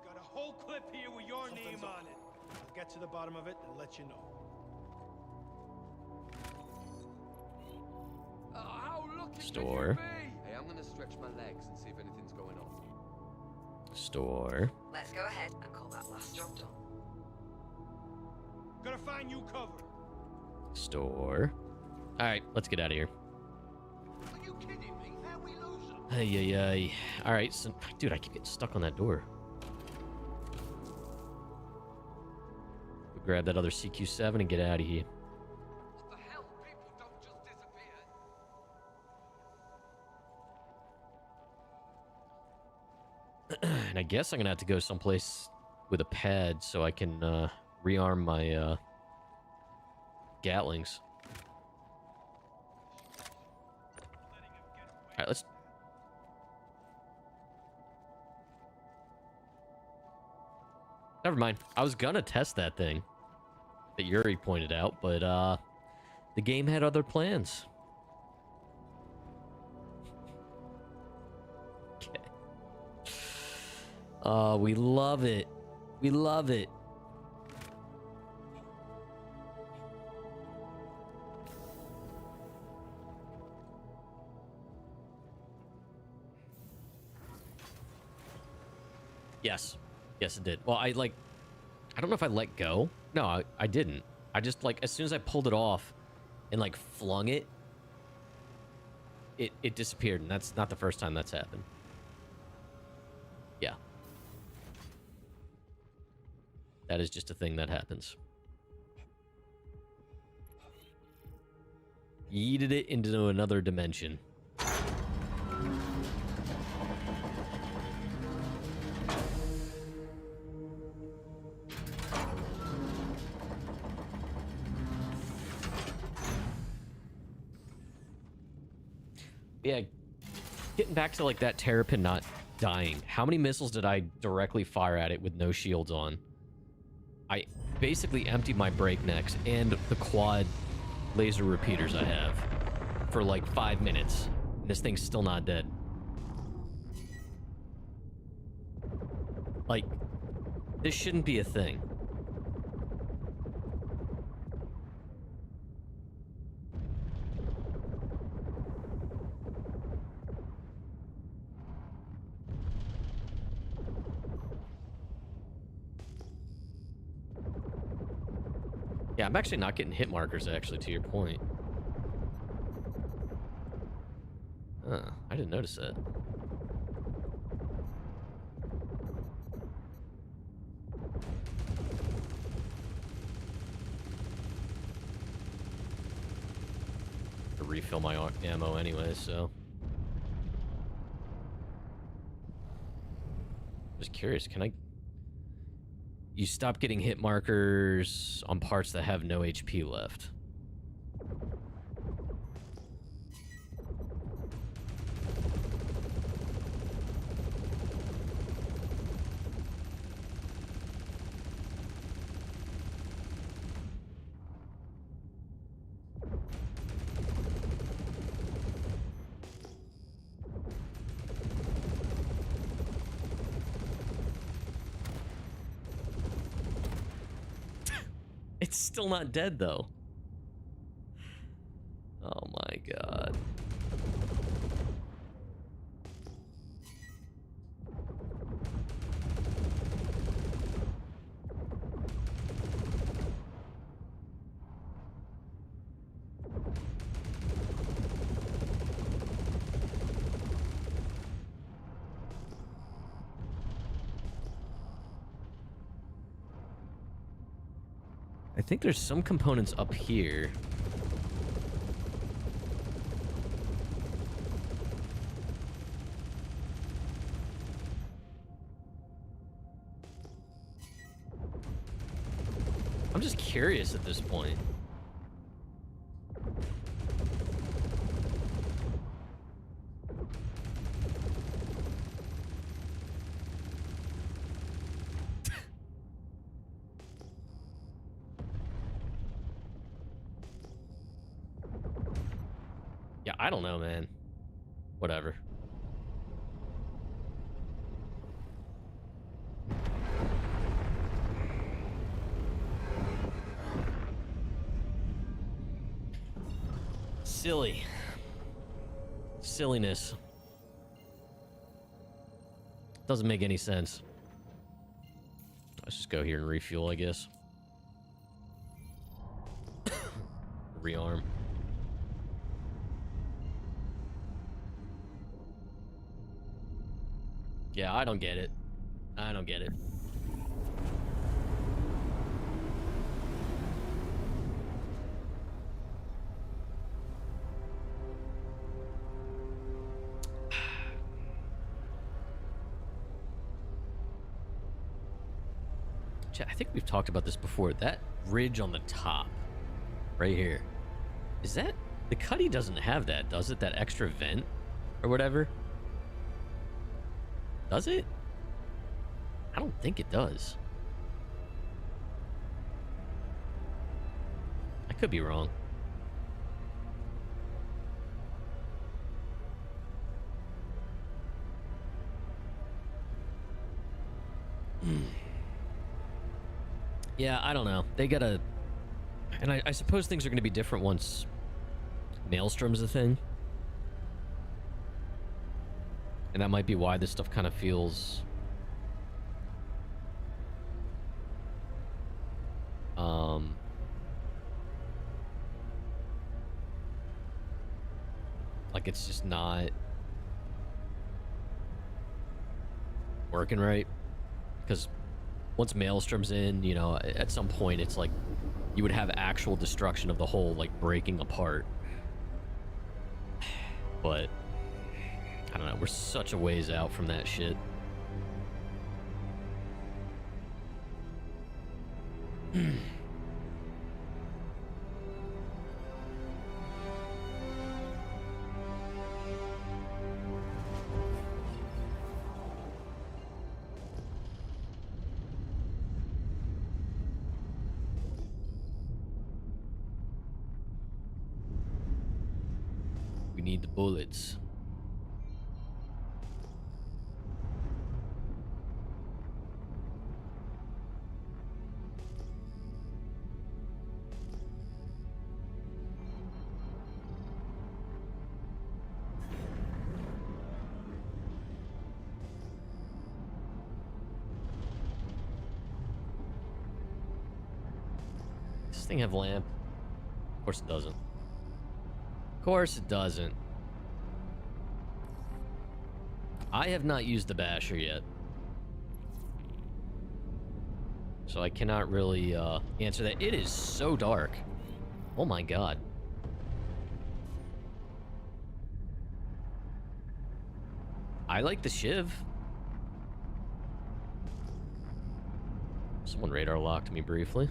Got a whole clip here with your name on it. I'll get to the bottom of it and let you know. How lucky Store. Hey, I'm gonna stretch my legs and see if anything's going on. Store. Let's go ahead and call that last job done. Gotta find you cover. Store. Alright, let's get out of here. Are you kidding me? How we lose them? Ay, ay, ay. Alright, so... Dude, I keep getting stuck on that door. We'll grab that other CQ-7 and get out of here. What the hell? People don't just disappear. And I guess I'm gonna have to go someplace with a pad so I can rearm my Gatlings. Alright, let's... Never mind. I was gonna test that thing that Yuri pointed out, but the game had other plans. Oh, we love it. We love it. Yes. Yes, it did. Well, I don't know if I let go. No, I didn't. I just, like, as soon as I pulled it off and, like, flung it, it disappeared, and that's not the first time that's happened. Yeah. That is just a thing that happens. Yeeted it into another dimension. Yeah, getting back to, like, that Terrapin not dying. How many missiles did I directly fire at it with no shields on? I basically emptied my breaknecks and the quad laser repeaters I have for like 5 minutes. And this thing's still not dead. Like, this shouldn't be a thing. Yeah, I'm actually not getting hit markers, actually, to your point. Huh, I didn't notice that. To refill my ammo anyway, so... Just curious, can I... You stop getting hit markers on parts that have no HP left. It's still not dead, though. Oh my god. I think there's some components up here. I'm just curious at this point. Yeah, I don't know, man. Whatever. Silly. Silliness. Doesn't make any sense. Let's just go here and refuel, I guess. Rearm. Yeah, I don't get it. I don't get it. I think we've talked about this before. That ridge on the top, right here, is that... The Cuddy doesn't have that, does it? That extra vent or whatever? Does it? I don't think it does. I could be wrong. Yeah, I don't know. They gotta... And I suppose things are gonna be different once Maelstrom's a thing. And that might be why this stuff kind of feels... like it's just not working right. Because once Maelstrom's in, you know, at some point it's like you would have actual destruction of the whole, like, breaking apart. But I don't know, we're such a ways out from that shit. We need the bullets. Does this thing have lamp? Of course it doesn't. Of course it doesn't. I have not used the basher yet, so I cannot really answer that. It is so dark. Oh my god. I like the Shiv. Someone radar locked me briefly.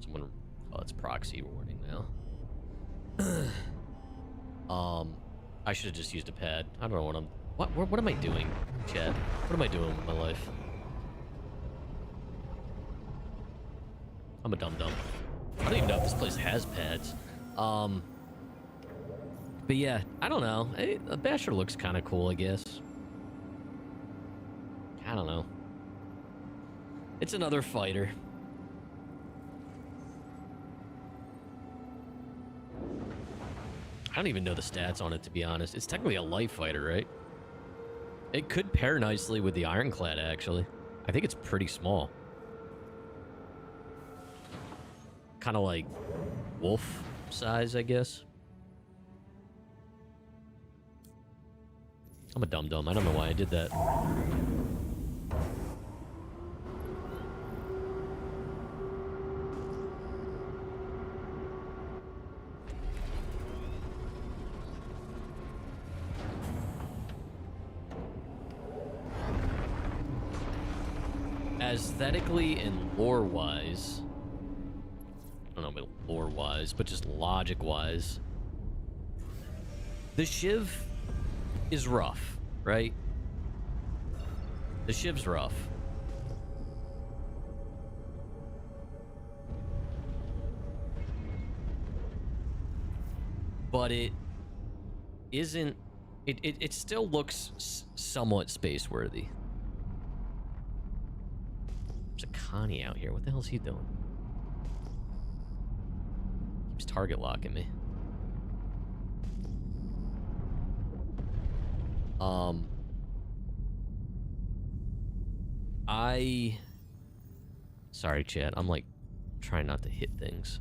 Someone... Oh, it's proxy warning now. I should have just used a pad. I don't know what I'm... What am I doing, chat? What am I doing with my life? I'm a dum-dum. I don't even know if this place has pads. But yeah, I don't know. The basher looks kind of cool, I guess. I don't know. It's another fighter. I don't even know the stats on it, to be honest. It's technically a light fighter, right? It could pair nicely with the Ironclad, actually. I think it's pretty small. Kind of like wolf size, I guess. I'm a dum-dum. I don't know why I did that. Aesthetically and lore-wise, I don't know about lore-wise, but just logic-wise, the Shiv is rough, right? The Shiv's rough. But it isn't... It still looks somewhat space-worthy. There's a Connie out here. What the hell is he doing? Keeps target locking me. Sorry, chat. I'm like trying not to hit things.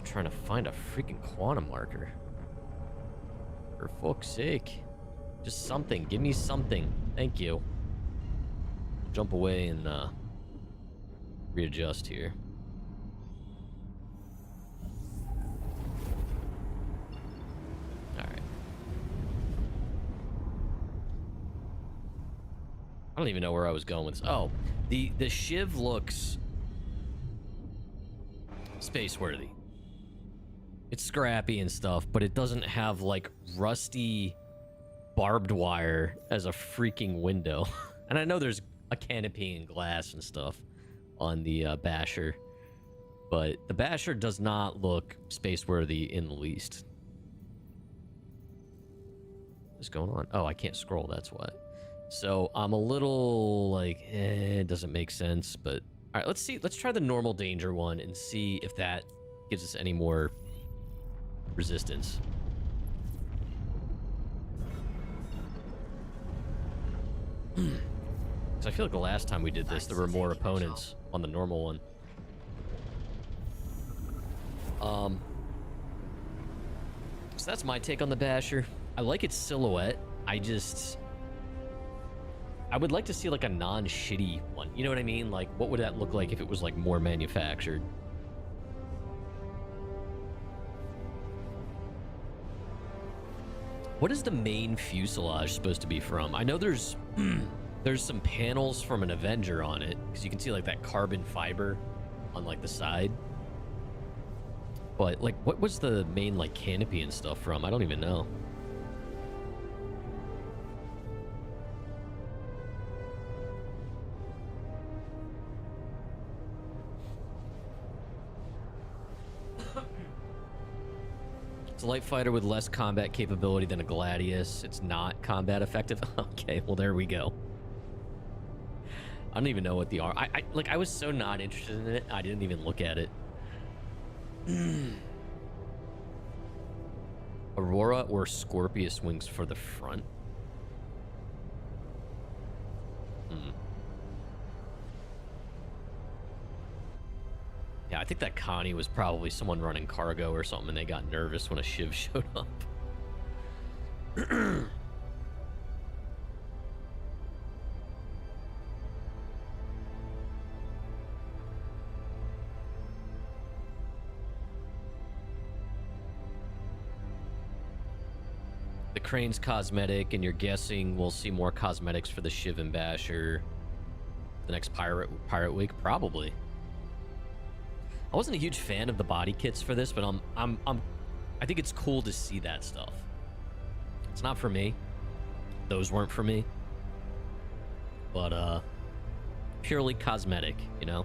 Trying to find a freaking quantum marker. For fuck's sake. Just something. Give me something. Thank you. Jump away and readjust here. Alright. I don't even know where I was going with this. Oh, the Shiv looks space-worthy. It's scrappy and stuff, but it doesn't have, like, rusty barbed wire as a freaking window. And I know there's a canopy and glass and stuff on the Basher, but the Basher does not look space-worthy in the least. What's going on? Oh, I can't scroll, that's why. So I'm a little, like, it doesn't make sense, but... Alright, let's see. Let's try the normal danger one and see if that gives us any more... resistance. Because I feel like the last time we did this, there were more opponents on the normal one. So that's my take on the Basher. I like its silhouette. I would like to see like a non-shitty one. You know what I mean? Like, what would that look like if it was like more manufactured? What is the main fuselage supposed to be from? I know there's there's some panels from an Avenger on it, because you can see like that carbon fiber on like the side. But like, what was the main like canopy and stuff from? I don't even know. It's a light fighter with less combat capability than a Gladius. It's not combat effective. Okay, well there we go. I don't even know what the I was so not interested in it. I didn't even look at it. Aurora or Scorpius wings for the front. Yeah, I think that Connie was probably someone running cargo or something, and they got nervous when a Shiv showed up. The crane's cosmetic, and you're guessing we'll see more cosmetics for the Shiv and Basher the next Pirate Week? Probably. I wasn't a huge fan of the body kits for this, but I think it's cool to see that stuff. It's not for me. Those weren't for me. But purely cosmetic, you know?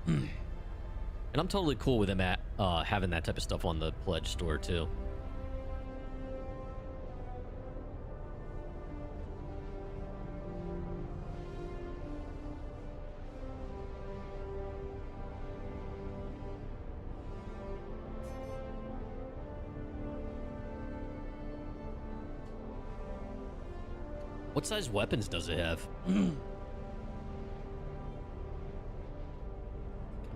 And I'm totally cool with him at having that type of stuff on the pledge store too. What size weapons does it have? I'm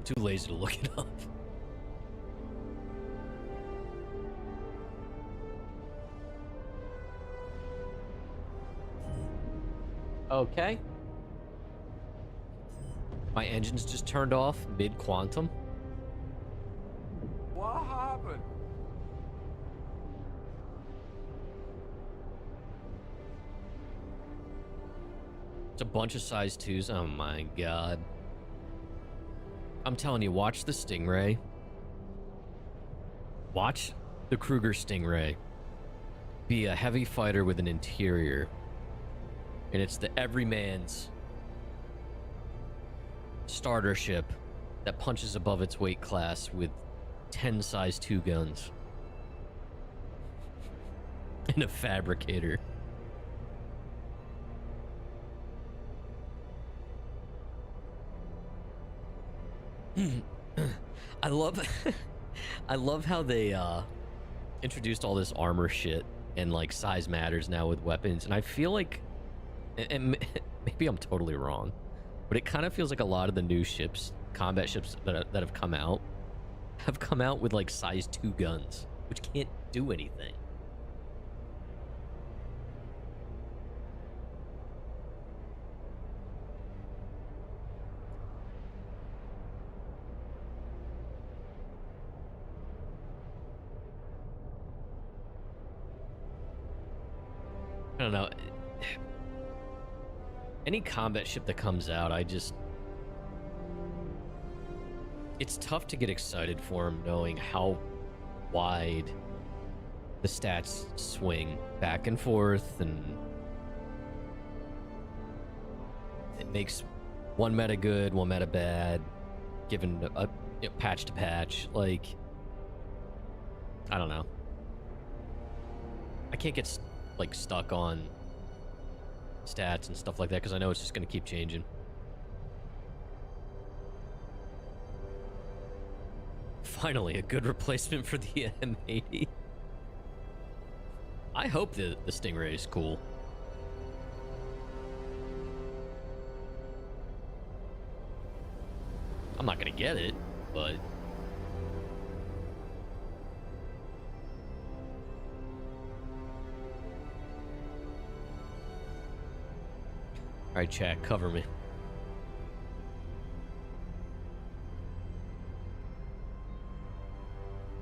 too lazy to look it up. Okay. My engine's just turned off mid-quantum. What happened? It's a bunch of size 2s. Oh my god. I'm telling you, watch the Stingray. Watch the Kruger Stingray be a heavy fighter with an interior. And it's the everyman's starter ship that punches above its weight class with 10 size 2 guns. And a fabricator. I love how they introduced all this armor shit and like size matters now with weapons, and I feel like, and maybe I'm totally wrong, but it kind of feels like a lot of the new ships, combat ships that have come out with like size 2 guns, which can't do anything. I don't know. Any combat ship that comes out, it's tough to get excited for them knowing how wide the stats swing back and forth, and it makes one meta good, one meta bad, given a patch to patch. Like, I don't know. I can't get like stuck on stats and stuff like that because I know it's just going to keep changing. Finally, a good replacement for the M80. I hope the Stingray is cool. I'm not going to get it, but all right, chat, cover me.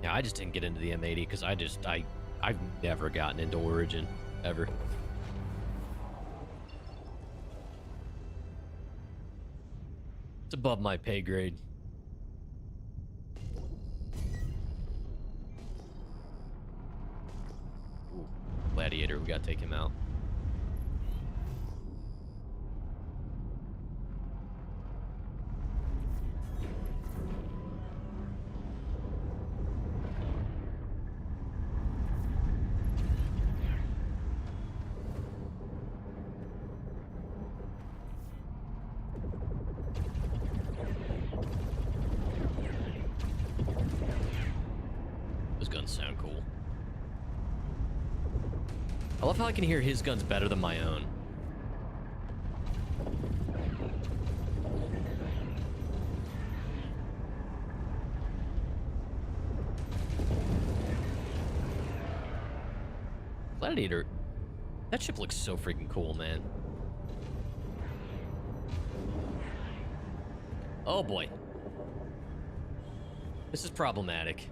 Yeah, I just didn't get into the M80 because I've never gotten into Origin, ever. It's above my pay grade. Ooh, Gladiator, we gotta take him out. Sound cool. I love how I can hear his guns better than my own. Gladiator, that ship looks so freaking cool, man. Oh boy. This is problematic.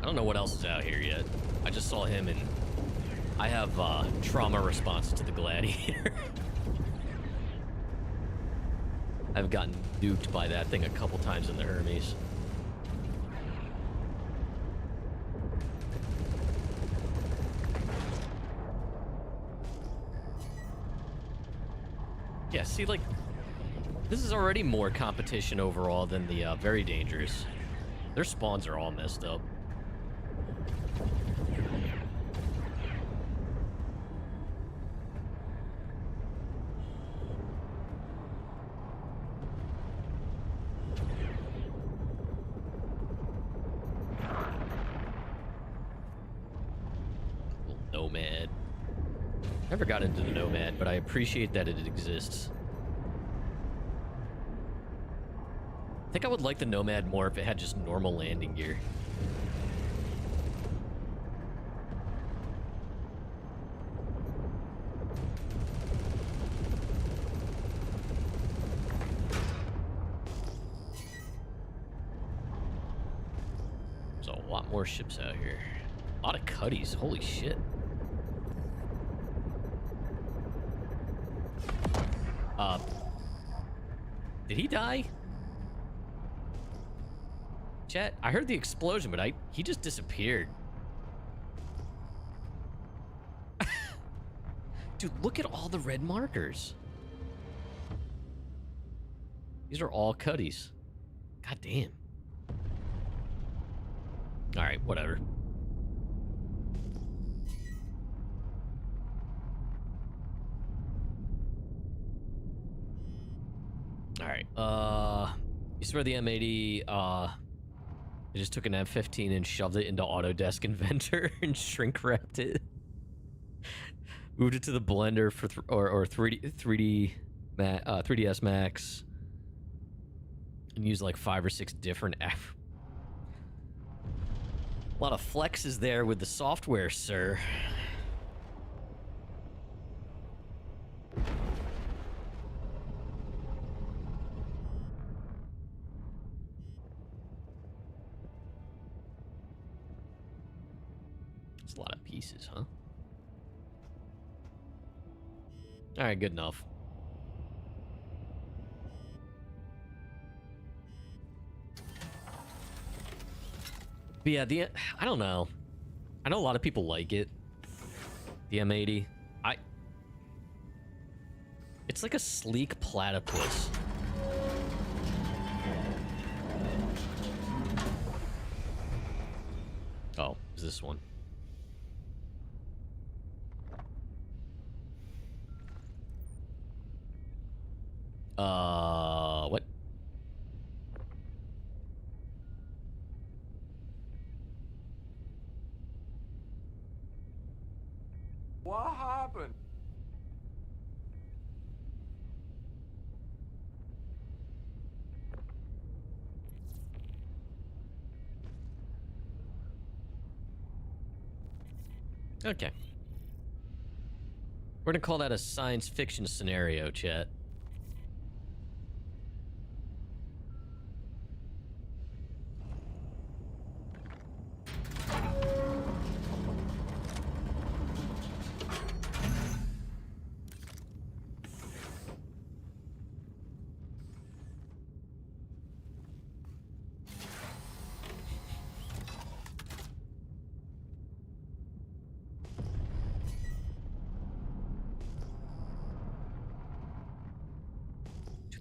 I don't know what else is out here yet. I just saw him, and I have trauma responses to the Gladiator. I've gotten duped by that thing a couple times in the Hermes. Yeah, see, like, this is already more competition overall than the Very Dangerous. Their spawns are all messed up. Nomad. Never got into the Nomad, but I appreciate that it exists. I think I would like the Nomad more if it had just normal landing gear. There's a lot more ships out here. A lot of cutties, holy shit. Did he die? Chat, I heard the explosion, but he just disappeared. Dude, look at all the red markers. These are all cutties. God damn. All right, whatever. All right. You swear the M80, I just took an M15 and shoved it into Autodesk Inventor and shrink wrapped it. Moved it to the Blender for 3ds Max, and used like 5 or 6 different A lot of flexes there with the software, sir. It's a lot of pieces, huh? All right, good enough. But yeah, I don't know. I know a lot of people like it. The M80. It's like a sleek platypus. Oh, is this one? What? What happened? Okay. We're gonna call that a science fiction scenario, chat.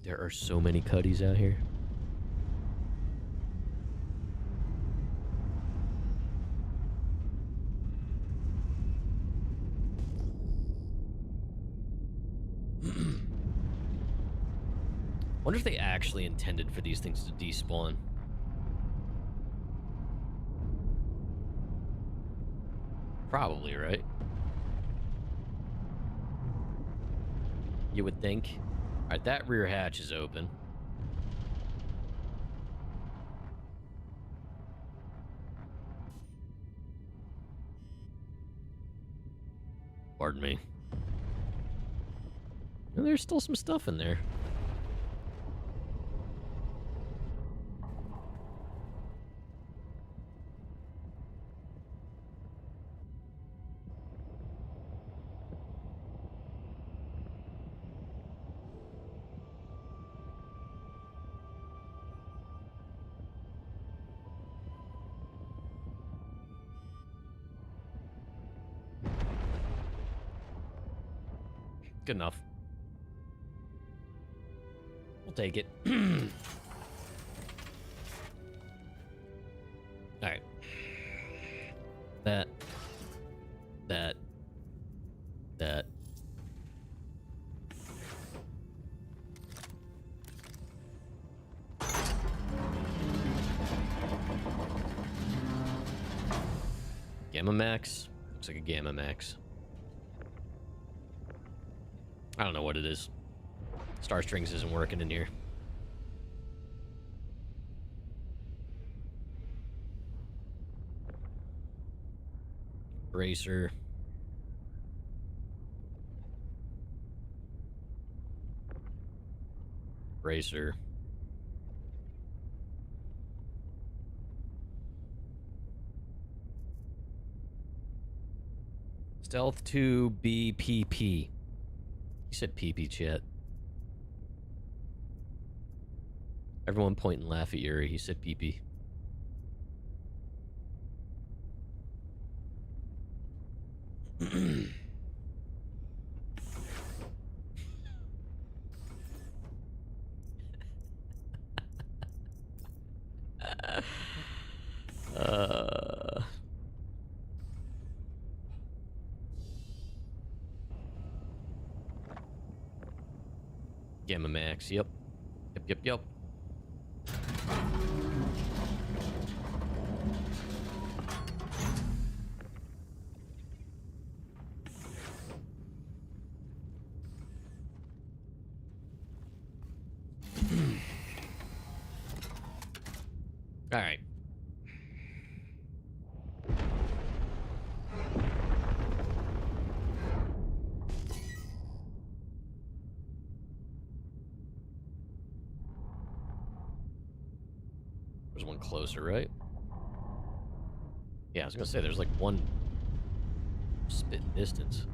There are so many cutties out here. Wonder if they actually intended for these things to despawn. Probably, right? You would think. All right, that rear hatch is open. Pardon me. Well, there's still some stuff in there. Good enough. We'll take it. Alright. That. Gamma Max? Looks like a Gamma Max. I don't know what it is. Star Strings isn't working in here. Bracer. Bracer. Stealth 2 BPP. You said PP, chat. Everyone point and laugh at Yuri. He said PP. Gamma Max, yep. Yep. All right. There's one closer, right? Yeah, I was gonna say there's like one spit distance.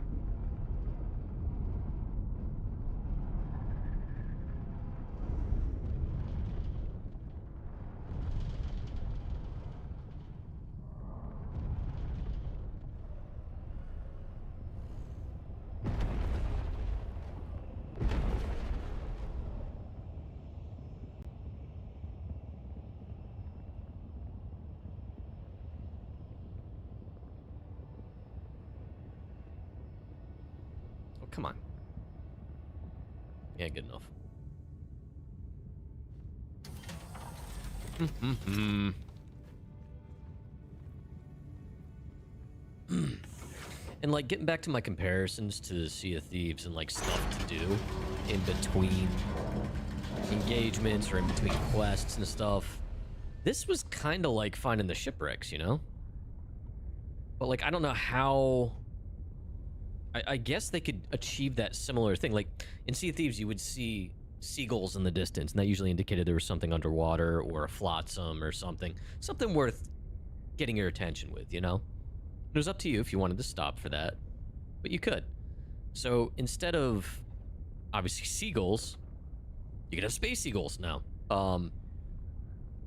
Come on. Yeah, good enough. And like getting back to my comparisons to Sea of Thieves and like stuff to do in between engagements or in between quests and stuff, this was kind of like finding the shipwrecks, you know? But like, I don't know how... I guess they could achieve that similar thing. Like, in Sea of Thieves, you would see seagulls in the distance, and that usually indicated there was something underwater or a flotsam or something. Something worth getting your attention with, you know? It was up to you if you wanted to stop for that, but you could. So, instead of, obviously, seagulls, you could have space seagulls now.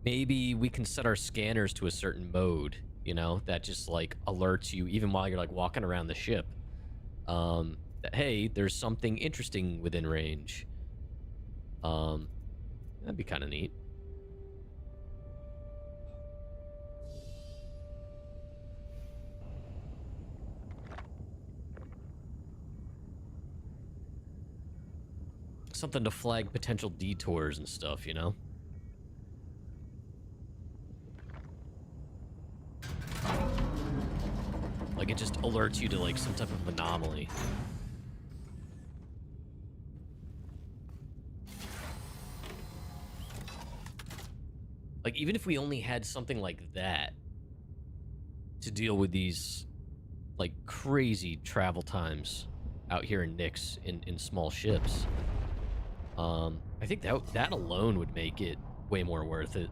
Maybe we can set our scanners to a certain mode, you know, that just, like, alerts you even while you're, like, walking around the ship. That, hey, there's something interesting within range. That'd be kind of neat. Something to flag potential detours and stuff, you know? Like, it just alerts you to, like, some type of anomaly. Like, even if we only had something like that to deal with these, like, crazy travel times out here in Nyx in small ships, I think that alone would make it way more worth it.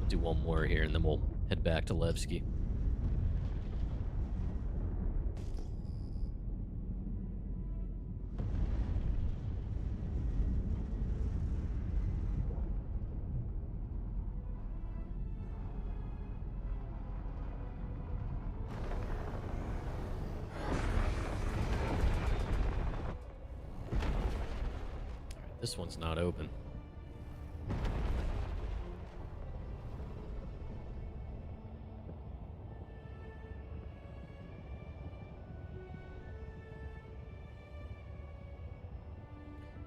Do one more here, and then we'll head back to Levski. This one's not open.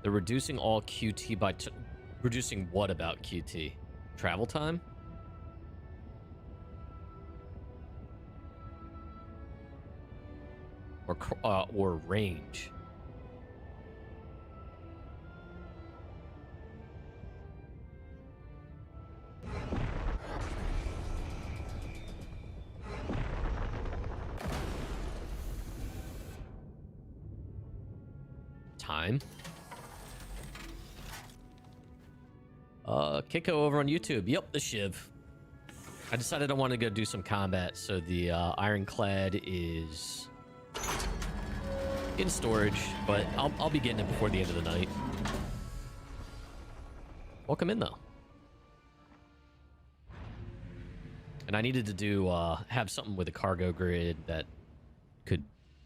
They're reducing all QT by... reducing what about QT? Travel time? Or range? Time? Kiko over on YouTube. Yep, the Shiv. I decided I wanted to go do some combat, so the Ironclad is in storage, but I'll be getting it before the end of the night. Welcome in, though. And I needed to do have something with a cargo grid that could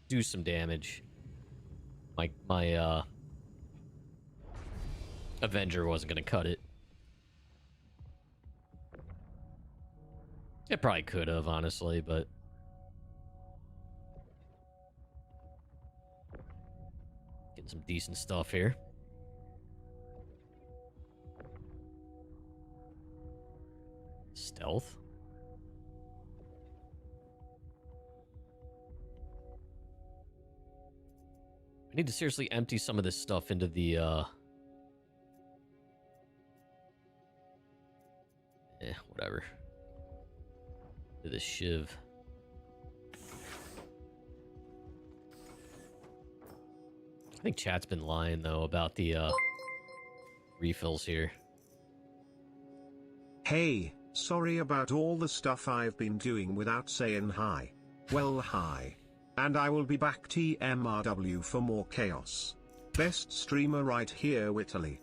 do some damage. My Avenger wasn't gonna cut it. It probably could have, honestly, but getting some decent stuff here. Stealth. I need to seriously empty some of this stuff into the whatever. To the Shiv. I think chat's been lying though about the refills here. Hey, sorry about all the stuff I've been doing without saying hi. Well, hi. And I will be back TMRW for more chaos. Best streamer right here, Italy.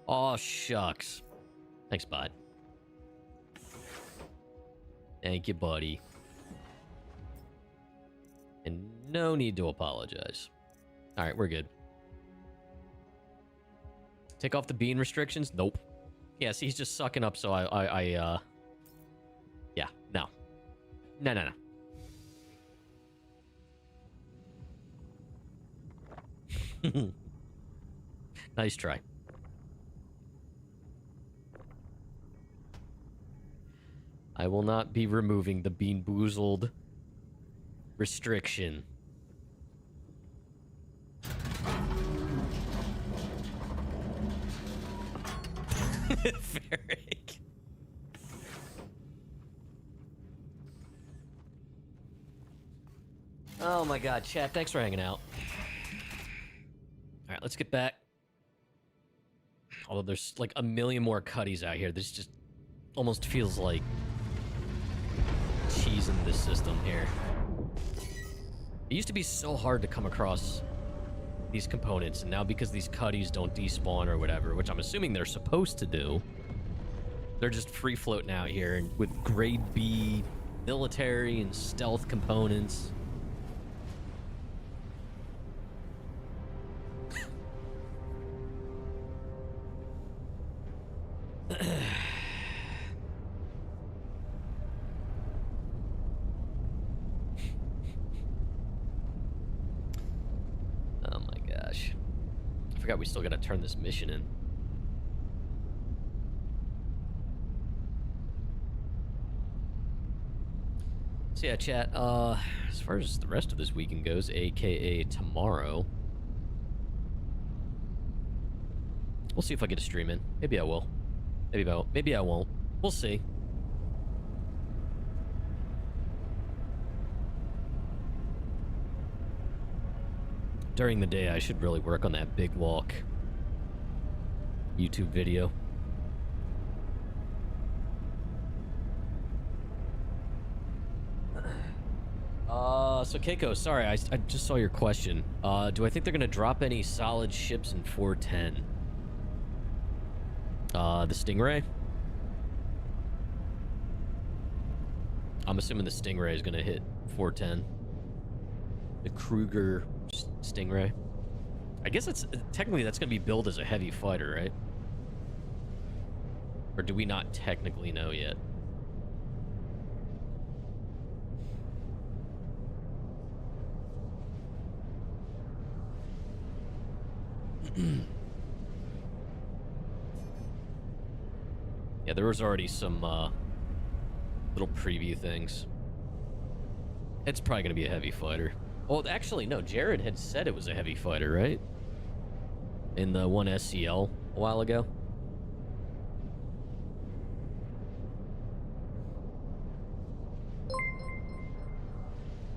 Aw, shucks. Thanks, bud. Thank you, buddy. And no need to apologize. Alright, we're good. Take off the bean restrictions? Nope. Yeah, see, he's just sucking up, so yeah, no. No. Nice try. I will not be removing the Bean Boozled restriction. Varric. Oh my god, chat, thanks for hanging out. Alright, let's get back. Although there's like a million more cutties out here. This just almost feels like cheese in this system here. It used to be so hard to come across these components, and now because these cutties don't despawn or whatever, which I'm assuming they're supposed to do, they're just free floating out here and with grade B military and stealth components. Oh my gosh. I forgot we still gotta turn this mission in. So yeah, chat, as far as the rest of this weekend goes, aka tomorrow, we'll see if I get a stream in. Maybe I will. Maybe I won't. We'll see. During the day, I should really work on that big walk YouTube video. So Keiko, sorry, I just saw your question. Do I think they're gonna drop any solid ships in 410? The Stingray? I'm assuming the Stingray is gonna hit 410. The Kruger Stingray. I guess it's technically that's going to be billed as a heavy fighter, right? Or do we not technically know yet? Yeah, there was already some little preview things. It's probably going to be a heavy fighter. Well, actually, no. Jared had said it was a heavy fighter, right? In the one SCL a while ago.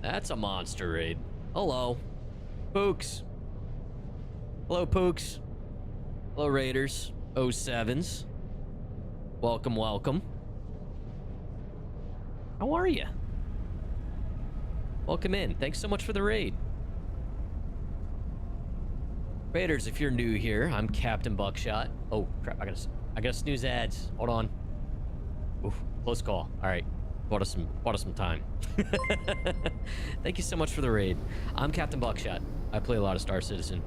That's a monster raid. Hello. Pooks. Hello, Pooks. Hello, Raiders. 07s. Welcome, welcome. How are you? Welcome in. Thanks so much for the raid. Raiders, if you're new here, I'm Captain Buckshot. Oh, crap. I gotta snooze ads. Hold on. Oof, close call. All right. Bought us some time. Thank you so much for the raid. I'm Captain Buckshot. I play a lot of Star Citizen.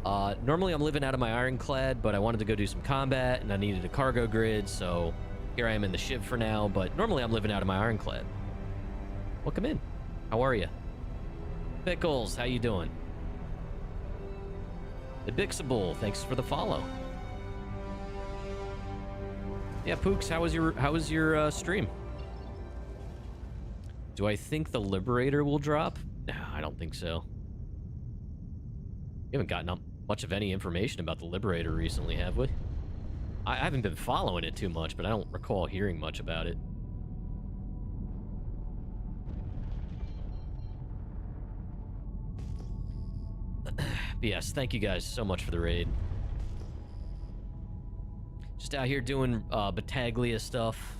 Normally I'm living out of my Ironclad, but I wanted to go do some combat, and I needed a cargo grid, so here I am in the Shiv for now, but normally I'm living out of my Ironclad. Welcome in. How are you? Pickles, how you doing? The Bixable, thanks for the follow. Yeah, Pooks, how was your stream? Do I think the Liberator will drop? No, I don't think so. We haven't gotten up much of any information about the Liberator recently, have we? I haven't been following it too much, but I don't recall hearing much about it. But yes, thank you guys so much for the raid. Just out here doing Battaglia stuff.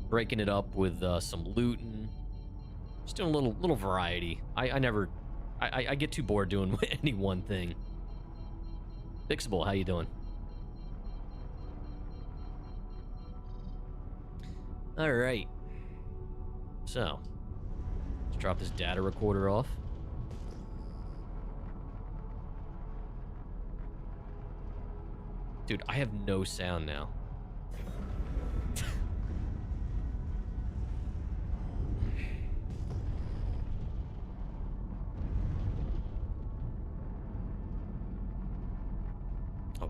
Breaking it up with some looting. Just doing a little variety. I get too bored doing any one thing. Fixable, how you doing? All right. So, let's drop this data recorder off. Dude, I have no sound now. Oh,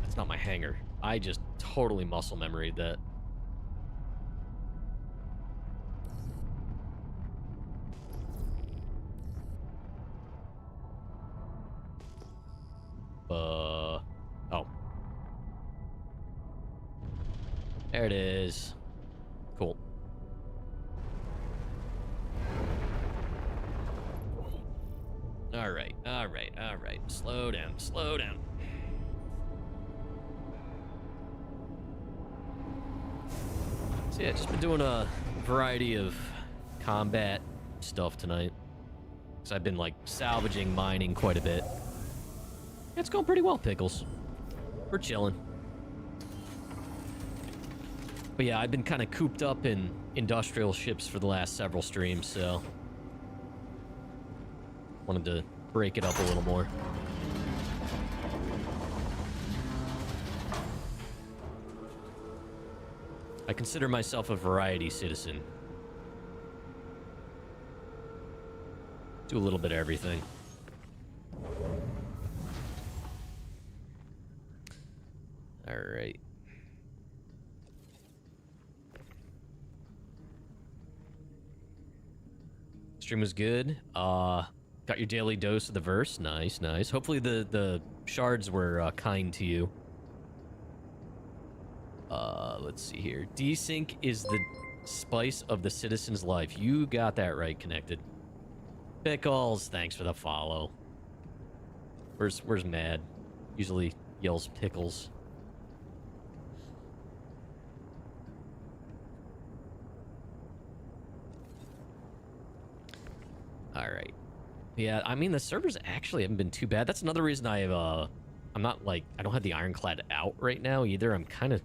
that's not my hanger. I just totally muscle memoried that. Oh. There it is. Cool. All right. Slow down. So yeah, just been doing a variety of combat stuff tonight. So I've been like salvaging, mining quite a bit. It's going pretty well, Pickles. We're chilling. But yeah, I've been kind of cooped up in industrial ships for the last several streams, so wanted to break it up a little more. I consider myself a variety citizen. Do a little bit of everything. All right. Stream was good. Got your daily dose of the verse. Nice. Hopefully the shards were kind to you. Let's see here. Desync is the spice of the citizen's life. You got that right, Connected. Pickles, thanks for the follow. Where's Mad? Usually yells Pickles. All right. Yeah, I mean, the servers actually haven't been too bad. That's another reason I'm not like, I don't have the Ironclad out right now either. I'm kind of,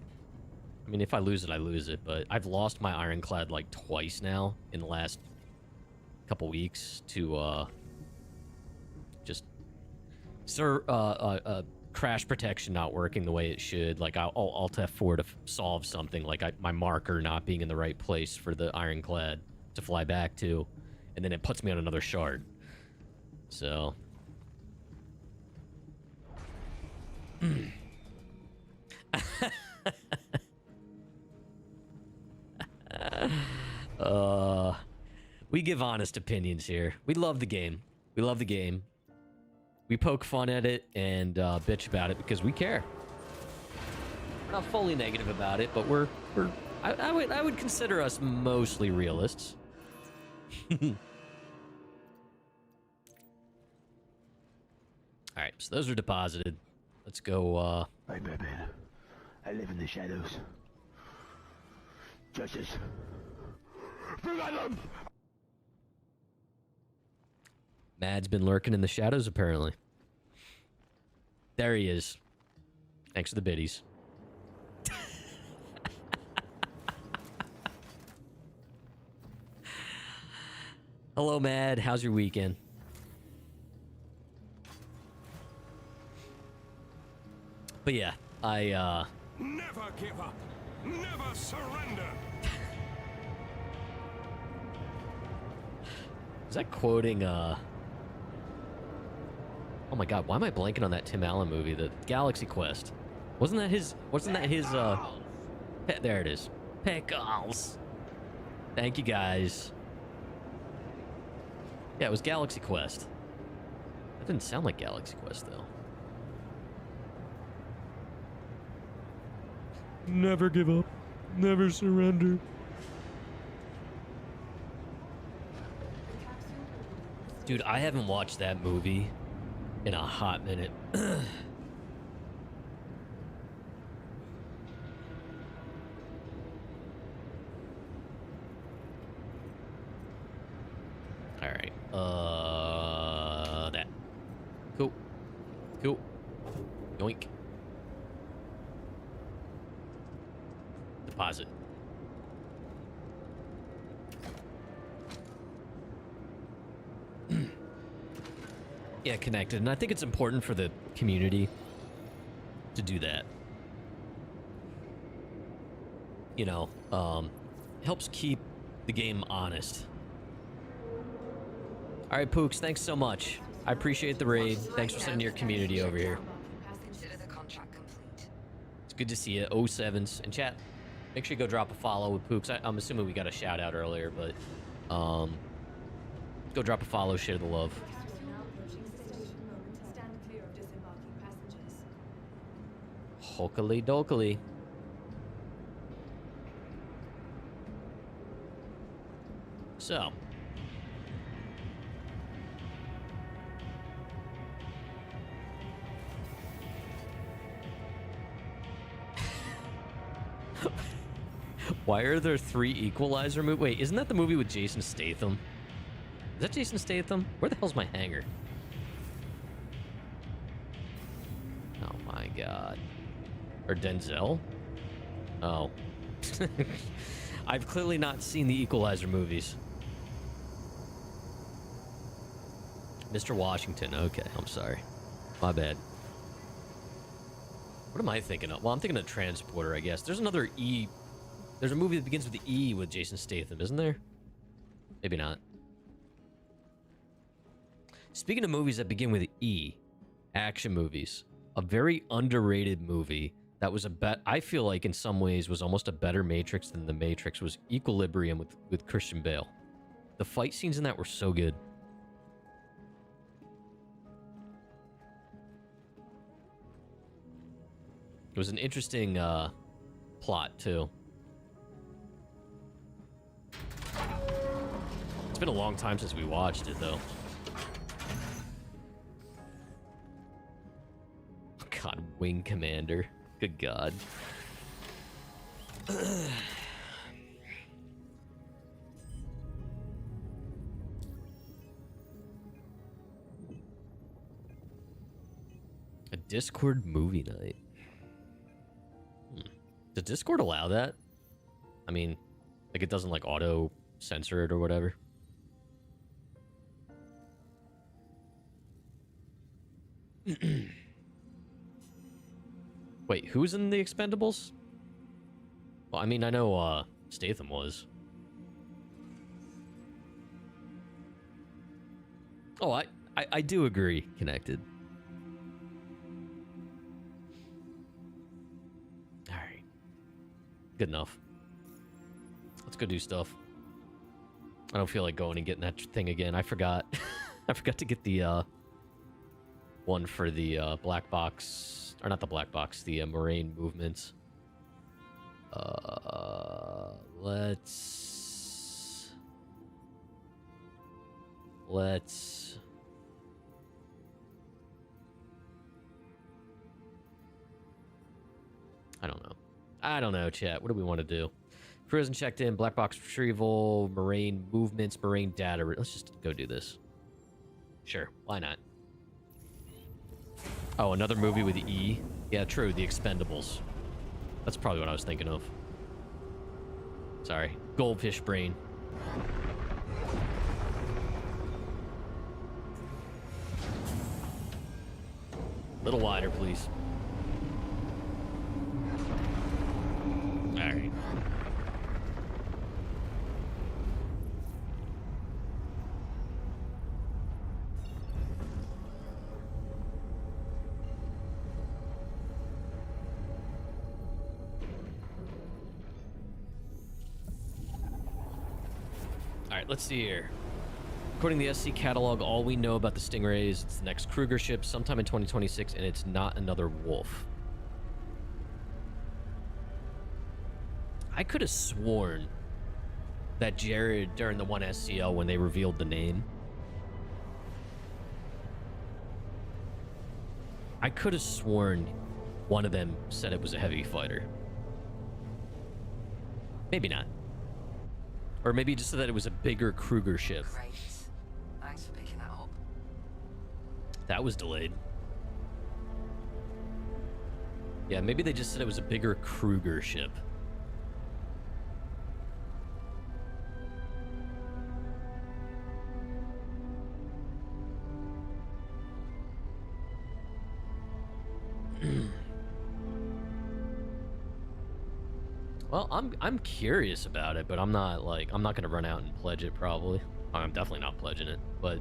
I mean, if I lose it, I lose it. But I've lost my Ironclad like twice now in the last couple weeks to just crash protection not working the way it should. Like I'll Alt F4 to solve something, like my marker not being in the right place for the Ironclad to fly back to, and then it puts me on another shard. So we give honest opinions here. We love the game. We love the game. We poke fun at it and bitch about it because we care. We're not fully negative about it, but I would consider us mostly realists. All right, so those are deposited. Let's go. Hey, baby. I live in the shadows. Justice. Forget them! Mad's been lurking in the shadows, apparently. There he is. Thanks for the biddies. Hello, Mad. How's your weekend? But yeah, I, Never give up. Never surrender. Is that quoting, Oh my god, why am I blanking on that Tim Allen movie, the Galaxy Quest? Wasn't that his, there it is. Pickles. Thank you, guys. Yeah, it was Galaxy Quest. That didn't sound like Galaxy Quest, though. Never give up. Never surrender. Dude, I haven't watched that movie in a hot minute. Alright. That. Cool. Cool. Yoink. Deposit. Yeah, connected. And I think it's important for the community to do that. You know, helps keep the game honest. All right, Pooks, thanks so much. I appreciate the raid. Thanks for sending your community over here. Consider the contract complete. It's good to see you. 07s. And chat, make sure you go drop a follow with Pooks. I'm assuming we got a shout out earlier, but go drop a follow, share the love. Hokily dokily. So. Why are there 3 Equalizer movies? Wait, isn't that the movie with Jason Statham? Is that Jason Statham? Where the hell's my hanger? Oh my god. Or Denzel? Oh. I've clearly not seen the Equalizer movies. Mr. Washington. Okay, I'm sorry. My bad. What am I thinking of? Well, I'm thinking of Transporter, I guess. There's another E. There's a movie that begins with the E with Jason Statham, isn't there? Maybe not. Speaking of movies that begin with E, action movies, a very underrated movie that was I feel like in some ways was almost a better Matrix than The Matrix was Equilibrium with Christian Bale. The fight scenes in that were so good. It was an interesting plot too. It's been a long time since we watched it though. God, Wing Commander. Good God. A Discord movie night. Does Discord allow that? I mean, like it doesn't like auto censor it or whatever. Wait, who's in the Expendables? Well, I mean, I know Statham was. Oh, I do agree, Connected. All right. Good enough. Let's go do stuff. I don't feel like going and getting that thing again. I forgot. I forgot to get the one for the black box, or not the black box, the Moraine movements. Let's I don't know, chat. What do we want to do? Crew hasn't checked in. Black box retrieval, Moraine movements, Moraine data. Let's just go do this. Sure, why not? Oh, another movie with E? Yeah, true, The Expendables. That's probably what I was thinking of. Sorry. Goldfish brain. A little wider, please. Alright. Alright, let's see here. According to the SC catalog, all we know about the Stingray is it's the next Kruger ship sometime in 2026, and it's not another Wolf. I could have sworn that Jared, during the 1SCL, when they revealed the name, I could have sworn one of them said it was a heavy fighter. Maybe not. Or maybe just so that it was a bigger Kruger ship. Great. Thanks for picking that up. That was delayed. Yeah, maybe they just said it was a bigger Kruger ship. Well, I'm curious about it, but I'm not gonna run out and pledge it probably. I'm definitely not pledging it, but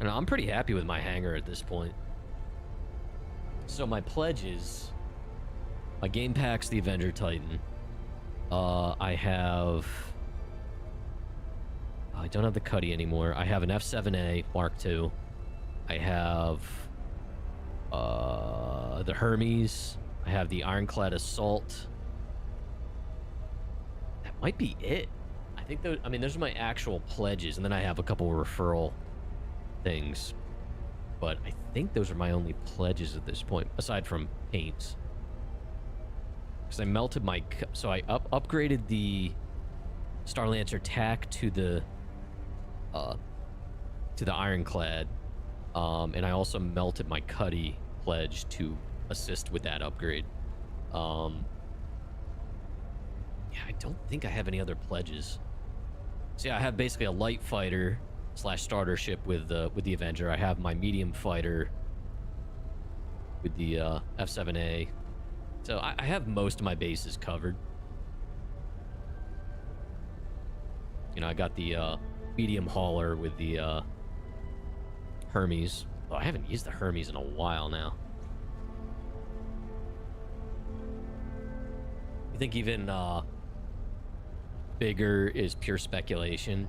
and I'm pretty happy with my hangar at this point. So my pledges, my game pack's the Avenger Titan. I don't have the Cuddy anymore. I have an F7A Mark II. I have the Hermes. I have the Ironclad Assault. That might be it. I think those, I mean, those are my actual pledges, and then I have a couple of referral things. But I think those are my only pledges at this point, aside from paints. Because I melted my, so I upgraded the Starlancer tack to the Ironclad, and I also melted my Cuddy pledge to assist with that upgrade. Yeah, I don't think I have any other pledges. So yeah, I have basically a light fighter / starter ship with the Avenger. I have my medium fighter with the F7A. So I have most of my bases covered. You know, I got the medium hauler with the Hermes. Oh, I haven't used the Hermes in a while now. You think even bigger is pure speculation?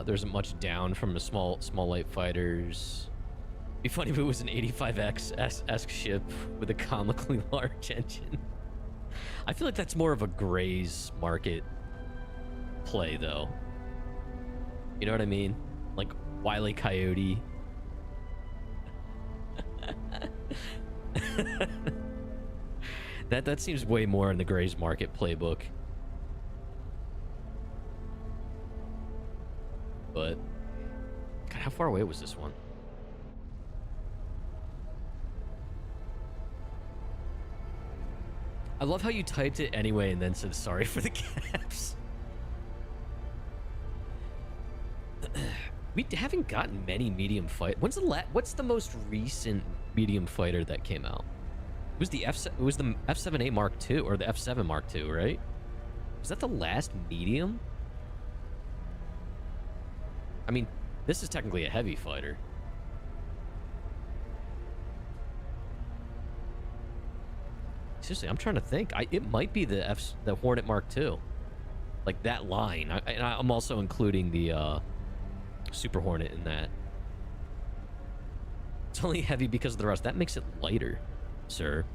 There isn't much down from the small light fighters. It'd be funny if it was an 85X-esque ship with a comically large engine. I feel like that's more of a Gray's market play, though. You know what I mean? Like Wile E. Coyote. That seems way more in the Gray's market playbook. But God, how far away was this one? I love how you typed it anyway and then said sorry for the caps. We haven't gotten many medium fight. What's the most recent medium fighter that came out? It was the F7A Mark II or the F7 Mark II, right? Was that the last medium? I mean, this is technically a heavy fighter. Seriously, I'm trying to think. It might be the Hornet Mark II, like that line. I'm also including the Super Hornet in that. It's only heavy because of the rust. That makes it lighter, sir.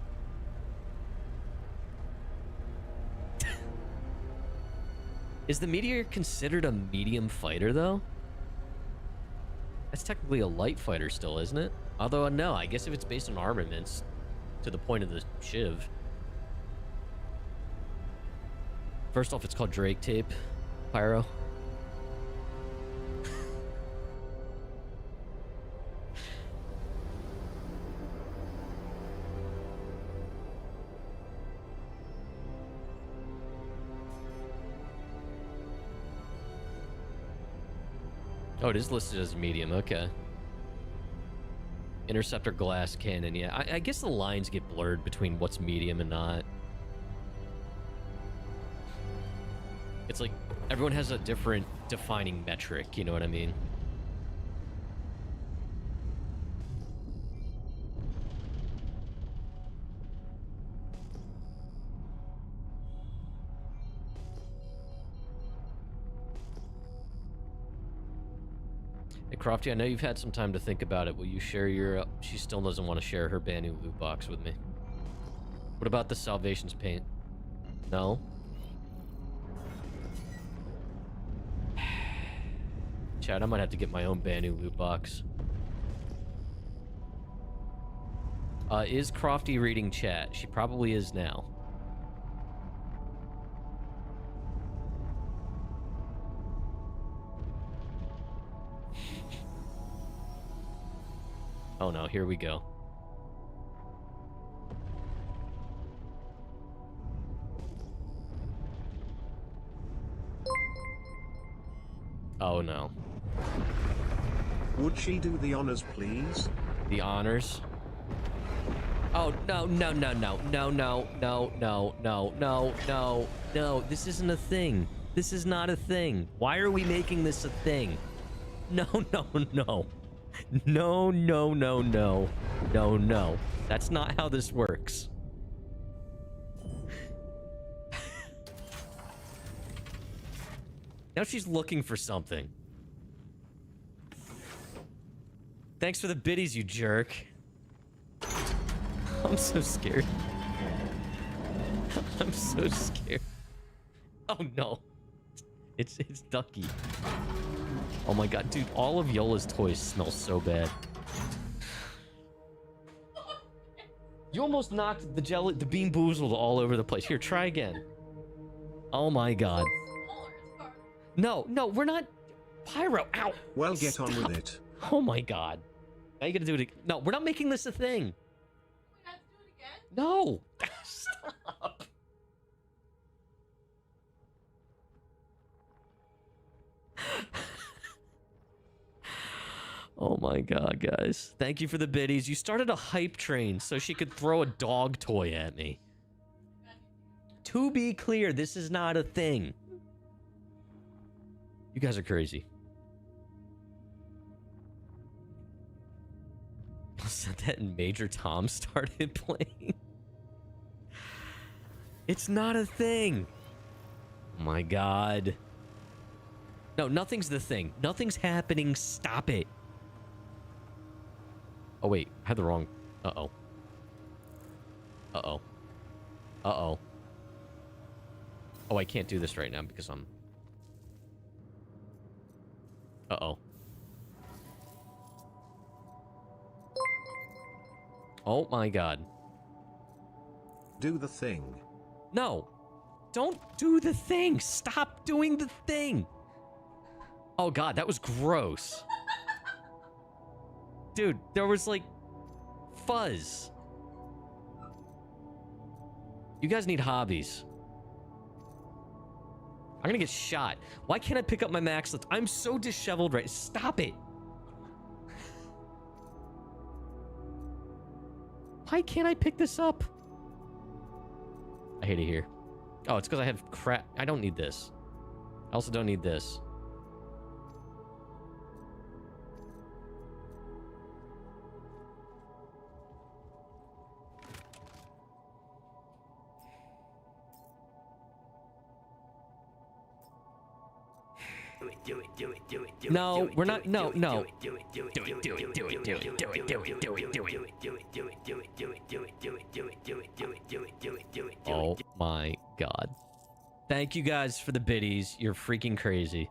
Is the Meteor considered a medium fighter, though? That's technically a light fighter still, isn't it? Although, no, I guess if it's based on armaments, to the point of the Shiv. First off, it's called Drake tape, Pyro. Oh, it is listed as medium. Okay. Interceptor glass cannon. Yeah, I guess the lines get blurred between what's medium and not. It's like everyone has a different defining metric. You know what I mean? Hey, Crofty, I know you've had some time to think about it. Will you share your... She still doesn't want to share her Banu loot box with me. What about the Salvation's paint? No? Chad, I might have to get my own Banu loot box. Is Crofty reading chat? She probably is now. Oh no, here we go. Oh no. Would she do the honors, please? The honors? Oh, no, no, no, no, no, no, no, no, no, no, no, no. This isn't a thing. This is not a thing. Why are we making this a thing? No, no, no. No, no, no, no. No, no. That's not how this works. Now she's looking for something. Thanks for the biddies, you jerk. I'm so scared. I'm so scared. Oh no. It's Ducky. Oh my god, dude, all of Yola's toys smell so bad. You almost knocked the Bean Boozled all over the place. Here, try again. Oh my god. No, no, we're not... Pyro, ow! Well, get on with it. Oh my god. Now you gotta do it again. No, we're not making this a thing. We have to do it again? No! Stop! Oh my god, guys. Thank you for the biddies. You started a hype train so she could throw a dog toy at me. To be clear, this is not a thing. You guys are crazy. Said that and Major Tom started playing. It's not a thing. Oh my god. No, nothing's the thing. Nothing's happening. Stop it. Oh, wait. I had the wrong... Uh-oh. Uh-oh. Uh-oh. Oh, I can't do this right now because I'm... Uh-oh. Oh my god. Do the thing. No. Don't do the thing. Stop doing the thing. Oh god, that was gross. Dude, there was like fuzz. You guys need hobbies. I'm gonna get shot. Why can't I pick up my max lift? I'm so disheveled right. Stop it. Why can't I pick this up? I hate it here. Oh, it's because I have crap. I don't need this. I also don't need this. No, we're not. No, no. Oh my god. Thank you guys for the biddies. You're freaking crazy.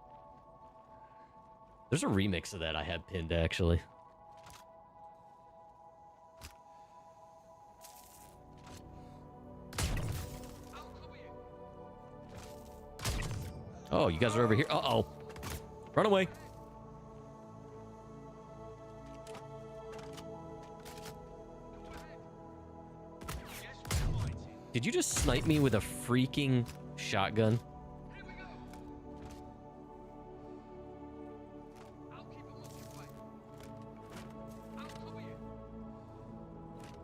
There's a remix of that I had pinned, actually. Oh, you guys are over here. Uh-oh. Run away. Did you just snipe me with a freaking shotgun?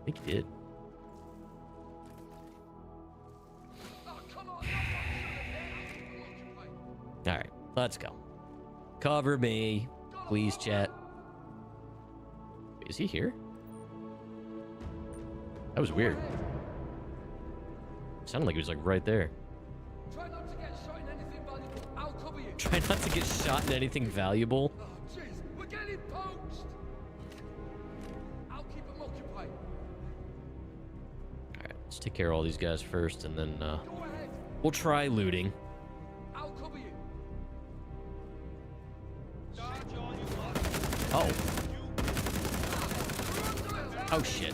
I think he did. All right, let's go. Cover me, please, chat. Wait, is he here? That was weird. Sounded like he was like right there. Try not to get shot in anything valuable. I'll cover you. Try not to get shot in anything valuable. Oh, jeez, we're getting poached. I'll keep them occupied. All right, let's take care of all these guys first, and then we'll try looting. I'll cover you. Oh. Oh shit.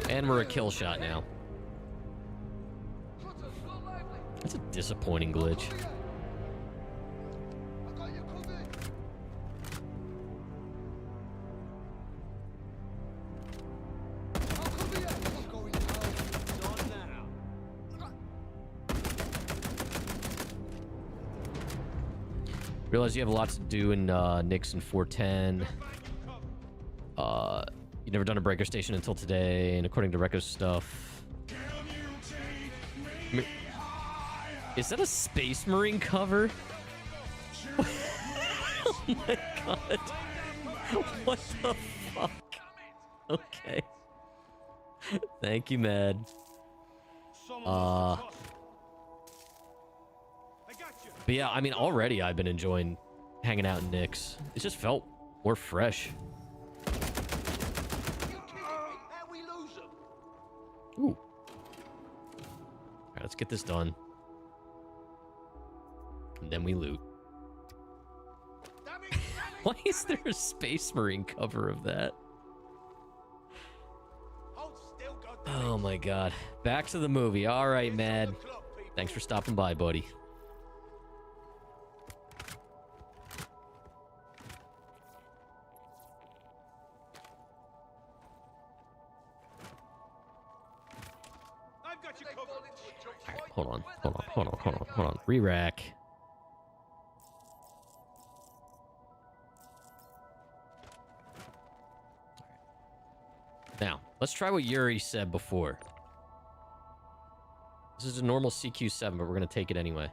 And we're a kill shot now. That's a disappointing glitch. Realize you have lots to do in Nix and 410. You've never done a breaker station until today, and according to Rekko's stuff... Is that a Space Marine cover? Oh my god. What the fuck? Okay. Thank you, Mad. But yeah, I mean, already I've been enjoying hanging out in Nix. It just felt more fresh. Ooh. Alright, let's get this done. And then we loot. Why is there a Space Marine cover of that? Oh my god. Back to the movie. Alright, Mad. Thanks for stopping by, buddy. Hold on. Re-rack. Now, let's try what Yuri said before. This is a normal CQ7, but we're going to take it anyway.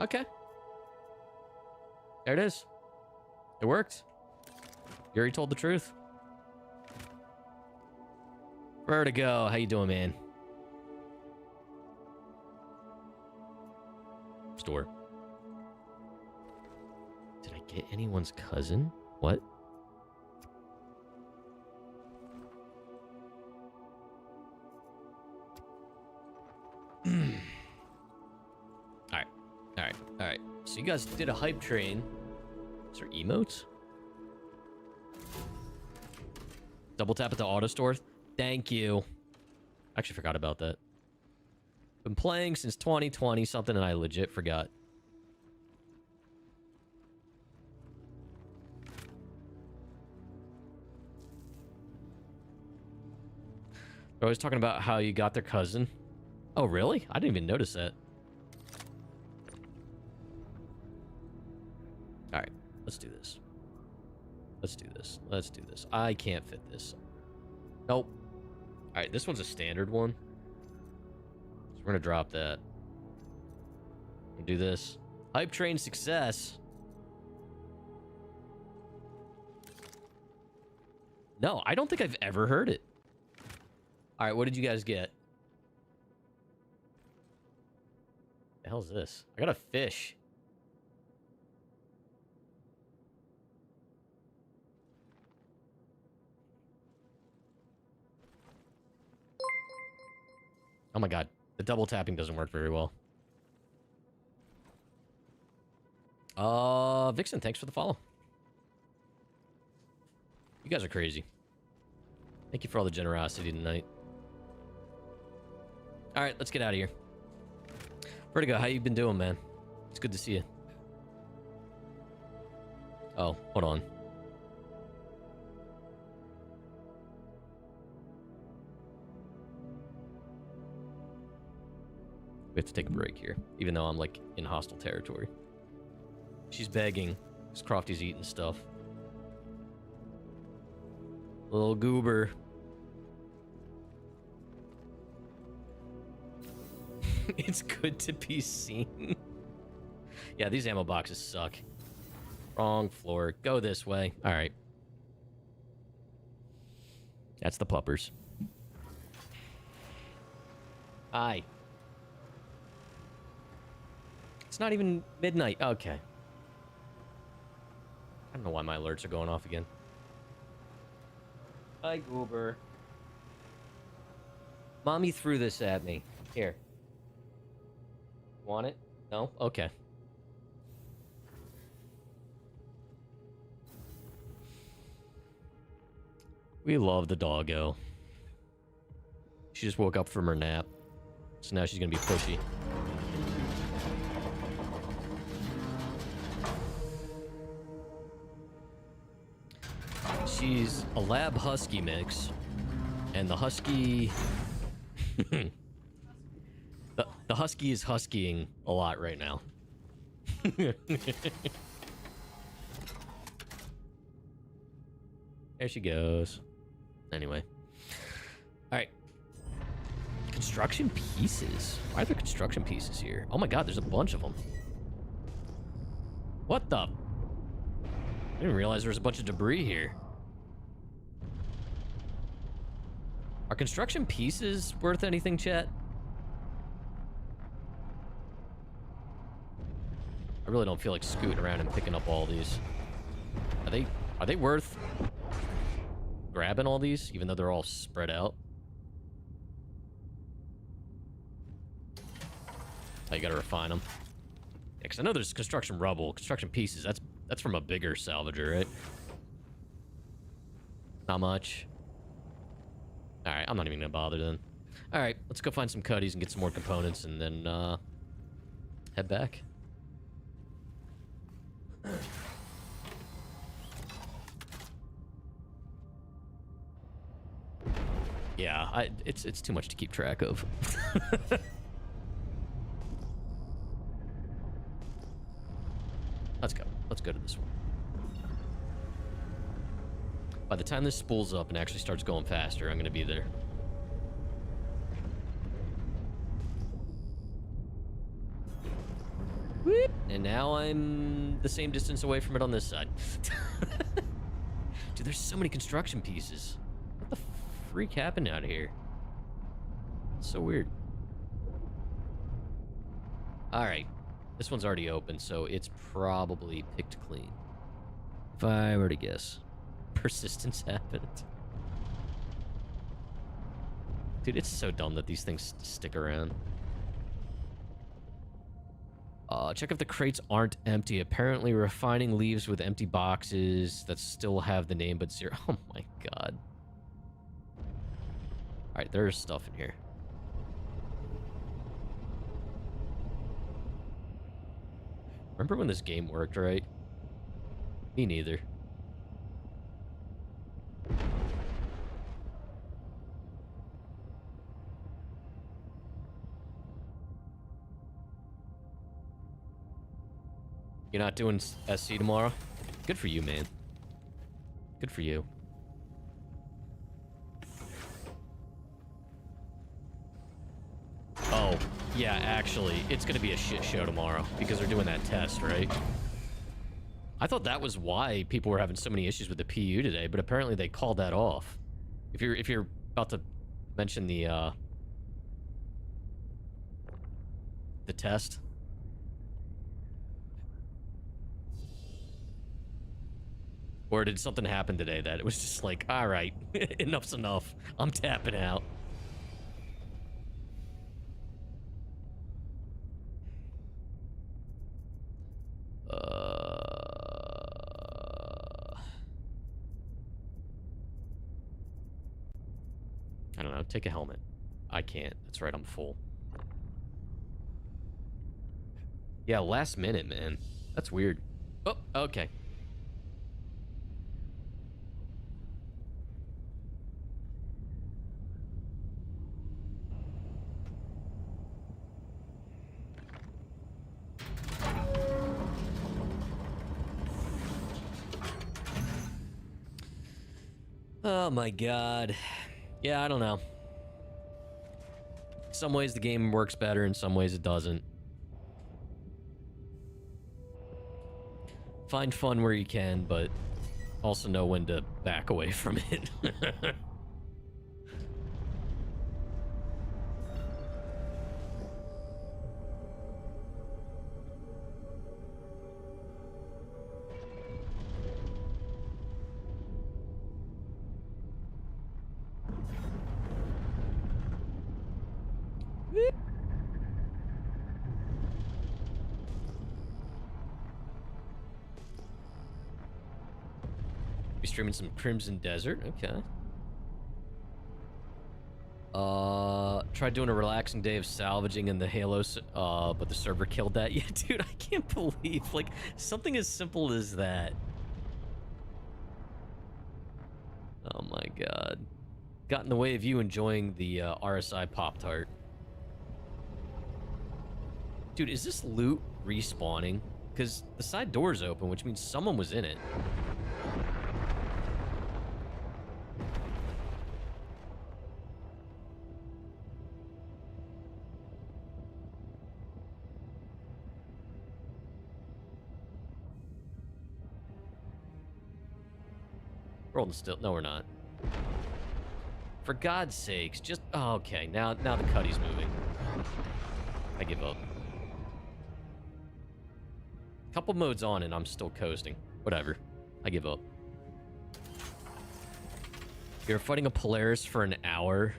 Okay. There it is. It worked. Yuri told the truth. Vertigo, how you doing, man? Store. Did I get anyone's cousin? What? Alright. So you guys did a hype train. Is there emotes? Double tap at the auto store. Thank you. Actually forgot about that. Been playing since 2020 something and I legit forgot. They're always talking about how you got their cousin. Oh, really? I didn't even notice that. All right, let's do this. Let's do this. Let's do this. I can't fit this. Nope. All right, this one's a standard one. So we're going to drop that. We'll do this. Hype train success. No, I don't think I've ever heard it. All right, what did you guys get? The hell's this? I got a fish. Oh my god, the double tapping doesn't work very well. Vixen, thanks for the follow. You guys are crazy. Thank you for all the generosity tonight. All right, let's get out of here. Vertigo, how you been doing, man? It's good to see you. Oh, hold on. We have to take a break here, even though I'm, like, in hostile territory. She's begging, because Crofty's eating stuff. Little goober. It's good to be seen. Yeah, these ammo boxes suck. Wrong floor. Go this way. All right. That's the puppers. Hi. It's not even midnight. Okay. I don't know why my alerts are going off again. Hi, goober. Mommy threw this at me. Here. Want it? No? Okay. We love the doggo. She just woke up from her nap. So now she's gonna be pushy. She's a lab husky mix. And the husky... The husky is huskying a lot right now. There she goes. Anyway. Alright. Construction pieces. Why are there construction pieces here? Oh my god, there's a bunch of them. What the? I didn't realize there was a bunch of debris here. Are construction pieces worth anything, chat? I really don't feel like scooting around and picking up all these. Are they worth grabbing all these, even though they're all spread out? Oh, you gotta refine them. Yeah, because I know there's construction rubble, construction pieces. That's from a bigger salvager, right? Not much. All right, I'm not even gonna bother then. All right, let's go find some cuddies and get some more components, and then head back. Yeah, it's too much to keep track of. Let's go. Let's go to this one. By the time this spools up and actually starts going faster, I'm gonna be there. Whoop. And now I'm the same distance away from it on this side. Dude, there's so many construction pieces. What the freak happened out here? It's so weird. All right. This one's already open, so it's probably picked clean. If I were to guess. Persistence happened. Dude, it's so dumb that these things stick around. Check if the crates aren't empty. Apparently refining leaves with empty boxes that still have the name but zero. Oh my god. Alright, there's stuff in here. Remember when this game worked, right? Me neither. You're not doing SC tomorrow? Good for you, man. Good for you. Oh, yeah, actually, it's gonna be a shit show tomorrow because they're doing that test, right? I thought that was why people were having so many issues with the PU today, but apparently they called that off. If you're about to mention the test. Or did something happen today that it was just like, all right, enough's enough. I'm tapping out. I don't know. Take a helmet. I can't. That's right. I'm full. Yeah, last minute, man. That's weird. Oh, okay. Oh my god. Yeah, I don't know. Some ways the game works better, in some ways it doesn't. Find fun where you can, but also know when to back away from it. Be streaming some Crimson Desert, okay. Tried doing a relaxing day of salvaging in the Halo, but the server killed that. Yeah, dude, I can't believe, like, something as simple as that. Oh my god. Got in the way of you enjoying the RSI Pop-Tart. Dude, is this loot respawning? Because the side door is open, which means someone was in it. We're holding still. No, we're not. For God's sakes, just... Oh, okay, now the cutty's moving. I give up. Couple modes on and I'm still coasting. Whatever. I give up. You're fighting a Polaris for an hour.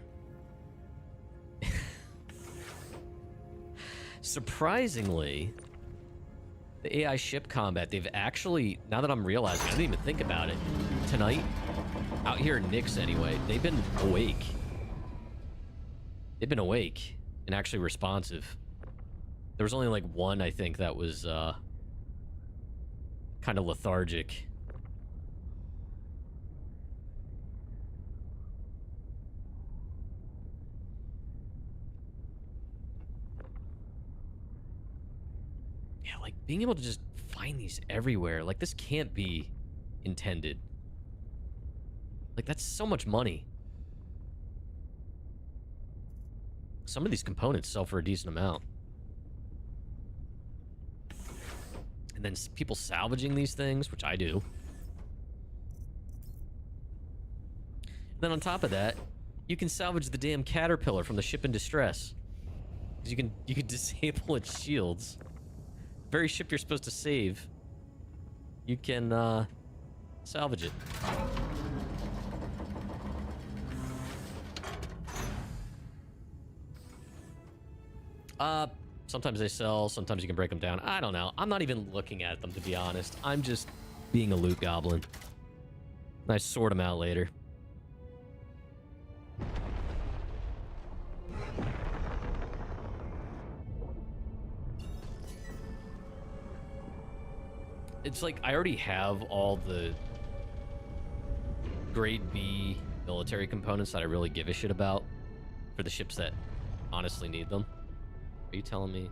Surprisingly, the AI ship combat, they've actually, now that I'm realizing, I didn't even think about it. Tonight, out here in Nyx anyway, they've been awake. They've been awake and actually responsive. There was only like one, I think, that was kind of lethargic. Yeah, like being able to just find these everywhere, like this can't be intended. Like that's so much money. Some of these components sell for a decent amount. And then people salvaging these things, which I do. And then on top of that, you can salvage the damn caterpillar from the ship in distress. Because you can disable its shields. Very ship you're supposed to save. You can salvage it. Sometimes they sell, sometimes you can break them down. I don't know. I'm not even looking at them, to be honest. I'm just being a loot goblin. And I sort them out later. it's like I already have all the grade B military components that I really give a shit about for the ships that honestly need them. Are you telling me?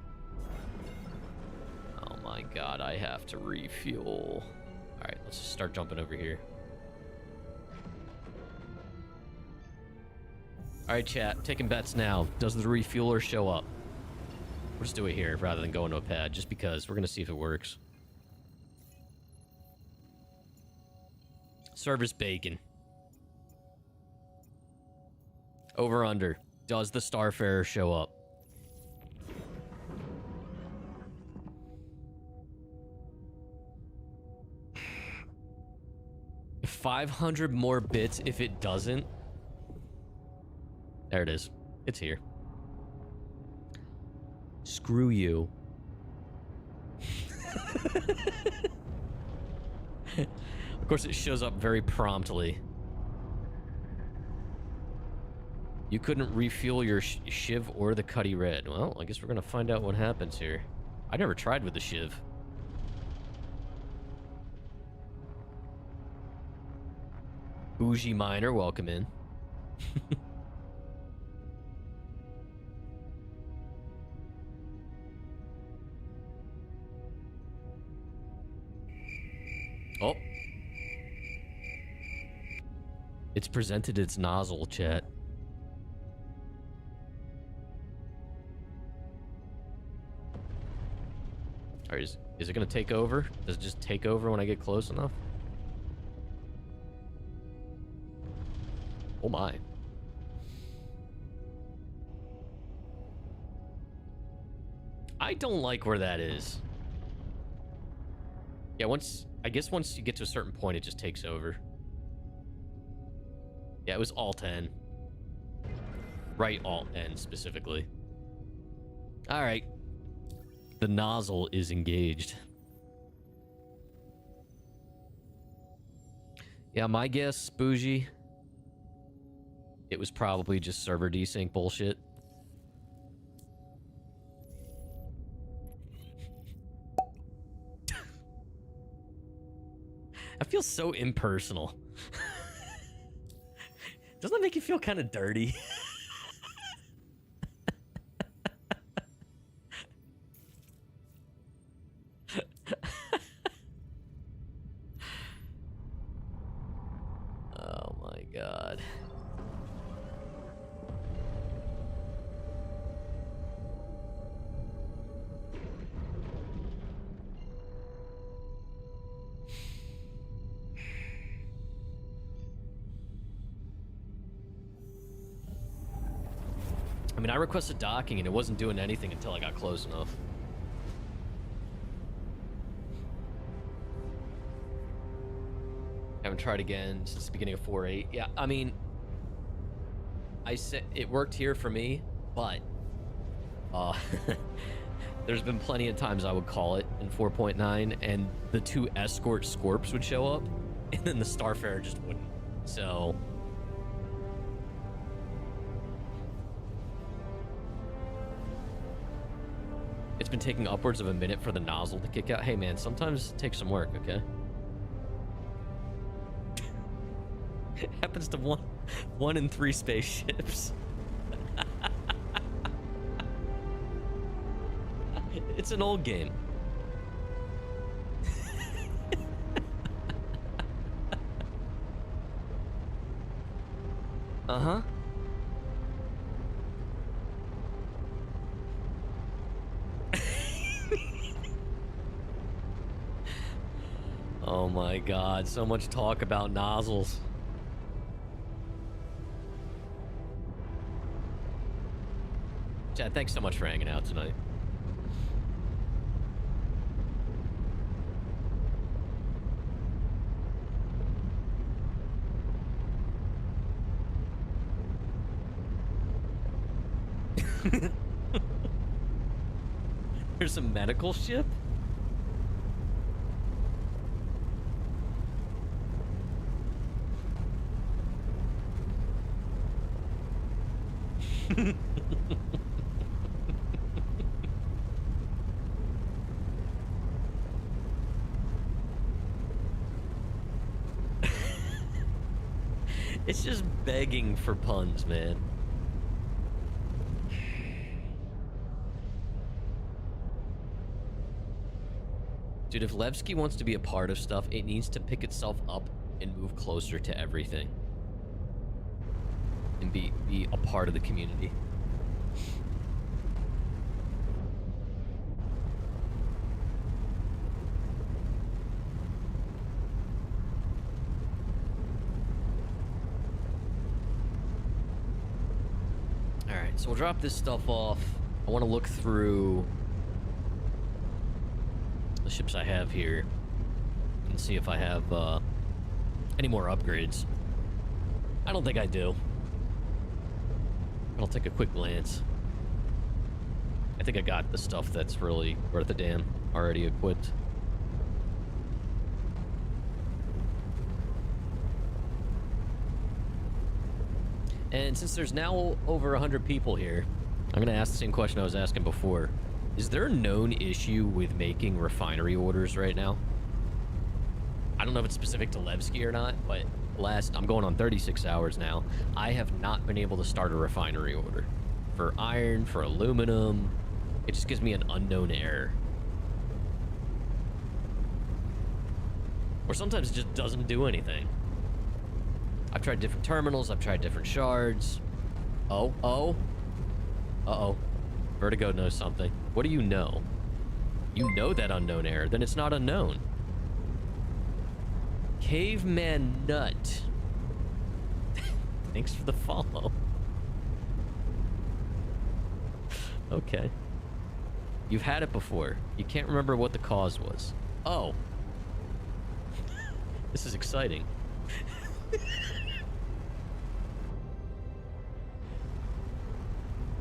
Oh my god, I have to refuel. Alright, let's just start jumping over here. Alright, chat, taking bets now. Does the refueler show up? We'll just do it here rather than go into a pad, just because we're gonna see if it works. Service bacon. Over under. Does the Starfarer show up? $500 more bits if it doesn't. There it is. It's here. Screw you. Of course, it shows up very promptly. You couldn't refuel your Shiv or the Cuddy Red. Well, I guess we're gonna find out what happens here. I never tried with the Shiv. Bougie Miner, welcome in. Oh. It's presented its nozzle, chat. Or is it gonna take over? Does it just take over when I get close enough? Oh my. I don't like where that is. Yeah, I guess once you get to a certain point, it just takes over. Yeah, it was Alt-N. Right Alt-N specifically. Alright. The nozzle is engaged. Yeah, my guess, Bougie, it was probably just server desync bullshit. That feels so impersonal. Doesn't that make you feel kind of dirty? Oh my god. I mean, I requested docking and it wasn't doing anything until I got close enough. Haven't tried again since the beginning of 4.8. Yeah, I mean, I said it worked here for me, but there's been plenty of times I would call it in 4.9 and the two escort Scorps would show up and then the Starfarer just wouldn't. So it's been taking upwards of a minute for the nozzle to kick out. Hey man, sometimes it takes some work, okay? It happens to one in 3 spaceships. It's an old game. Uh-huh. Oh my god, so much talk about nozzles. Chad, thanks so much for hanging out tonight. There's a medical ship? It's just begging for puns, man. Dude, if Levski wants to be a part of stuff, it needs to pick itself up and move closer to everything. And be a part of the community. Alright, so we'll drop this stuff off. I want to look through the ships I have here and see if I have any more upgrades. I don't think I do. I'll take a quick glance. I think I got the stuff that's really worth a damn already equipped. And since there's now over 100 people here, I'm gonna ask the same question I was asking before. Is there a known issue with making refinery orders right now? I don't know if it's specific to Levski or not, but I'm going on 36 hours now. I have not been able to start a refinery order. For iron, for aluminum. It just gives me an unknown error. Or sometimes it just doesn't do anything. I've tried different terminals, I've tried different shards. Uh-oh. Vertigo knows something. What do you know? You know that unknown error, then it's not unknown. Caveman Nut. Thanks for the follow. Okay. You've had it before. You can't remember what the cause was. Oh. This is exciting.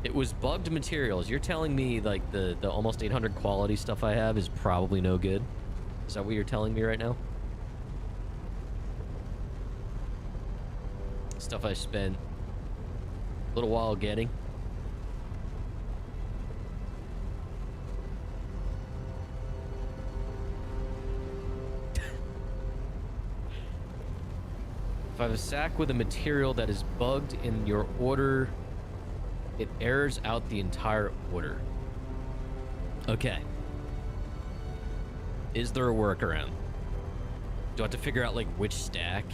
It was bugged materials. You're telling me like the almost 800 quality stuff I have is probably no good? Is that what you're telling me right now? Stuff I spent a little while getting. If I have a sack with a material that is bugged in your order, it errors out the entire order. Okay. Is there a workaround? Do I have to figure out like which stack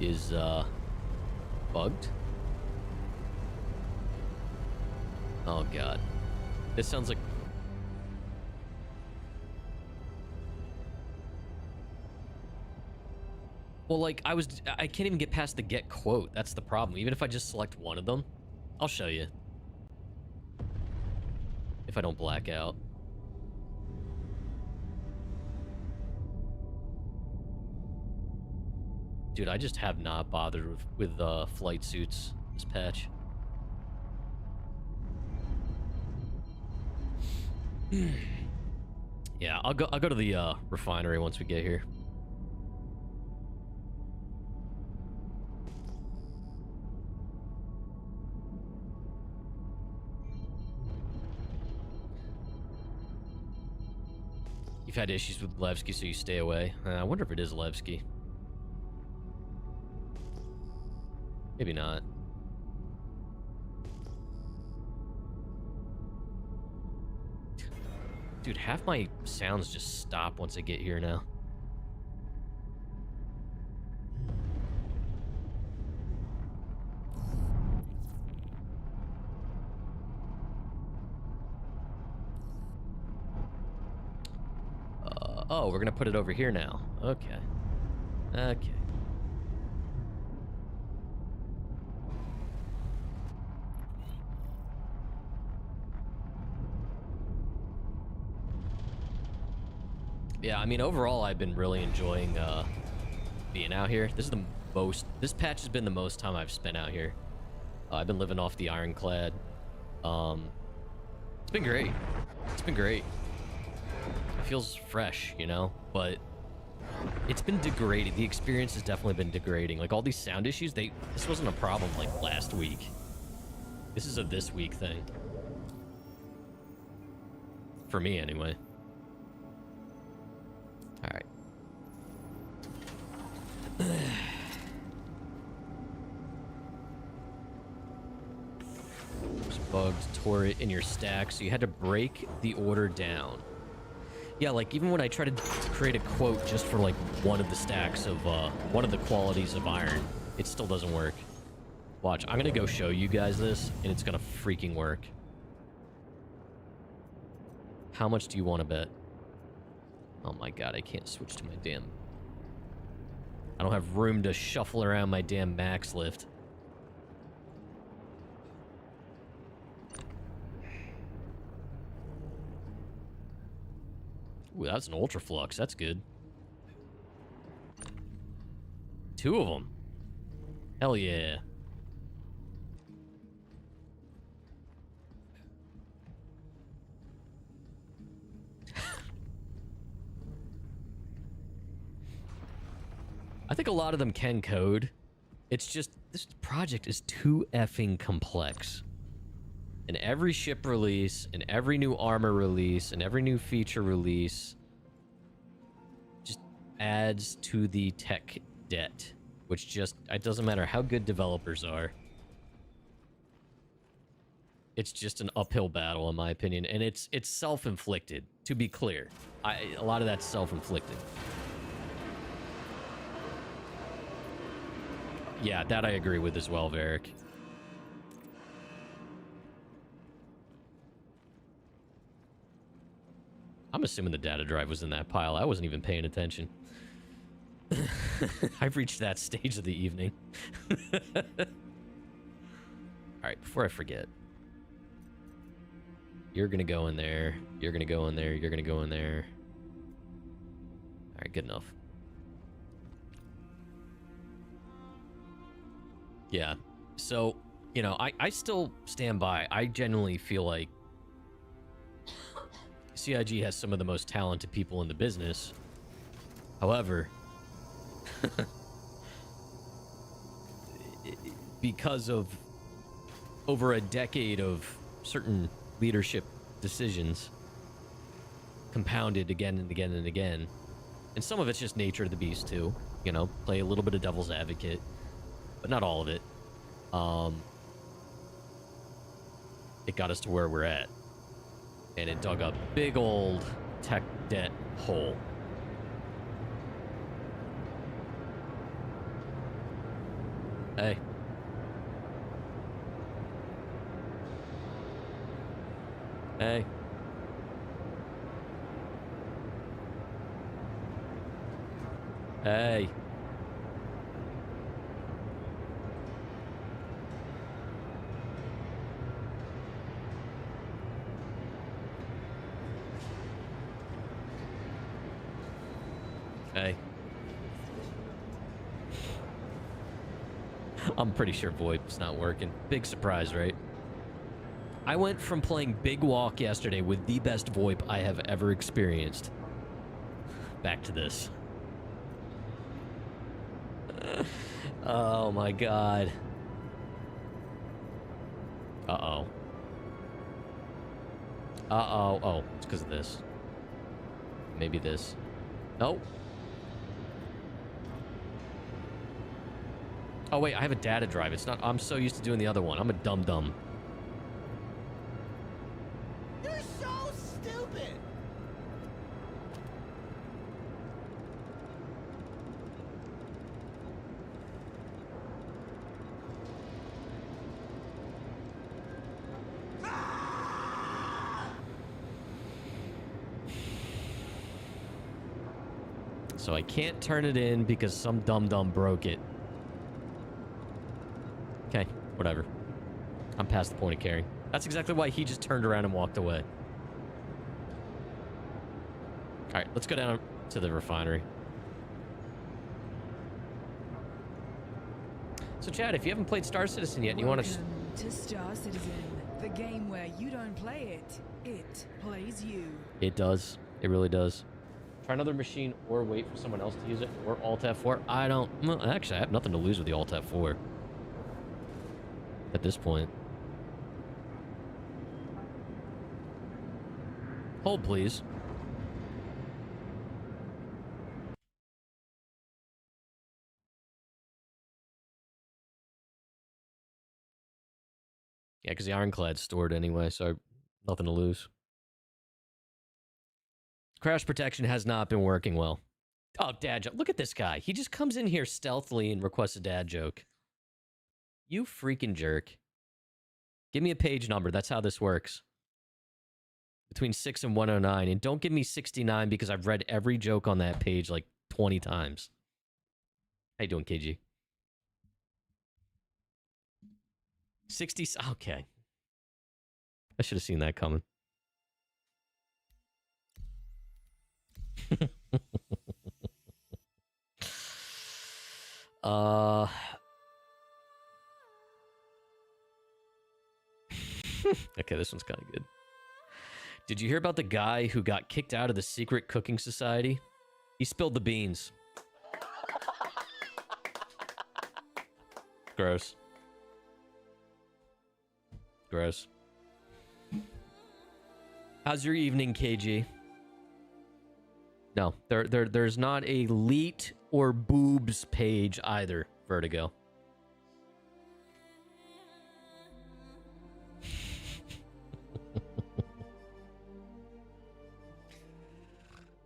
is bugged? Oh god. This sounds like well, like, I can't even get past the get quote. That's the problem. Even if I just select one of them, I'll show you. If I don't black out. Dude, I just have not bothered with flight suits this patch. Yeah, I'll go to the refinery once we get here. You've had issues with Levski, so you stay away. I wonder if it is Levski. Maybe not. Dude, half my sounds just stop once I get here now. Oh, we're gonna put it over here now. Okay. Okay. Yeah, I mean, overall, I've been really enjoying being out here. This patch has been the most time I've spent out here. I've been living off the Ironclad. It's been great. It's been great. It feels fresh, you know, but it's been degraded. The experience has definitely been degrading. Like, all these sound issues, this wasn't a problem, like, last week. This is a this week thing. For me, anyway. Alright. turret in your stack, so you had to break the order down. Yeah, like even when I try to create a quote just for like one of the stacks of one of the qualities of iron, it still doesn't work. Watch, I'm gonna go show you guys this, and it's gonna freaking work. How much do you want to bet? Oh my god, I can't switch to my damn... I don't have room to shuffle around my damn max lift. Ooh, that's an ultra flux. That's good. 2 of them. Hell yeah. I think a lot of them can code. It's just, this project is too effing complex. And every ship release, and every new armor release, and every new feature release just adds to the tech debt. Which just, it doesn't matter how good developers are. It's just an uphill battle, in my opinion. And it's self-inflicted, to be clear. A lot of that's self-inflicted. Yeah, that I agree with as well, Varric. I'm assuming the data drive was in that pile. I wasn't even paying attention. I've reached that stage of the evening. Alright, before I forget. You're gonna go in there. You're gonna go in there. You're gonna go in there. Alright, good enough. Yeah. So, you know, I still stand by. I genuinely feel like CIG has some of the most talented people in the business. However, because of over a decade of certain leadership decisions compounded again and again and again, and some of it's just nature of the beast too, you know, play a little bit of devil's advocate, but not all of it. It got us to where we're at, and it dug a big old tech debt hole. Hey. Hey. Hey. Hey. I'm pretty sure VoIP's not working. Big surprise, right? I went from playing Big Walk yesterday with the best VoIP I have ever experienced. Back to this. Oh my god. Uh-oh. Uh-oh. Oh, it's because of this. Maybe this. Nope. Oh wait, I have a data drive. It's not... I'm so used to doing the other one. I'm a dum-dum. You're so stupid! So I can't turn it in because some dum-dum broke it. Okay, whatever. I'm past the point of caring. That's exactly why he just turned around and walked away. Alright, let's go down to the refinery. So Chad, if you haven't played Star Citizen yet and you want to... Welcome to Star Citizen, the game where you don't play it plays you. It does. It really does. Try another machine or wait for someone else to use it, or Alt F4. I don't... Well, actually, I have nothing to lose with the Alt F4. At this point. Hold, please. Yeah, because the Ironclad's stored anyway, so nothing to lose. Crash protection has not been working well. Oh, dad joke. Look at this guy. He just comes in here stealthily and requests a dad joke. You freaking jerk. Give me a page number. That's how this works. Between 6 and 109. And don't give me 69 because I've read every joke on that page like 20 times. How you doing, KG? 60... Okay. I should have seen that coming. Okay, this one's kind of good. Did you hear about the guy who got kicked out of the secret cooking society? He spilled the beans. Gross. Gross. How's your evening, KG? No, there's not a leet or boobs page either, Vertigo.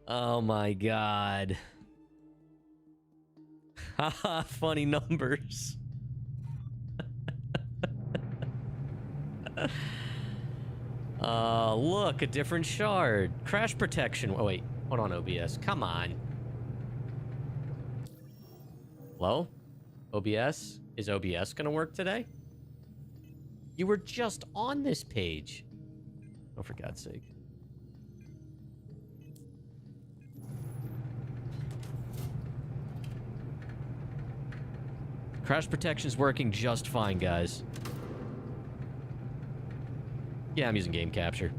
Oh my god. Haha, funny numbers. Look, a different shard. Crash protection. Oh, wait. Hold on, OBS. Come on. Hello? OBS? Is OBS gonna work today? You were just on this page. Oh, for God's sake. Crash protection's working just fine, guys. Yeah, I'm using game capture.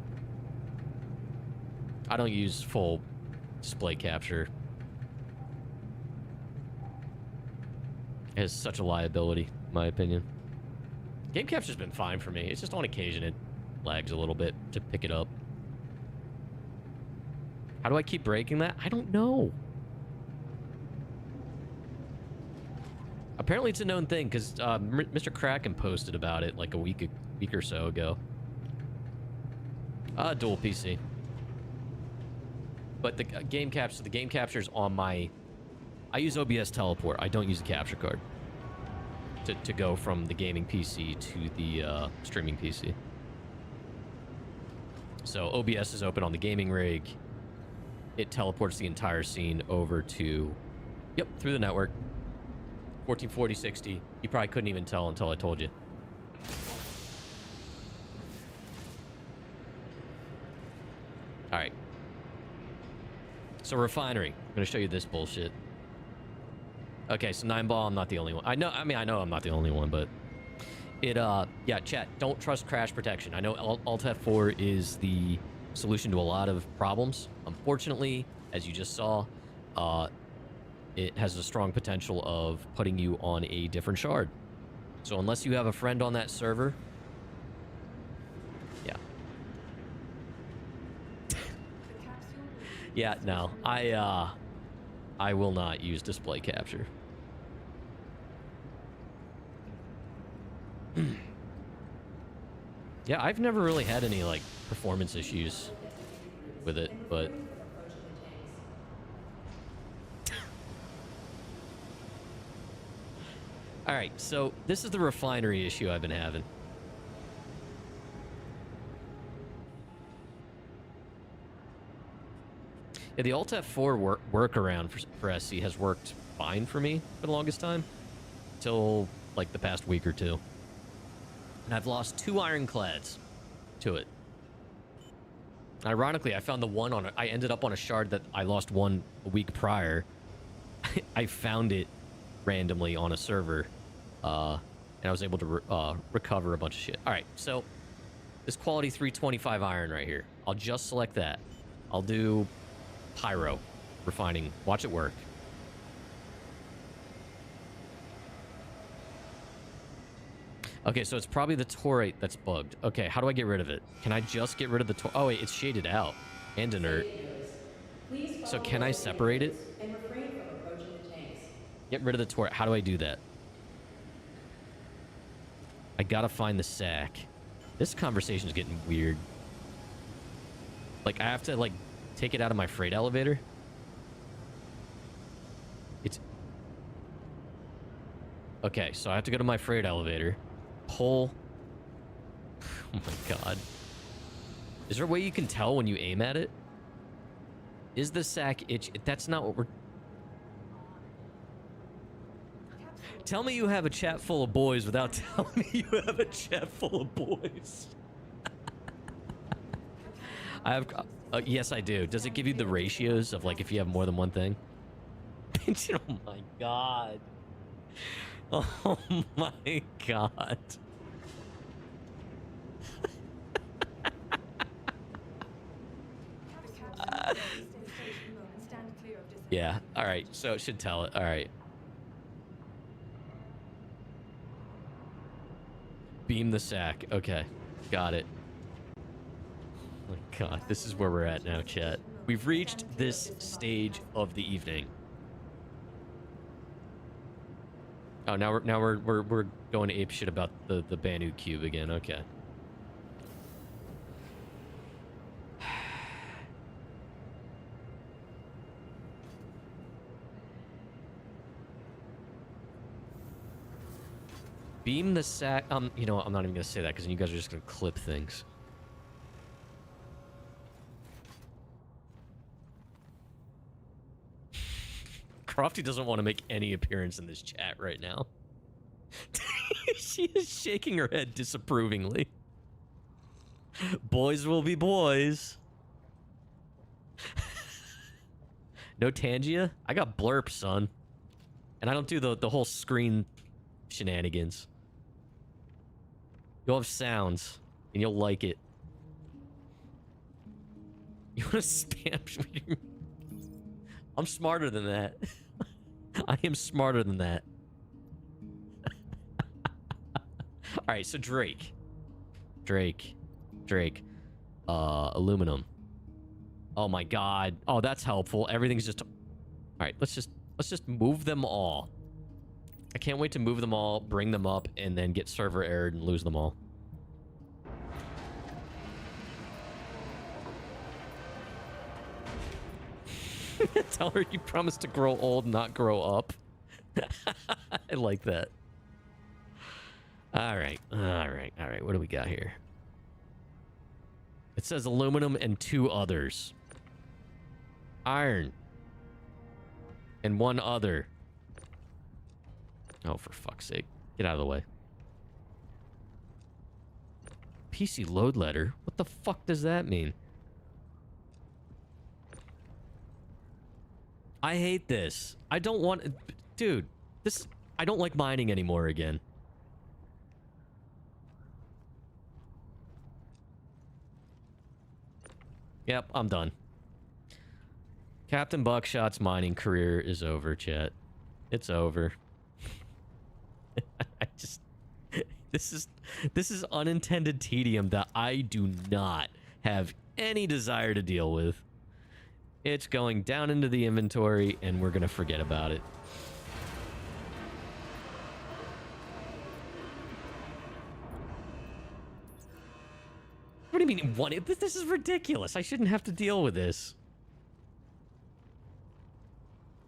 I don't use full display capture. It has such a liability, in my opinion. Game capture's been fine for me. It's just on occasion it lags a little bit to pick it up. How do I keep breaking that? I don't know. Apparently it's a known thing, because Mr. Kraken posted about it like a week or so ago. Dual PC. But the game capture's on my... I use OBS teleport. I don't use the capture card to go from the gaming PC to the streaming PC. So OBS is open on the gaming rig. It teleports the entire scene over to... Yep, through the network. 1440, 60. You probably couldn't even tell until I told you. All right. So refinery. I'm going to show you this bullshit. Okay, so 9ball, I'm not the only one. I know I'm not the only one, but it, yeah, chat, don't trust crash protection. I know Alt F4 is the solution to a lot of problems. Unfortunately, as you just saw, it has a strong potential of putting you on a different shard. So unless you have a friend on that server, yeah. Yeah, no, I will not use display capture. Yeah, I've never really had any, like, performance issues with it, but... Alright, so this is the refinery issue I've been having. Yeah, the Alt F4 workaround for SC has worked fine for me for the longest time. Till, like, the past week or two. And I've lost 2 Ironclads to it. Ironically, I found the one on... I ended up on a shard that I lost one a week prior. I found it randomly on a server. And I was able to recover a bunch of shit. Alright, so... This quality 325 iron right here. I'll just select that. I'll do... Pyro. Refining. Watch it work. Okay, so it's probably the torate that's bugged. Okay, how do I get rid of it? Can I just get rid of the Oh, wait, it's shaded out. And inert. So can I separate it? And refrain from approaching the tanks. Get rid of the torate. How do I do that? I gotta find the sack. This conversation's getting weird. Like, I have to, like, take it out of my freight elevator. It's... Okay, so I have to go to my freight elevator. Pull... Oh my god. Is there a way you can tell when you aim at it? Is the sack itch? That's not what we're... Tell me you have a chat full of boys without telling me you have a chat full of boys. I have... yes, I do. Does it give you the ratios of, like, if you have more than one thing? Oh my god. Oh my god. Yeah, alright, so it should tell it. Alright. Beam the sack. Okay, got it. Oh my god, this is where we're at now, chat. We've reached this stage of the evening. Oh, now we're going ape shit about the Banu cube again. Okay. Beam the sack. You know what? I'm not even gonna say that because you guys are just gonna clip things. Crofty doesn't want to make any appearance in this chat right now. She is shaking her head disapprovingly. Boys will be boys. No Tangia? I got blurp, son. And I don't do the whole screen shenanigans. You'll have sounds, and you'll like it. You want to spam? I'm smarter than that. I am smarter than that. Alright, so Drake. Aluminum. Oh my god. Oh, that's helpful. Everything's just... Alright, let's just move them all. I can't wait to move them all, bring them up, and then get server errored and lose them all. Tell her you promised to grow old, not grow up. I like that. Alright. What do we got here? It says aluminum and 2 others. Iron. And 1 other. Oh, for fuck's sake. Get out of the way. PC load letter? What the fuck does that mean? I hate this. I don't want... Dude, this... I don't like mining anymore again. Yep, I'm done. Captain Buckshot's mining career is over, chat. It's over. I just... This is unintended tedium that I do not have any desire to deal with. It's going down into the inventory, and we're gonna forget about it. What do you mean, one? This is ridiculous. I shouldn't have to deal with this.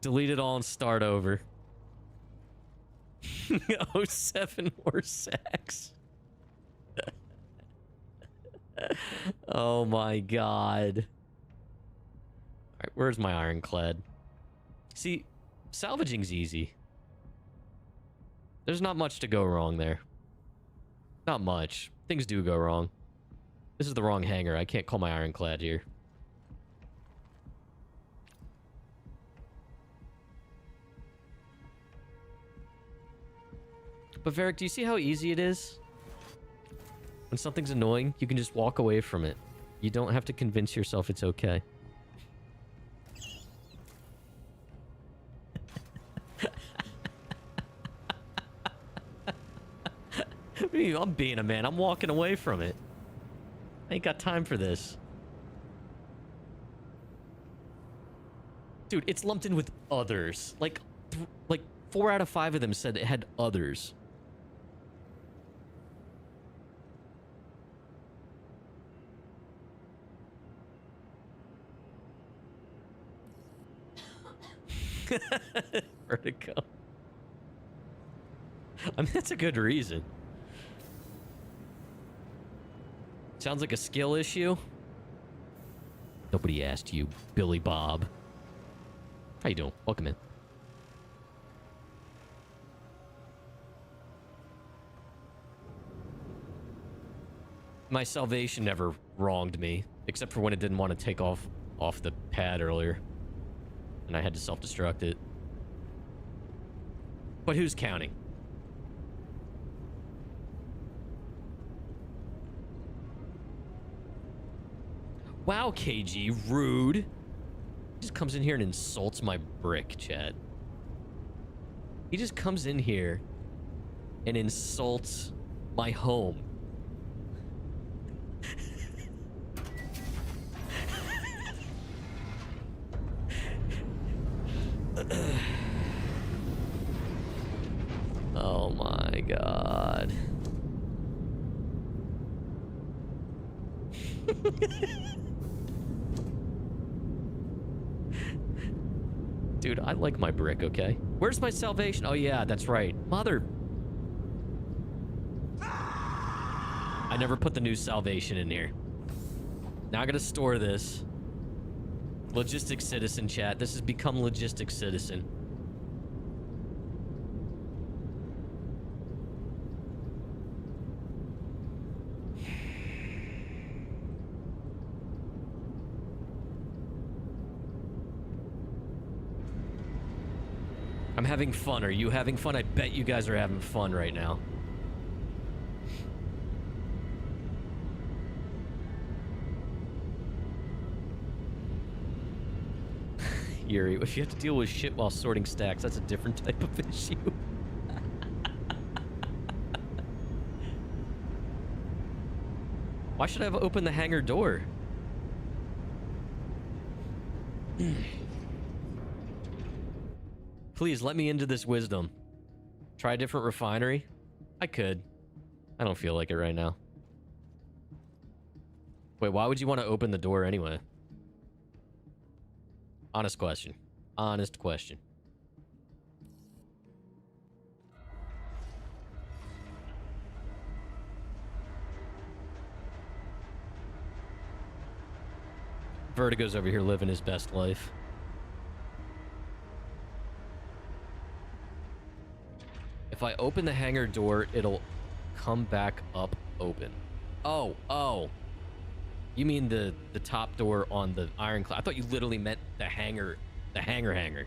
Delete it all and start over. 07 more sacks. Oh my god. Alright, where's my Ironclad? See, salvaging's easy. There's not much to go wrong there. Not much. Things do go wrong. This is the wrong hangar. I can't call my Ironclad here. But Varric, do you see how easy it is? When something's annoying, you can just walk away from it. You don't have to convince yourself it's okay. I'm being a man. I'm walking away from it. I ain't got time for this. Dude, it's lumped in with others. Like 4 out of 5 of them said it had others. Vertigo. I mean, that's a good reason. Sounds like a skill issue. Nobody asked you, Billy Bob. How you doing? Welcome in. My salvation never wronged me, except for when it didn't want to take off the pad earlier. And I had to self-destruct it. But who's counting? Wow, KG, rude. He just comes in here and insults my brick, chat. He just comes in here and insults my home. Oh my god. Dude, I like my brick, okay? Where's my salvation? Oh yeah, that's right. Mother... I never put the new salvation in here. Now I gotta store this. Logistics citizen, chat. This has become logistics citizen. I'm having fun. Are you having fun? I bet you guys are having fun right now. Yuri, if you have to deal with shit while sorting stacks, that's a different type of issue. Why should I have opened the hangar door? Please, let me into this wisdom. Try a different refinery? I could. I don't feel like it right now. Wait, why would you want to open the door anyway? Honest question. Honest question. Vertigo's over here living his best life. If I open the hangar door, it'll come back up open. Oh. You mean the top door on the Ironclad. I thought you literally meant the hangar. The hangar.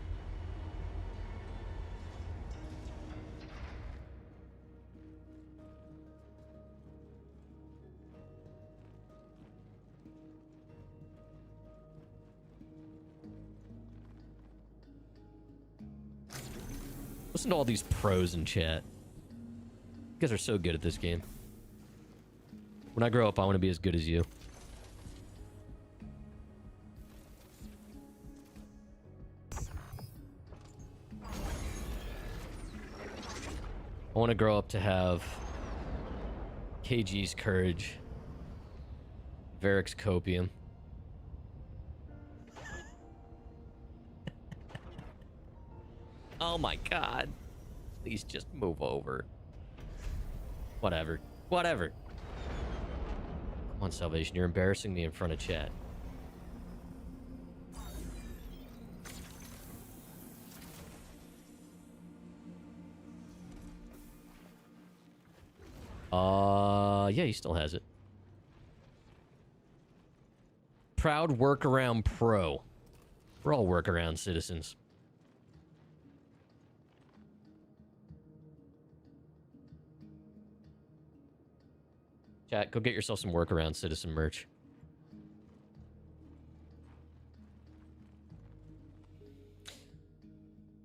Listen to all these pros in chat. You guys are so good at this game. When I grow up, I want to be as good as you. I want to grow up to have KG's courage, Varric's copium. Oh my god. Please just move over. Whatever. Come on, Salvation. You're embarrassing me in front of chat. Yeah, he still has it. Proud workaround pro. We're all workaround citizens. Chat, go get yourself some workaround citizen merch.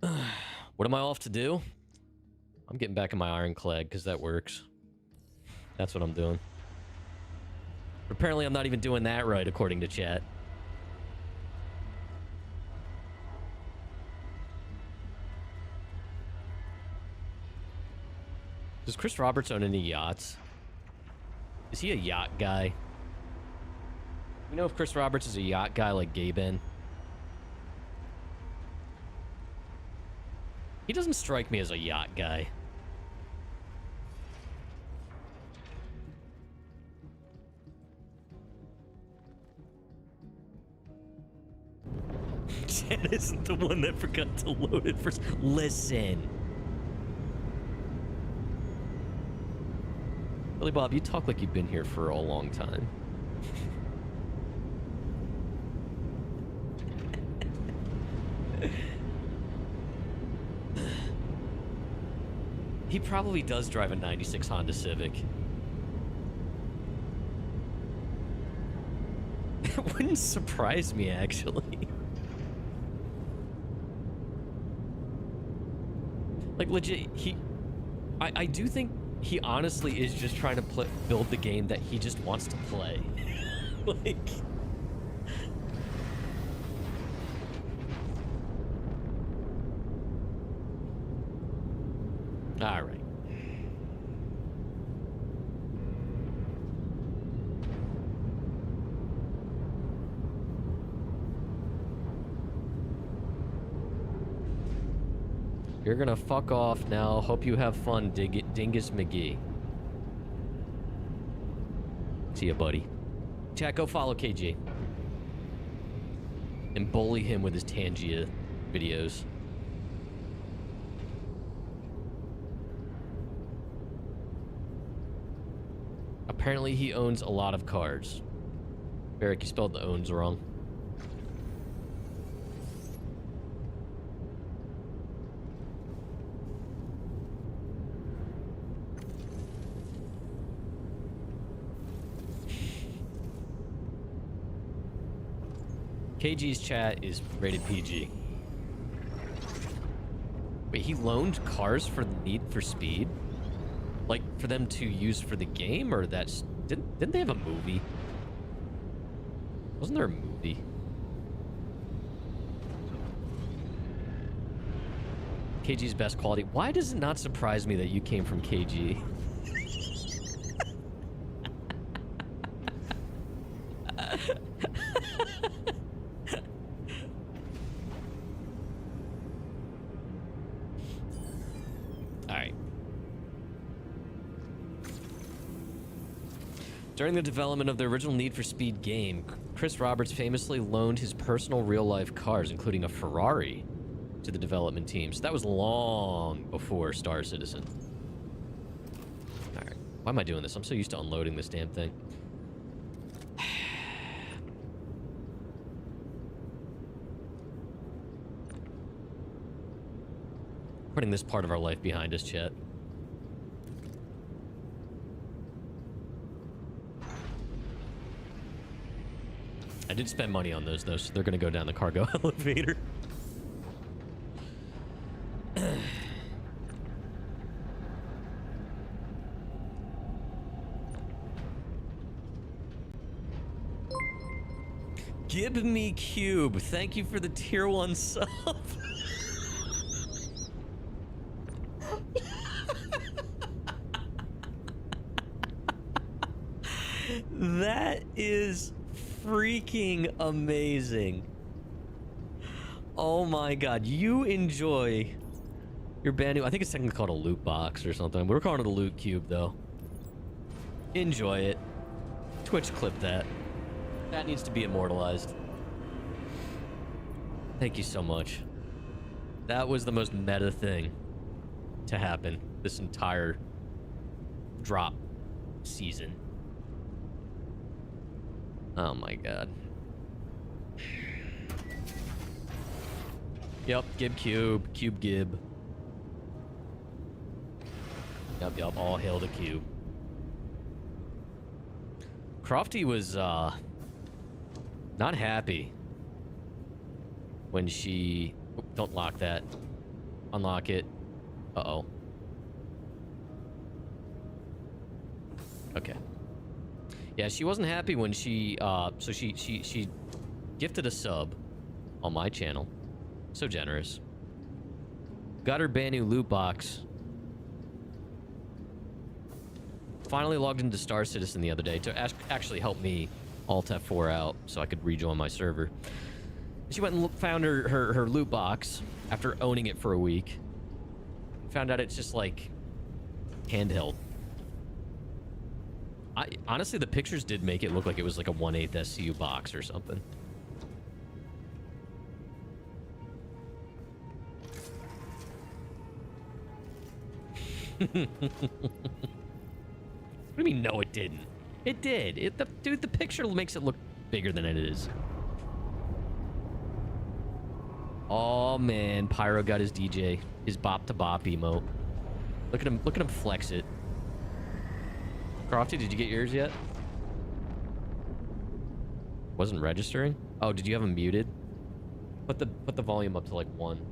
What am I off to do? I'm getting back in my Ironclad because that works. That's what I'm doing. But apparently I'm not even doing that right, according to chat. Does Chris Roberts own any yachts? Is he a yacht guy? You know if Chris Roberts is a yacht guy like Gaben? He doesn't strike me as a yacht guy. Jen isn't the one that forgot to load it first. Listen. Billy Bob, you talk like you've been here for a long time. He probably does drive a 96 Honda Civic. It wouldn't surprise me, actually. Like, legit, I do think he honestly is just trying to build the game that he just wants to play. Like... All right. You're gonna fuck off now. Hope you have fun, Dingus McGee. See ya, buddy. Chat, go follow KG. And bully him with his Tangia videos. Apparently he owns a lot of cars. Barrick, you spelled the owns wrong. KG's chat is rated PG. Wait, he loaned cars for the Need for Speed? Like, for them to use for the game? Or that's... Didn't they have a movie? Wasn't there a movie? KG's best quality. Why does it not surprise me that you came from KG? During the development of the original Need for Speed game, Chris Roberts famously loaned his personal real-life cars, including a Ferrari, to the development team. So that was long before Star Citizen. Alright. Why am I doing this? I'm so used to unloading this damn thing. Putting this part of our life behind us, chat. I did spend money on those, though, so they're gonna go down the cargo elevator. Give me Cube. Thank you for the tier 1 sub. That is freaking amazing. Oh my god, you enjoy your brand new, I think it's technically called a loot box or something. We're calling it a loot cube though. Enjoy it. Twitch clip that. That needs to be immortalized. Thank you so much. That was the most meta thing to happen this entire drop season. Oh my god. Yep, Gib Cube. Cube Gib. Yep, all hail the Cube. Crofty was, not happy when she... Oh, don't lock that. Unlock it. Uh-oh. Okay. Yeah, she wasn't happy when she, so she gifted a sub on my channel. So generous. Got her brand new loot box. Finally logged into Star Citizen the other day to actually help me Alt F4 out so I could rejoin my server. She went and found her loot box after owning it for a week. Found out it's just like handheld. Honestly, the pictures did make it look like it was like a 1/8 SCU box or something. What do you mean, no, it didn't? It did. Dude, the picture makes it look bigger than it is. Oh, man. Pyro got his DJ. His bop-to-bop emote. Look at him flex it. Crofty, did you get yours yet? Wasn't registering? Oh, did you have him muted? Put the volume up to like 1.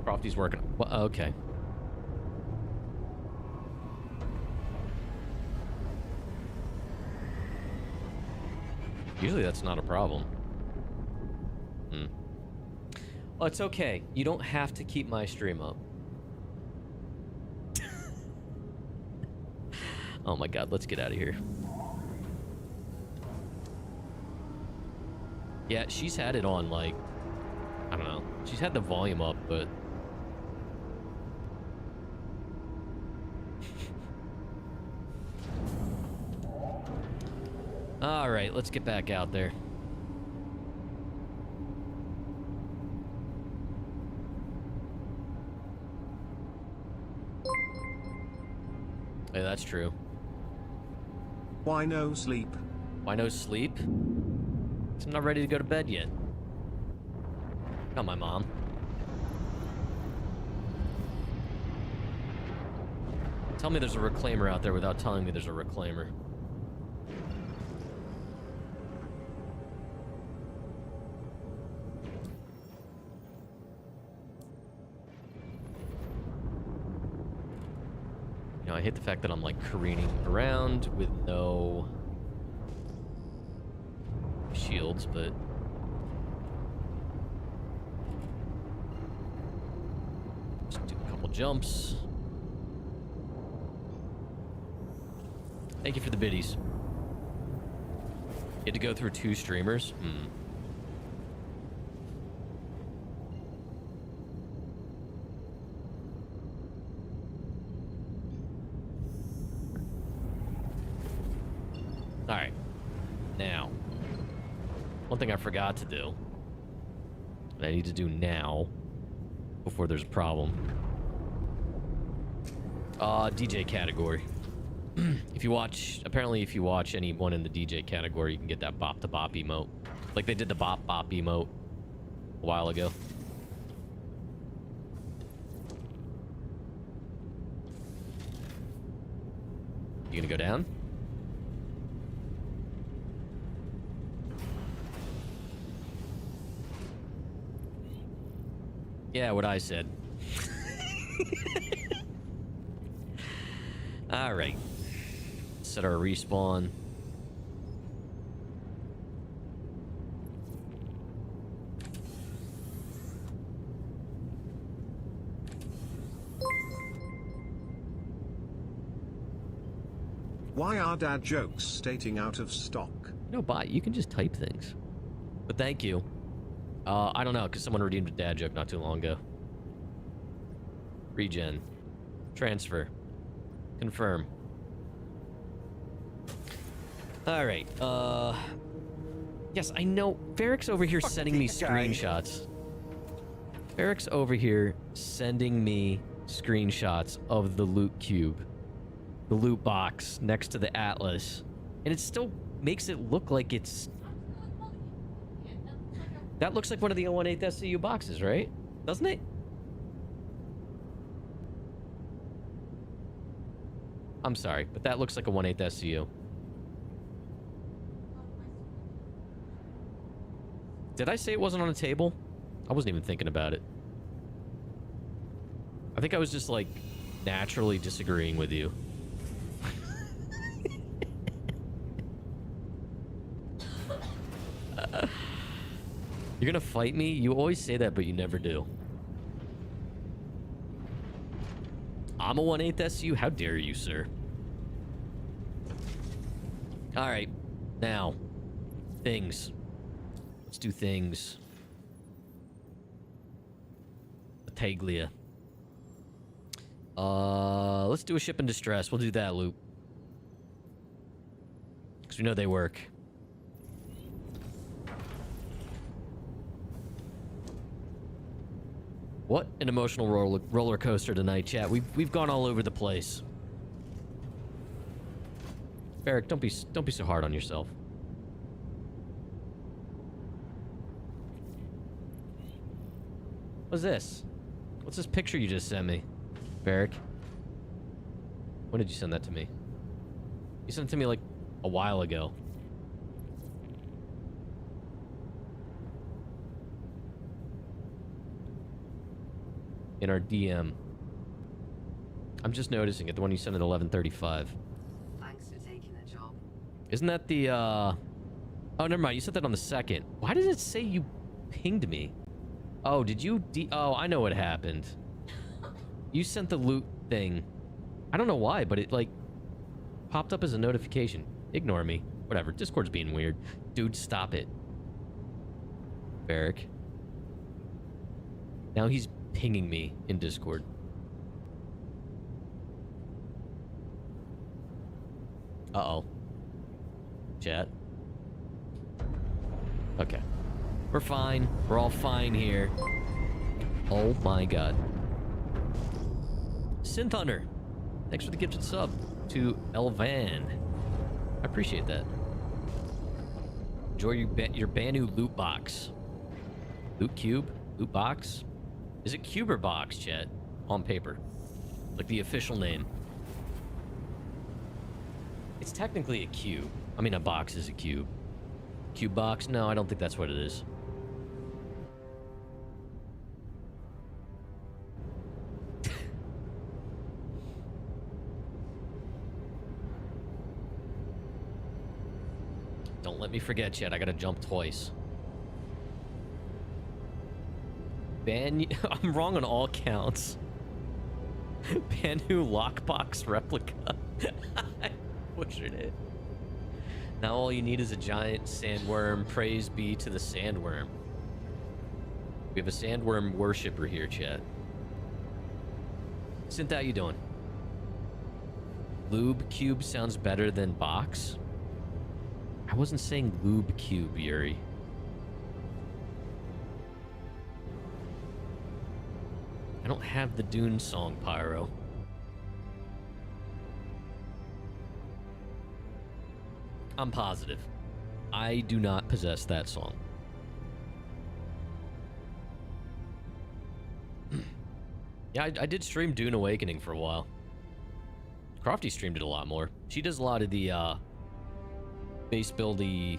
Crofty's working. Well, okay. Usually that's not a problem. Well, it's okay. You don't have to keep my stream up. Oh my god, let's get out of here. Yeah, she's had it on, like, I don't know. She's had the volume up, but... Alright, let's get back out there. Hey, that's true. Why no sleep? Why no sleep? 'Cause I'm not ready to go to bed yet. Not my mom. Tell me there's a reclaimer out there without telling me there's a reclaimer. You know, I hate the fact that I'm like careening around with no shields, but just do a couple jumps. Thank you for the biddies. You had to go through 2 streamers? Alright. Now, one thing I forgot to do, and I need to do now, before there's a problem. DJ category. If you watch, apparently if you watch anyone in the DJ category, you can get that bop to bop emote. Like they did the bop bop emote a while ago. You gonna go down? Yeah, what I said. All right. Set our respawn. Why are dad jokes stating out of stock? No, bot, you can just type things. But thank you. I don't know, because someone redeemed a dad joke not too long ago. Regen. Transfer. Confirm. Alright, yes, I know. Varric's over here sending me screenshots. Varric's over here sending me screenshots of the loot cube. The loot box next to the Atlas. And it still makes it look like it's... That looks like one of the 018 SCU boxes, right? Doesn't it? I'm sorry, but that looks like a 1/8 SCU. Did I say it wasn't on a table? I wasn't even thinking about it. I think I was just, like, naturally disagreeing with you. You're gonna fight me? You always say that, but you never do. I'm a 1/8 SU? How dare you, sir? Alright. Now. Things. Let's do things. Battaglia. Let's do a ship in distress. We'll do that loop. Because we know they work. What an emotional roller coaster tonight, chat. We've gone all over the place. Eric, don't be so hard on yourself. What's this? What's this picture you just sent me, Barrick? When did you send that to me? You sent it to me like a while ago. In our DM. I'm just noticing it, the one you sent at 11:35. Thanks for taking the job. Isn't that the, Oh, never mind. You sent that on the 2nd. Why did it say you pinged me? Oh, did you Oh, I know what happened. You sent the loot thing. I don't know why, but it, like, popped up as a notification. Ignore me. Whatever. Discord's being weird. Dude, stop it. Barrick. Now he's pinging me in Discord. Uh-oh. Chat. Okay. We're fine. We're all fine here. Oh my god. Synth Hunter. Thanks for the gifted sub to Elvan. I appreciate that. Enjoy your Banu loot box. Loot cube? Loot box? Is it cube or box, chat? On paper. Like the official name. It's technically a cube. I mean, a box is a cube. Cube box? No, I don't think that's what it is. Don't let me forget yet. I gotta jump twice. I'm wrong on all counts. Banu lockbox replica. I butchered it. Now all you need is a giant sandworm. Praise be to the sandworm. We have a sandworm worshipper here, chat. Synth, how you doing? Lube cube sounds better than box. I wasn't saying lube cube, Yuri. I don't have the Dune song, Pyro. I'm positive. I do not possess that song. Yeah, I did stream Dune Awakening for a while. Crofty streamed it a lot more. She does a lot of the base buildy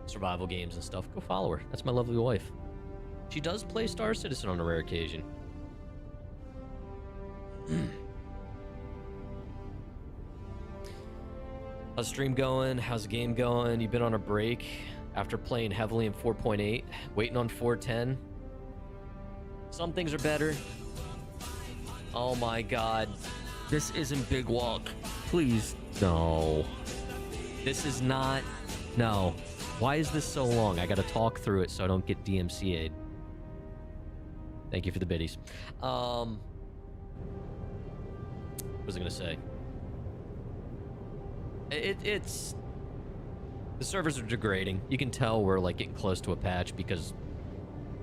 survival games and stuff. Go follow her. That's my lovely wife. She does play Star Citizen on a rare occasion. How's the stream going? How's the game going? You been on a break after playing heavily in 4.8? Waiting on 4.10? Some things are better. Oh my god. This isn't Big Walk. Please. No. This is not... No. Why is this so long? I gotta talk through it so I don't get DMCA'd. Thank you for the biddies. What was I gonna say? It's... The servers are degrading. You can tell we're like getting close to a patch because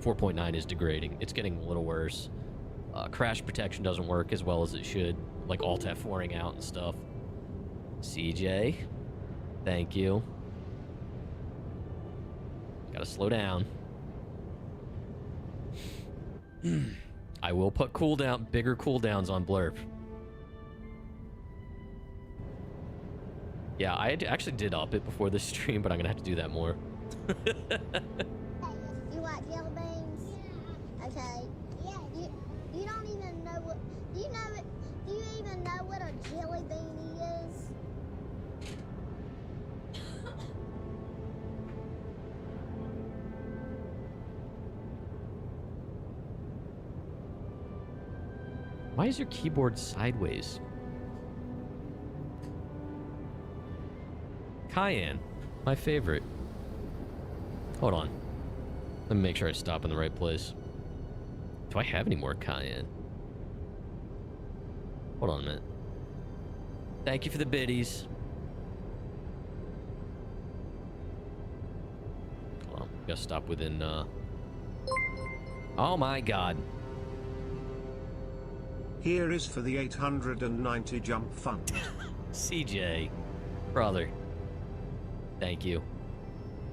4.9 is degrading. It's getting a little worse. Crash protection doesn't work as well as it should. Like Alt F4ing out and stuff. CJ. Thank you. Gotta slow down. I will put bigger cooldowns on Blurp. Yeah, I actually did up it before this stream, but I'm gonna have to do that more. Hey, you like jelly beans? Yeah. Okay. Yeah. You don't even know what... Do you know it? Do you even know what a jelly bean is? Why is your keyboard sideways? Cayenne, my favorite. Hold on. Let me make sure I stop in the right place. Do I have any more cayenne? Hold on a minute. Thank you for the biddies. Hold on. Gotta stop within, Oh my god. Here is for the 890 jump fund. CJ. Brother. Thank you.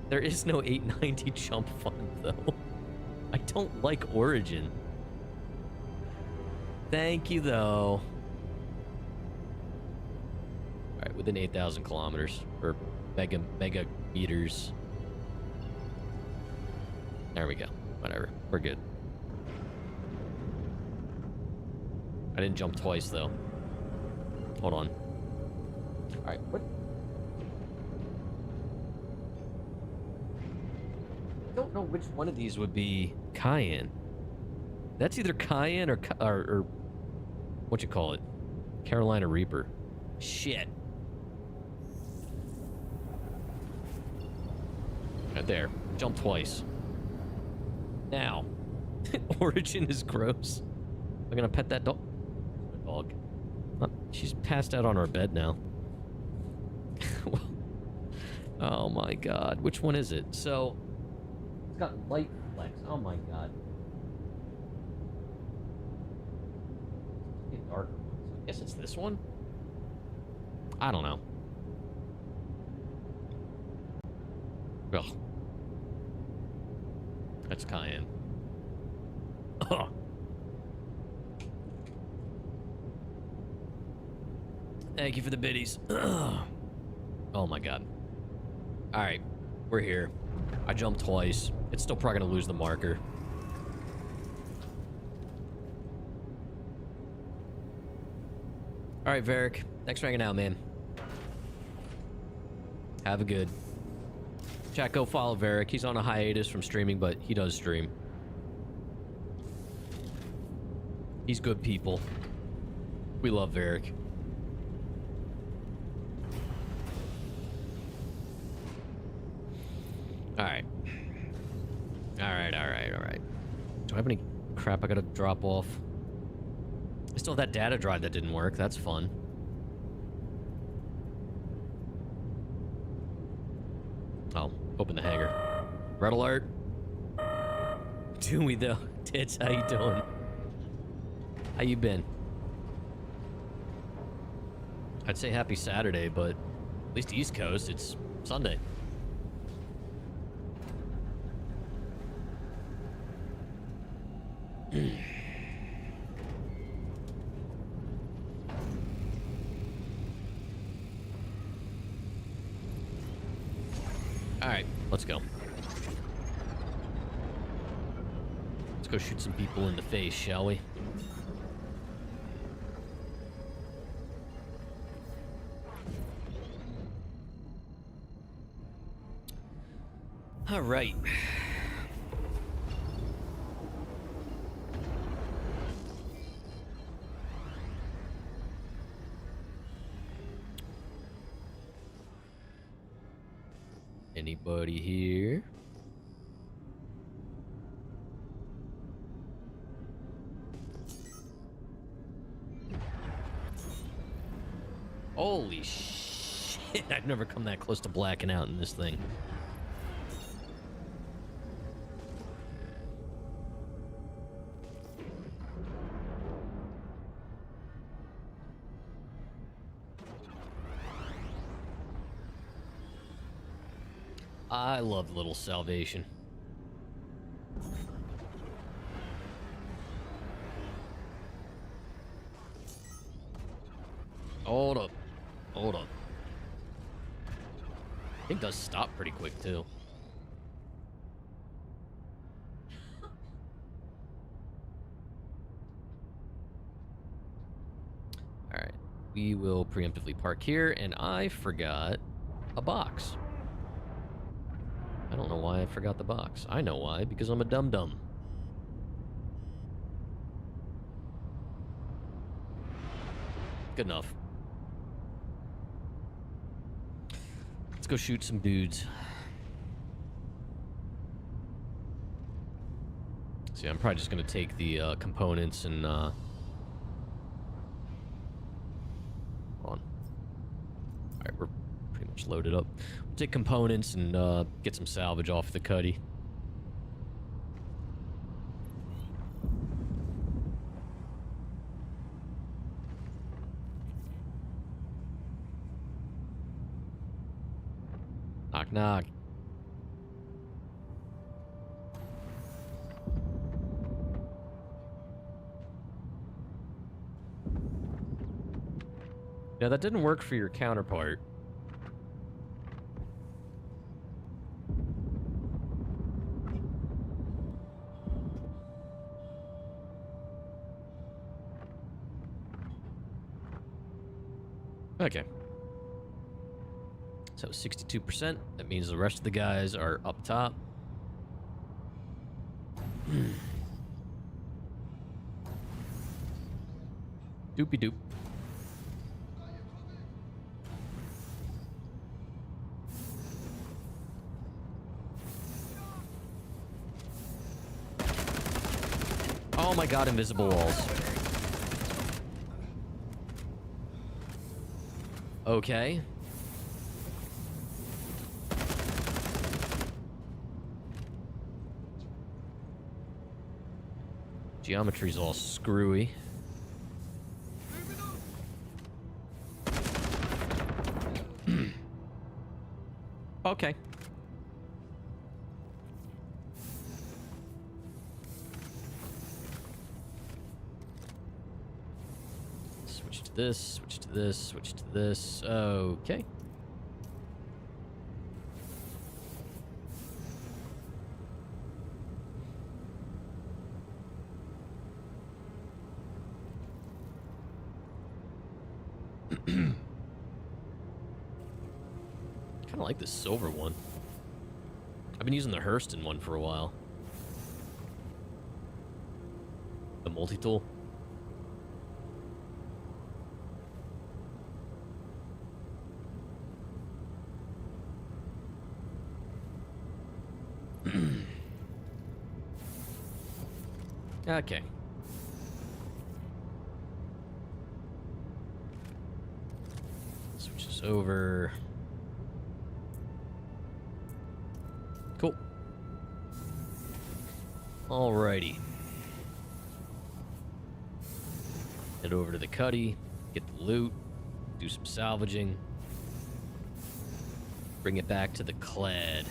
There is no 890 jump fund, though. I don't like Origin. Thank you, though. Alright, within 8,000 kilometers. Or mega meters. There we go. Whatever. We're good. I didn't jump twice, though. Hold on. Alright, what? I don't know which one of these would be cayenne. That's either cayenne or what you call it? Carolina Reaper. Shit. Right there. Jump twice. Now. Origin is gross. I'm gonna pet that dog. Dog. She's passed out on our bed now. Oh my god. Which one is it? So, it's got light flex. Oh my god. It's darker. So I guess it's this one? I don't know. Ugh. That's cayenne. Ugh. Thank you for the biddies. Oh my god. Alright, we're here. I jumped twice. It's still probably gonna lose the marker. Alright, Varric. Thanks for hanging out, man. Have a good. Chat, go follow Varric. He's on a hiatus from streaming, but he does stream. He's good people. We love Varric. Alright. Alright. Do I have any crap I gotta drop off? I still have that data drive that didn't work. That's fun. Oh, open the hangar. Red alert. Do we though? Tits, how you doing? How you been? I'd say happy Saturday, but at least East Coast, it's Sunday. Alright, let's go. Let's go shoot some people in the face, shall we? Alright. Anybody here? Holy shit, I've never come that close to blacking out in this thing. I love little salvation. Hold up. Hold up. I think it does stop pretty quick, too. Alright. We will preemptively park here, and I forgot a box. I don't know why I forgot the box. I know why, because I'm a dum-dum. Good enough. Let's go shoot some dudes. See So yeah, I'm probably just gonna take the components and hold on. Alright, we're pretty much loaded up. We'll take components and get some salvage off the cuddy. Knock, knock. Yeah, that didn't work for your counterpart. Okay. So 62%. That means the rest of the guys are up top. Doopy doop. Oh my god, invisible walls. Okay. Geometry's all screwy. Okay. Switch to this, switch to this, switch to this. Okay. Kind of like this silver one. I've been using the Hurston one for a while. The multi-tool. Okay. Switch this over. Cool. Alrighty. Head over to the cuddy, get the loot, do some salvaging, bring it back to the clad.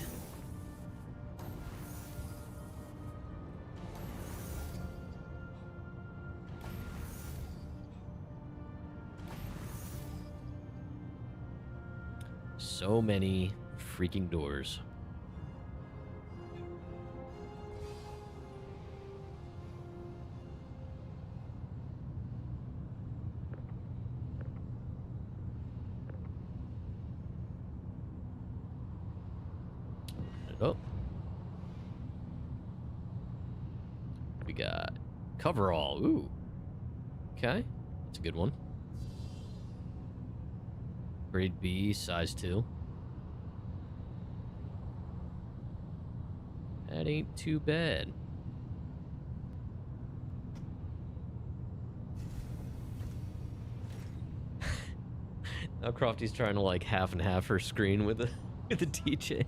So many freaking doors. Oh. We got coverall. Ooh. Okay. That's a good one. Grade B, size 2. That ain't too bad. Now Crofty's trying to like half and half her screen with the DJ.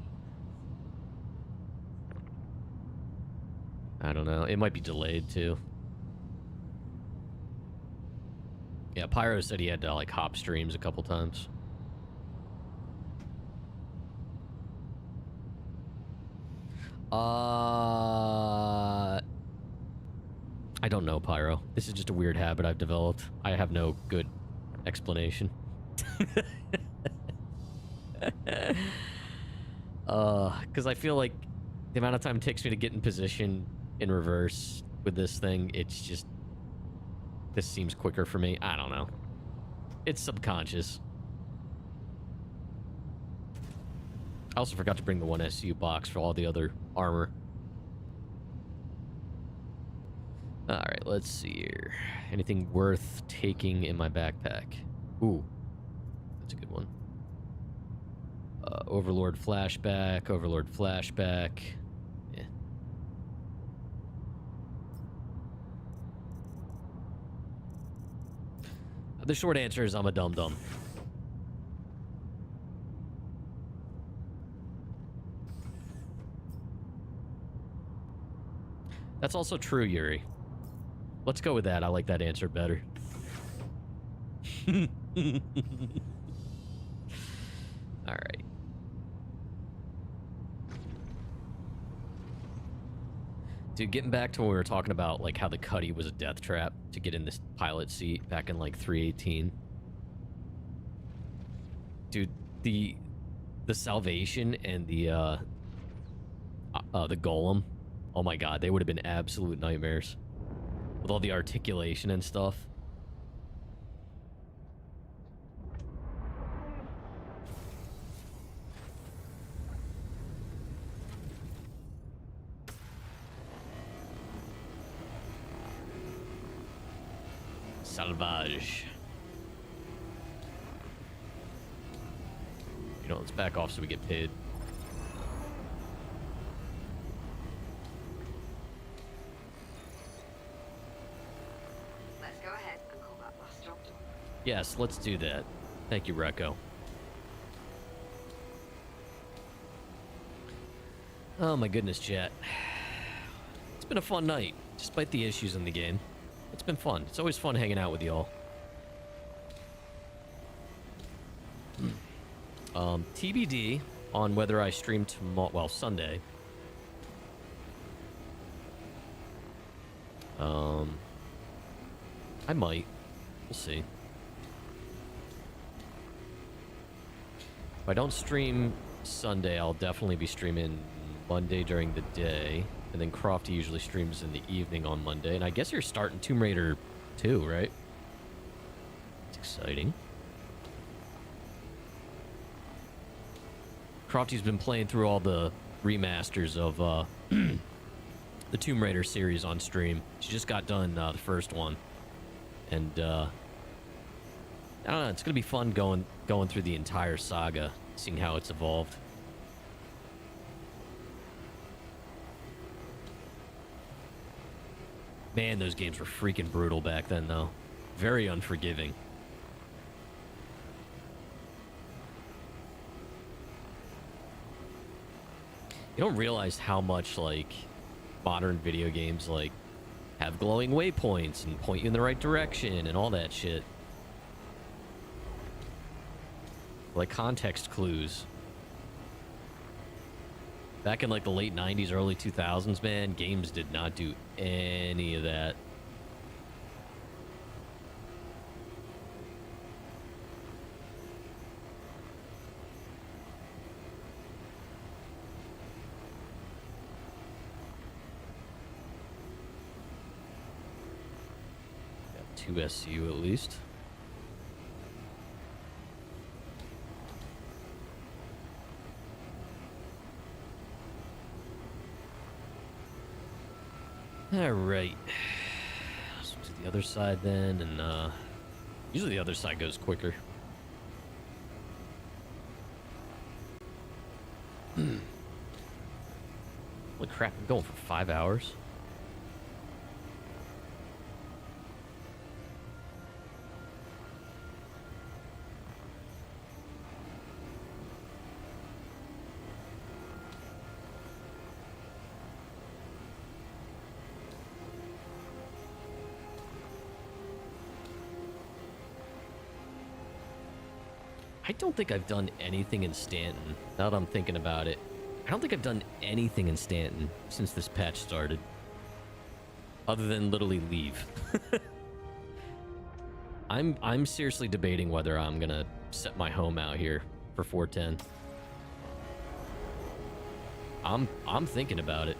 I don't know. It might be delayed too. Yeah, Pyro said he had to like hop streams a couple times. I don't know, Pyro. This is just a weird habit I've developed. I have no good explanation. Because I feel like the amount of time it takes me to get in position in reverse with this thing, it's just... This seems quicker for me. I don't know. It's subconscious. I also forgot to bring the 1 SU box for all the other armor. Alright, let's see here. Anything worth taking in my backpack? Ooh. That's a good one. Overlord flashback, Overlord flashback. Yeah. The short answer is I'm a dum-dum. That's also true, Yuri. Let's go with that. I like that answer better. All right. Dude, getting back to when we were talking about like how the Cuddy was a death trap to get in this pilot seat back in like 318. Dude, the salvation and the golem. Oh my god, they would have been absolute nightmares. With all the articulation and stuff. Salvage. You know, let's back off so we get paid. Let's go ahead and call that last job done. Yes, let's do that. Thank you, Recco. Oh my goodness, chat. It's been a fun night, despite the issues in the game. It's been fun. It's always fun hanging out with y'all. TBD on whether I stream tomorrow, well, Sunday. I might. We'll see. If I don't stream Sunday, I'll definitely be streaming Monday during the day. And then Crofty usually streams in the evening on Monday. And I guess you're starting Tomb Raider 2, right? It's exciting. Crofty's been playing through all the remasters of the Tomb Raider series on stream. She just got done the first one. And I don't know, it's gonna be fun going through the entire saga, seeing how it's evolved. Man, those games were freaking brutal back then, though. Very unforgiving. You don't realize how much, like, modern video games, like, have glowing waypoints and point you in the right direction and all that shit. Like context clues. Back in like the late 90s, early 2000s, man, games did not do any of that. Got 2 SCU at least. All right, let's do the other side then, and usually the other side goes quicker. Holy crap, I'm going for 5 hours. I don't think I've done anything in Stanton, now that I'm thinking about it. I don't think I've done anything in Stanton since this patch started. Other than literally leave. I'm seriously debating whether I'm gonna set my home out here for 410. I'm thinking about it.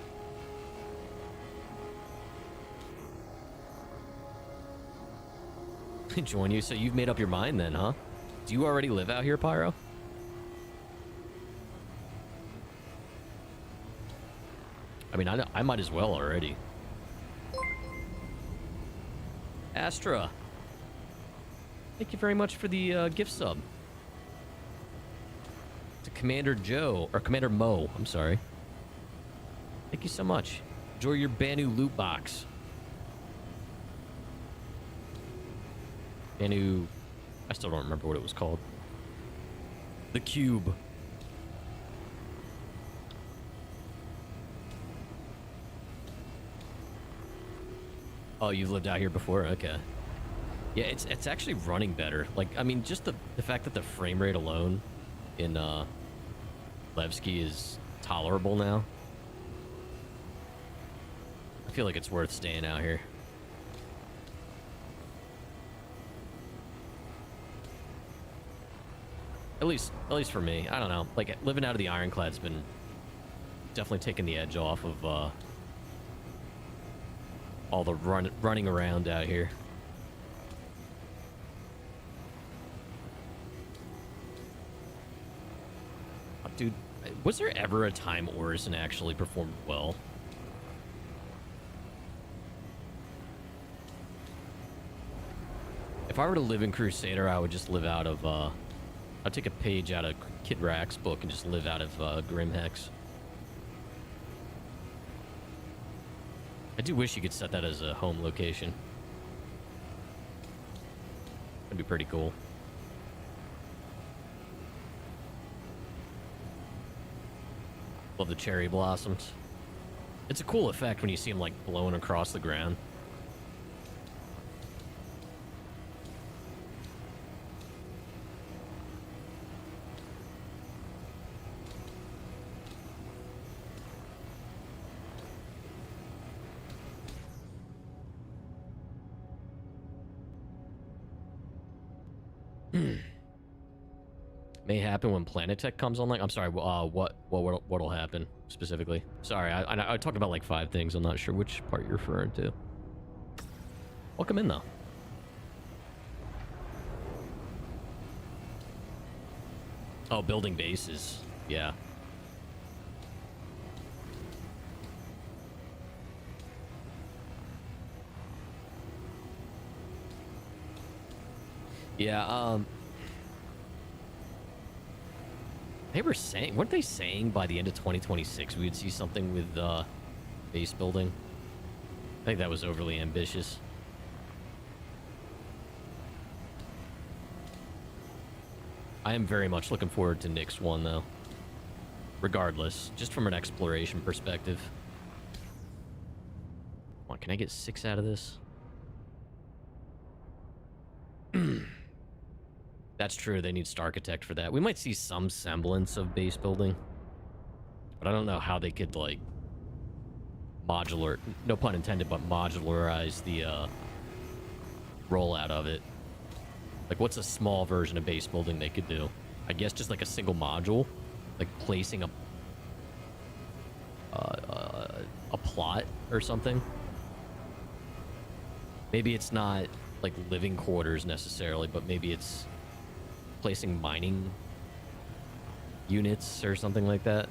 Join you, so you've made up your mind then, huh? Do you already live out here, Pyro? I mean, I might as well already. Astra. Thank you very much for the gift sub. To Commander Joe, or Commander Mo, I'm sorry. Thank you so much. Enjoy your Banu loot box. Banu I still don't remember what it was called. The Cube. Oh, you've lived out here before? Okay. Yeah, it's actually running better. Like, I mean, just the fact that the frame rate alone in Levski is tolerable now. I feel like it's worth staying out here. At least for me. I don't know. Like, living out of the Ironclad's been definitely taking the edge off of all the running around out here. Oh, dude, was there ever a time Orison actually performed well? If I were to live in Crusader, I would just live out of, I'd take a page out of Kid Rack's book and just live out of Grimhex. I do wish you could set that as a home location. That'd be pretty cool. Love the cherry blossoms. It's a cool effect when you see them like blowing across the ground. May happen when Planetech comes online. I'm sorry. What'll happen specifically? Sorry, I talked about like 5 things. I'm not sure which part you're referring to. Welcome in though. Oh, building bases. Yeah. Yeah. They were saying, weren't they saying by the end of 2026 we would see something with base building? I think that was overly ambitious. I am very much looking forward to Nyx 1 though. Regardless, just from an exploration perspective. Come on, can I get 6 out of this? That's true, they need Starchitect for that. We might see some semblance of base building. But I don't know how they could, like, modular, no pun intended, but modularize the rollout of it. Like, what's a small version of base building they could do? I guess just like a single module, like placing a plot or something. Maybe it's not like living quarters necessarily, but maybe it's placing mining units or something like that.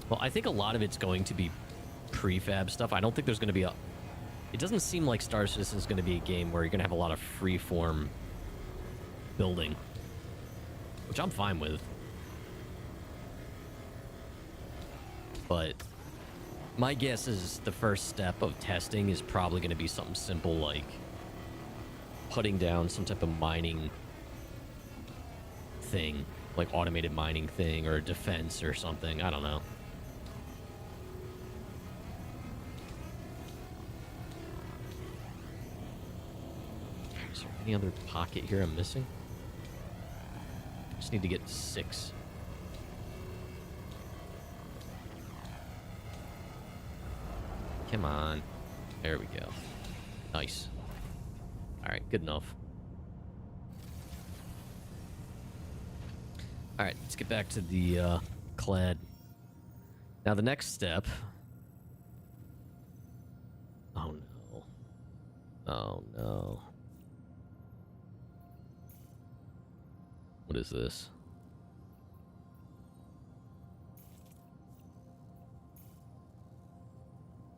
Well, I think a lot of it's going to be prefab stuff. I don't think there's going to be a... It doesn't seem like Star Citizen is going to be a game where you're going to have a lot of free-form building, which I'm fine with. But my guess is the first step of testing is probably going to be something simple like putting down some type of mining thing, like automated mining thing or defense or something. I don't know. Is there any other pocket here I'm missing? Just need to get 6. Come on. There we go. Nice. Alright, good enough. Alright, let's get back to the clad. Now the next step... Oh no. Oh no. What is this?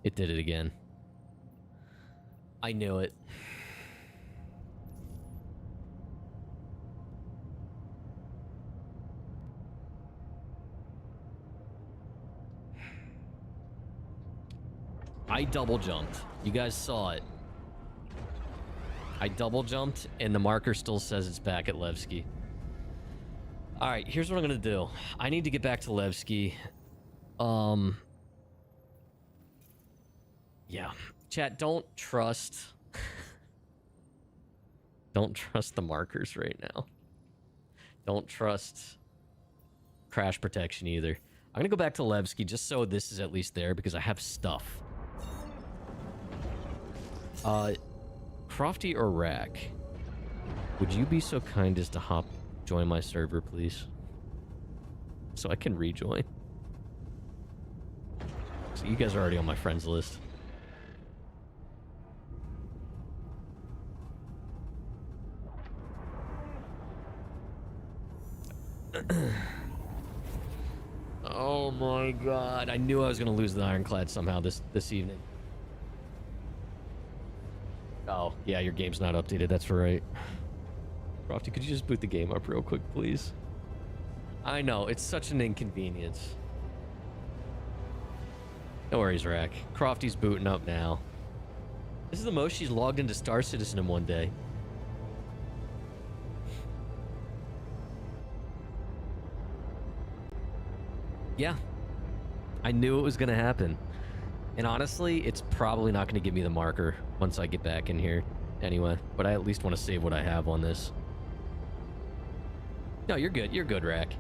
It did it again. I knew it. I double jumped. You guys saw it. I double jumped, and the marker still says it's back at Levski. All right, here's what I'm gonna do. I need to get back to Levski. Yeah. Chat, don't trust... don't trust the markers right now. Don't trust crash protection either. I'm gonna go back to Levski just so this is at least there because I have stuff. Crofty or Rack, would you be so kind as to join my server, please? So I can rejoin. So you guys are already on my friends list. Oh my god, I knew I was gonna lose the Ironclad somehow this evening. Oh, yeah, your game's not updated, that's right. Crofty, could you just boot the game up real quick, please? I know, it's such an inconvenience. No worries, Rack. Crofty's booting up now. This is the most she's logged into Star Citizen in one day. Yeah. I knew it was going to happen. And honestly, it's probably not going to give me the marker once I get back in here anyway. But I at least want to save what I have on this. No, you're good. You're good, Rack.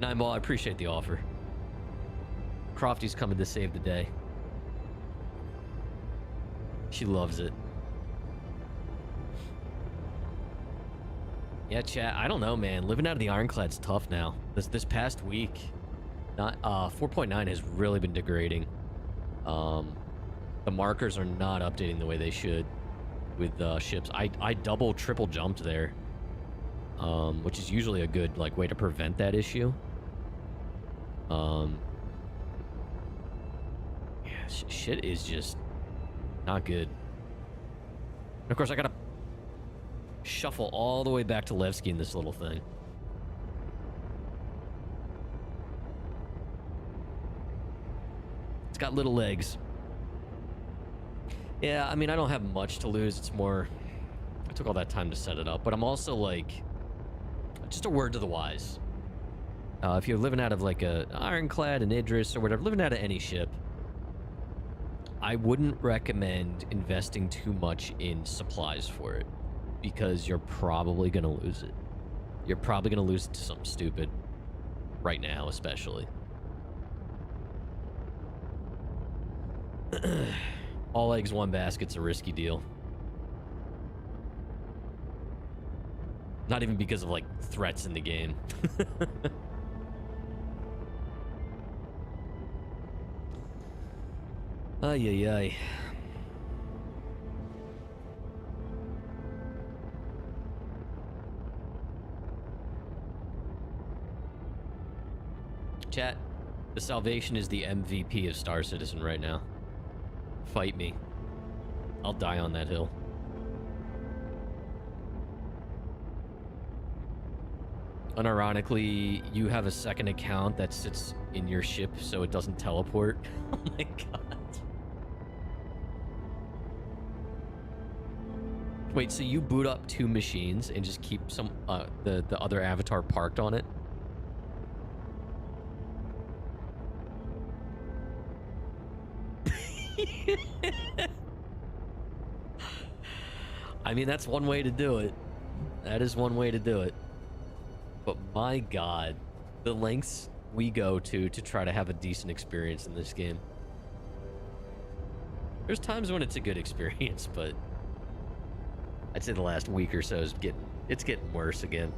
Nineball, I appreciate the offer. Crofty's coming to save the day. She loves it. Yeah, chat, I don't know, man. Living out of the Ironclad's tough now. This past week, 4.9 has really been degrading. The markers are not updating the way they should with ships. I double, triple jumped there, which is usually a good way to prevent that issue. Yeah, shit is just not good. And of course, I gotta shuffle all the way back to Levski in this little thing. It's got little legs. Yeah, I mean, I don't have much to lose. It's more... I took all that time to set it up. But I'm also, just a word to the wise. If you're living out of, a Ironclad, an Idris, or whatever, living out of any ship, I wouldn't recommend investing too much in supplies for it. Because you're probably going to lose it. You're probably going to lose it to something stupid. Right now, especially. All eggs, one basket's a risky deal. Not even because of, threats in the game. Ay, ay, ay. Chat, the Salvation is the MVP of Star Citizen right now. Fight me. I'll die on that hill. Unironically, you have a second account that sits in your ship so it doesn't teleport. Oh my god. Wait, so you boot up 2 machines and just keep the other avatar parked on it? I mean, that's one way to do it. That is one way to do it. But my god, the lengths we go to try to have a decent experience in this game. There's times when it's a good experience, but I'd say the last week or so is getting worse again.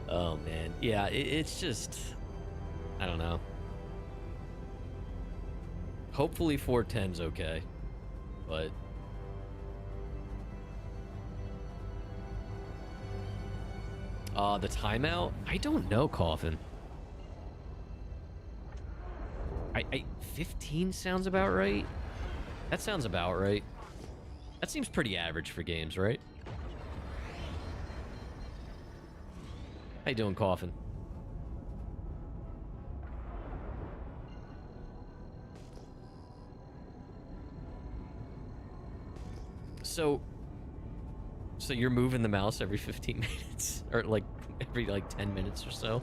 Oh man, yeah, it's just, I don't know. Hopefully 410's okay, but the timeout, I don't know, Coffin. 15 sounds about right. That sounds about right. That seems pretty average for games, right? How you doing, Coffin? So you're moving the mouse every 15 minutes? Or, like, every, like, 10 minutes or so?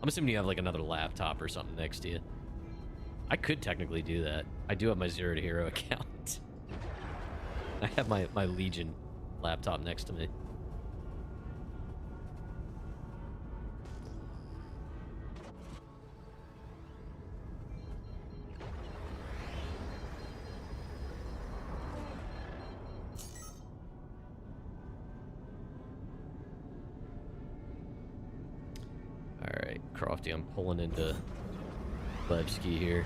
I'm assuming you have, like, another laptop or something next to you. I could technically do that. I do have my Zero to Hero account. I have my Legion laptop next to me. Alright, Crofty, I'm pulling into Levski here.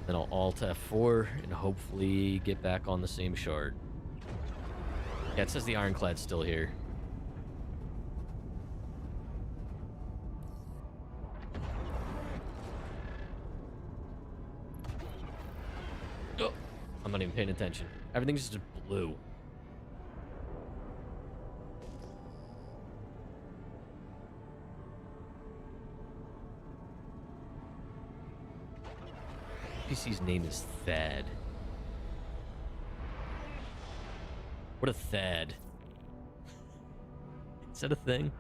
Then I'll Alt F4 and hopefully get back on the same shard. Yeah, it says the Ironclad's still here. Oh, I'm not even paying attention. Everything's just blue. NPC's name is Thad. What a Thad. Is that a thing?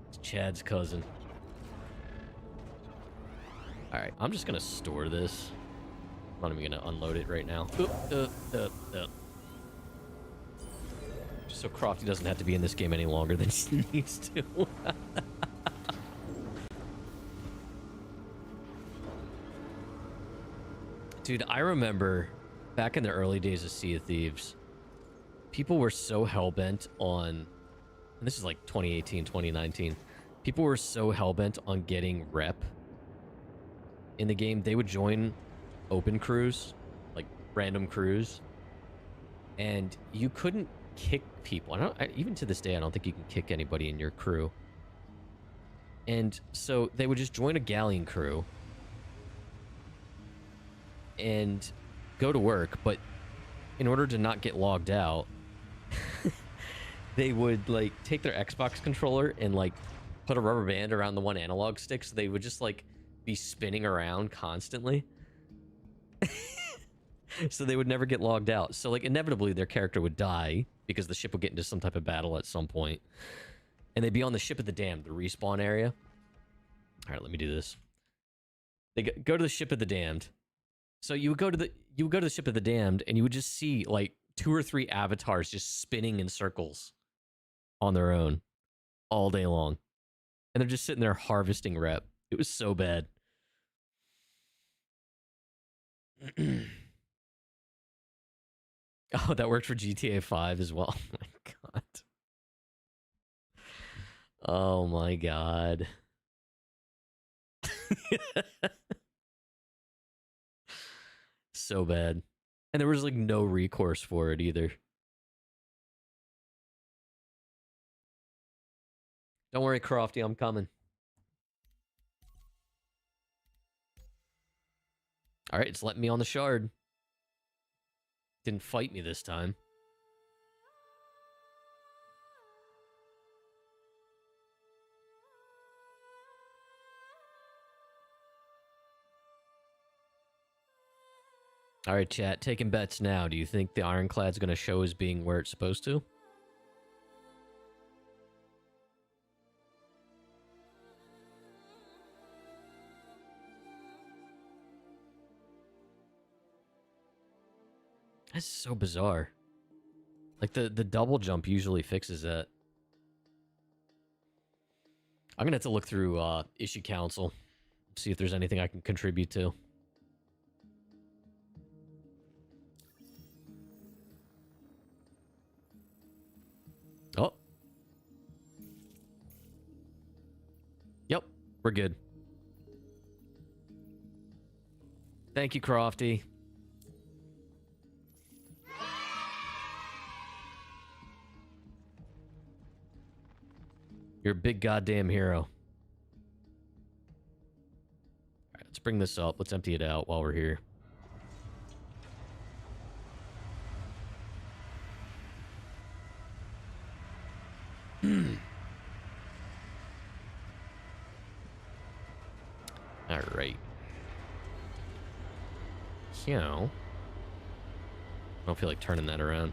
It's Chad's cousin. Alright, I'm just gonna store this. I'm not even gonna unload it right now. Just so Crofty doesn't have to be in this game any longer than he needs to. Dude, I remember back in the early days of Sea of Thieves, people were so hell-bent on, and this is like 2018, 2019, people were so hell-bent on getting rep in the game. They would join open crews, like random crews, and you couldn't kick people. Even to this day, I don't think you can kick anybody in your crew. And so they would just join a galleon crew and go to work, but in order to not get logged out, they would like take their Xbox controller and like put a rubber band around the one analog stick, so they would just like be spinning around constantly. So they would never get logged out. So like inevitably their character would die because the ship would get into some type of battle at some point, and they'd be on the ship of the damned, the respawn area. All right, let me do this. They go to the ship of the damned. So you would go to the ship of the damned, and you would just see like 2 or 3 avatars just spinning in circles on their own all day long, and they're just sitting there harvesting rep. It was so bad. Oh, that worked for GTA 5 as well. Oh my god. Oh my god. So bad. And there was like no recourse for it either. Don't worry, Crofty, I'm coming. Alright, it's letting me on the shard. Didn't fight me this time. Alright, chat, taking bets now. Do you think the Ironclad's gonna show as being where it's supposed to? That's so bizarre. Like, the double jump usually fixes that. I'm gonna have to look through issue council, see if there's anything I can contribute to. Oh. Yep, we're good. Thank you, Crofty. You're a big goddamn hero. bring this up. Let's empty it out while we're here. All right. So, I don't feel like turning that around.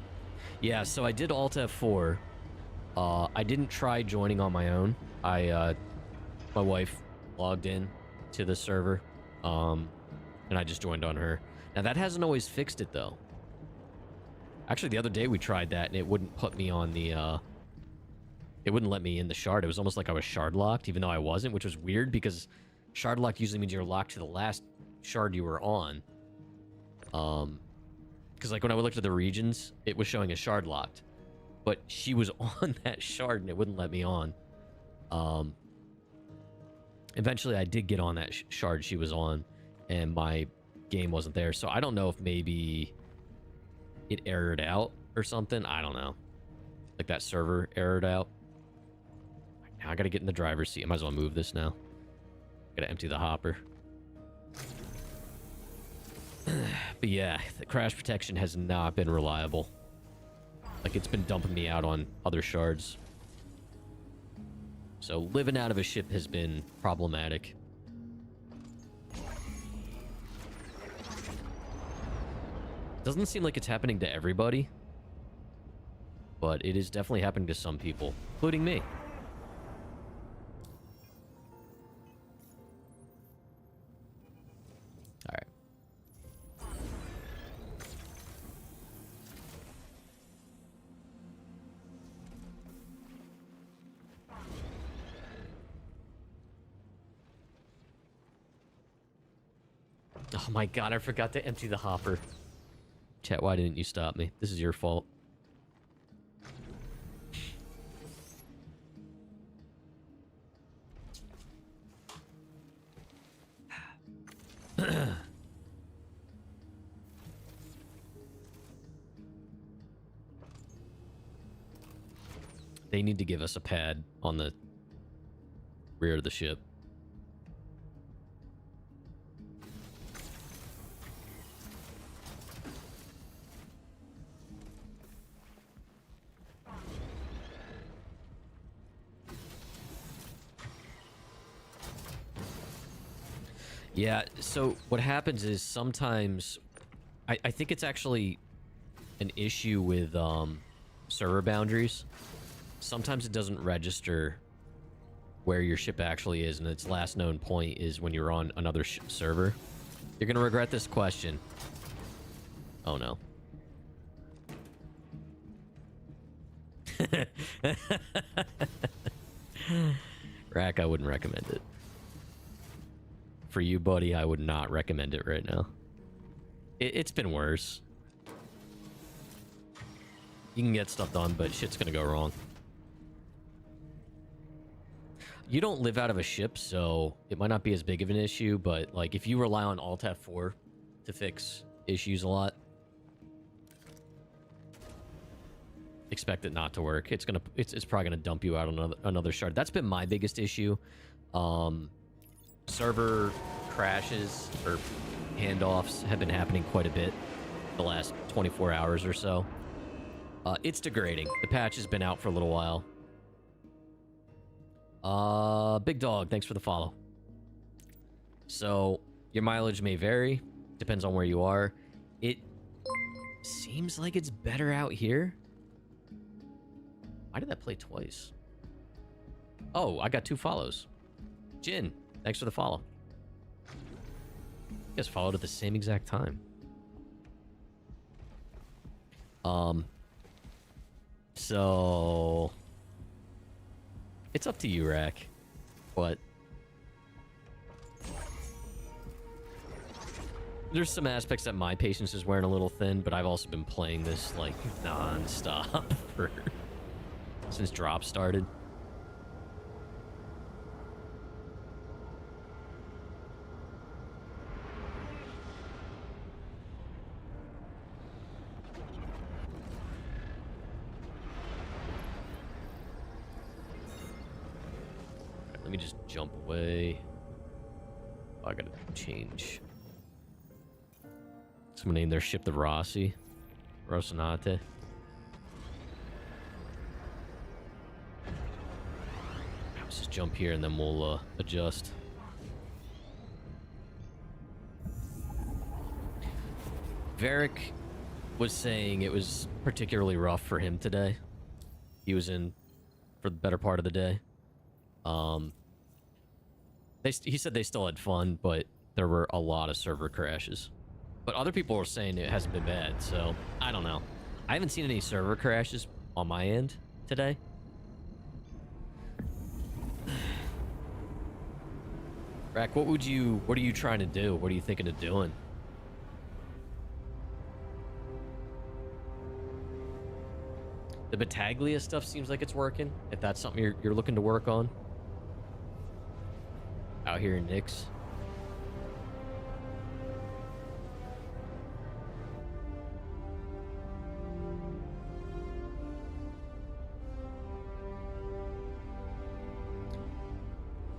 Yeah, so I did Alt F4. I didn't try joining on my own. My wife logged in to the server, and I just joined on her. Now, that hasn't always fixed it, though. Actually, the other day we tried that, and it wouldn't put me on the, it wouldn't let me in the shard. It was almost like I was shard locked, even though I wasn't, which was weird, because shard locked usually means you're locked to the last shard you were on. Because, like, when I looked at the regions, it was showing a shard locked. But she was on that shard, and it wouldn't let me on. Eventually, I did get on that shard she was on, and my game wasn't there. So, I don't know if maybe it errored out or something. I don't know. Like, that server errored out. Now I gotta get in the driver's seat. I might as well move this now. Gotta empty the hopper. But yeah, the crash protection has not been reliable. Like, it's been dumping me out on other shards. So living out of a ship has been problematic. Doesn't seem like it's happening to everybody, but it is definitely happening to some people, including me. All right. Oh my god, I forgot to empty the hopper. Chat, why didn't you stop me? This is your fault. They need to give us a pad on the rear of the ship. Yeah, so what happens is sometimes... I think it's actually an issue with server boundaries. Sometimes it doesn't register where your ship actually is, and its last known point is when you're on another server. You're going to regret this question. Oh, no. Rack, I wouldn't recommend it. For you, buddy, I would not recommend it right now. It's been worse. You can get stuff done, but shit's gonna go wrong. You don't live out of a ship, so it might not be as big of an issue, but like if you rely on Alt F4 to fix issues a lot, expect it not to work. It's probably gonna dump you out on another shard. That's been my biggest issue. Server crashes or handoffs have been happening quite a bit the last 24 hours or so. It's degrading. The patch has been out for a little while. Big Dog, thanks for the follow. So, your mileage may vary. Depends on where you are. It seems like it's better out here. Why did that play twice? Oh, I got 2 follows. Jin, thanks for the follow. You guys followed at the same exact time. So it's up to you, Rack. But there's some aspects that my patience is wearing a little thin, but I've also been playing this like non-stop since drop started. Let me just jump away. I gotta change. Someone named their ship the Rossi. Rocinante. Let's just jump here and then we'll adjust. Varric was saying it was particularly rough for him today. He was in for the better part of the day. He said they still had fun, but there were a lot of server crashes. But other people were saying it hasn't been bad, so I don't know. I haven't seen any server crashes on my end today. Rack, what are you trying to do? What are you thinking of doing? The Battaglia stuff seems like it's working. If that's something you're looking to work on. Out here in Nyx.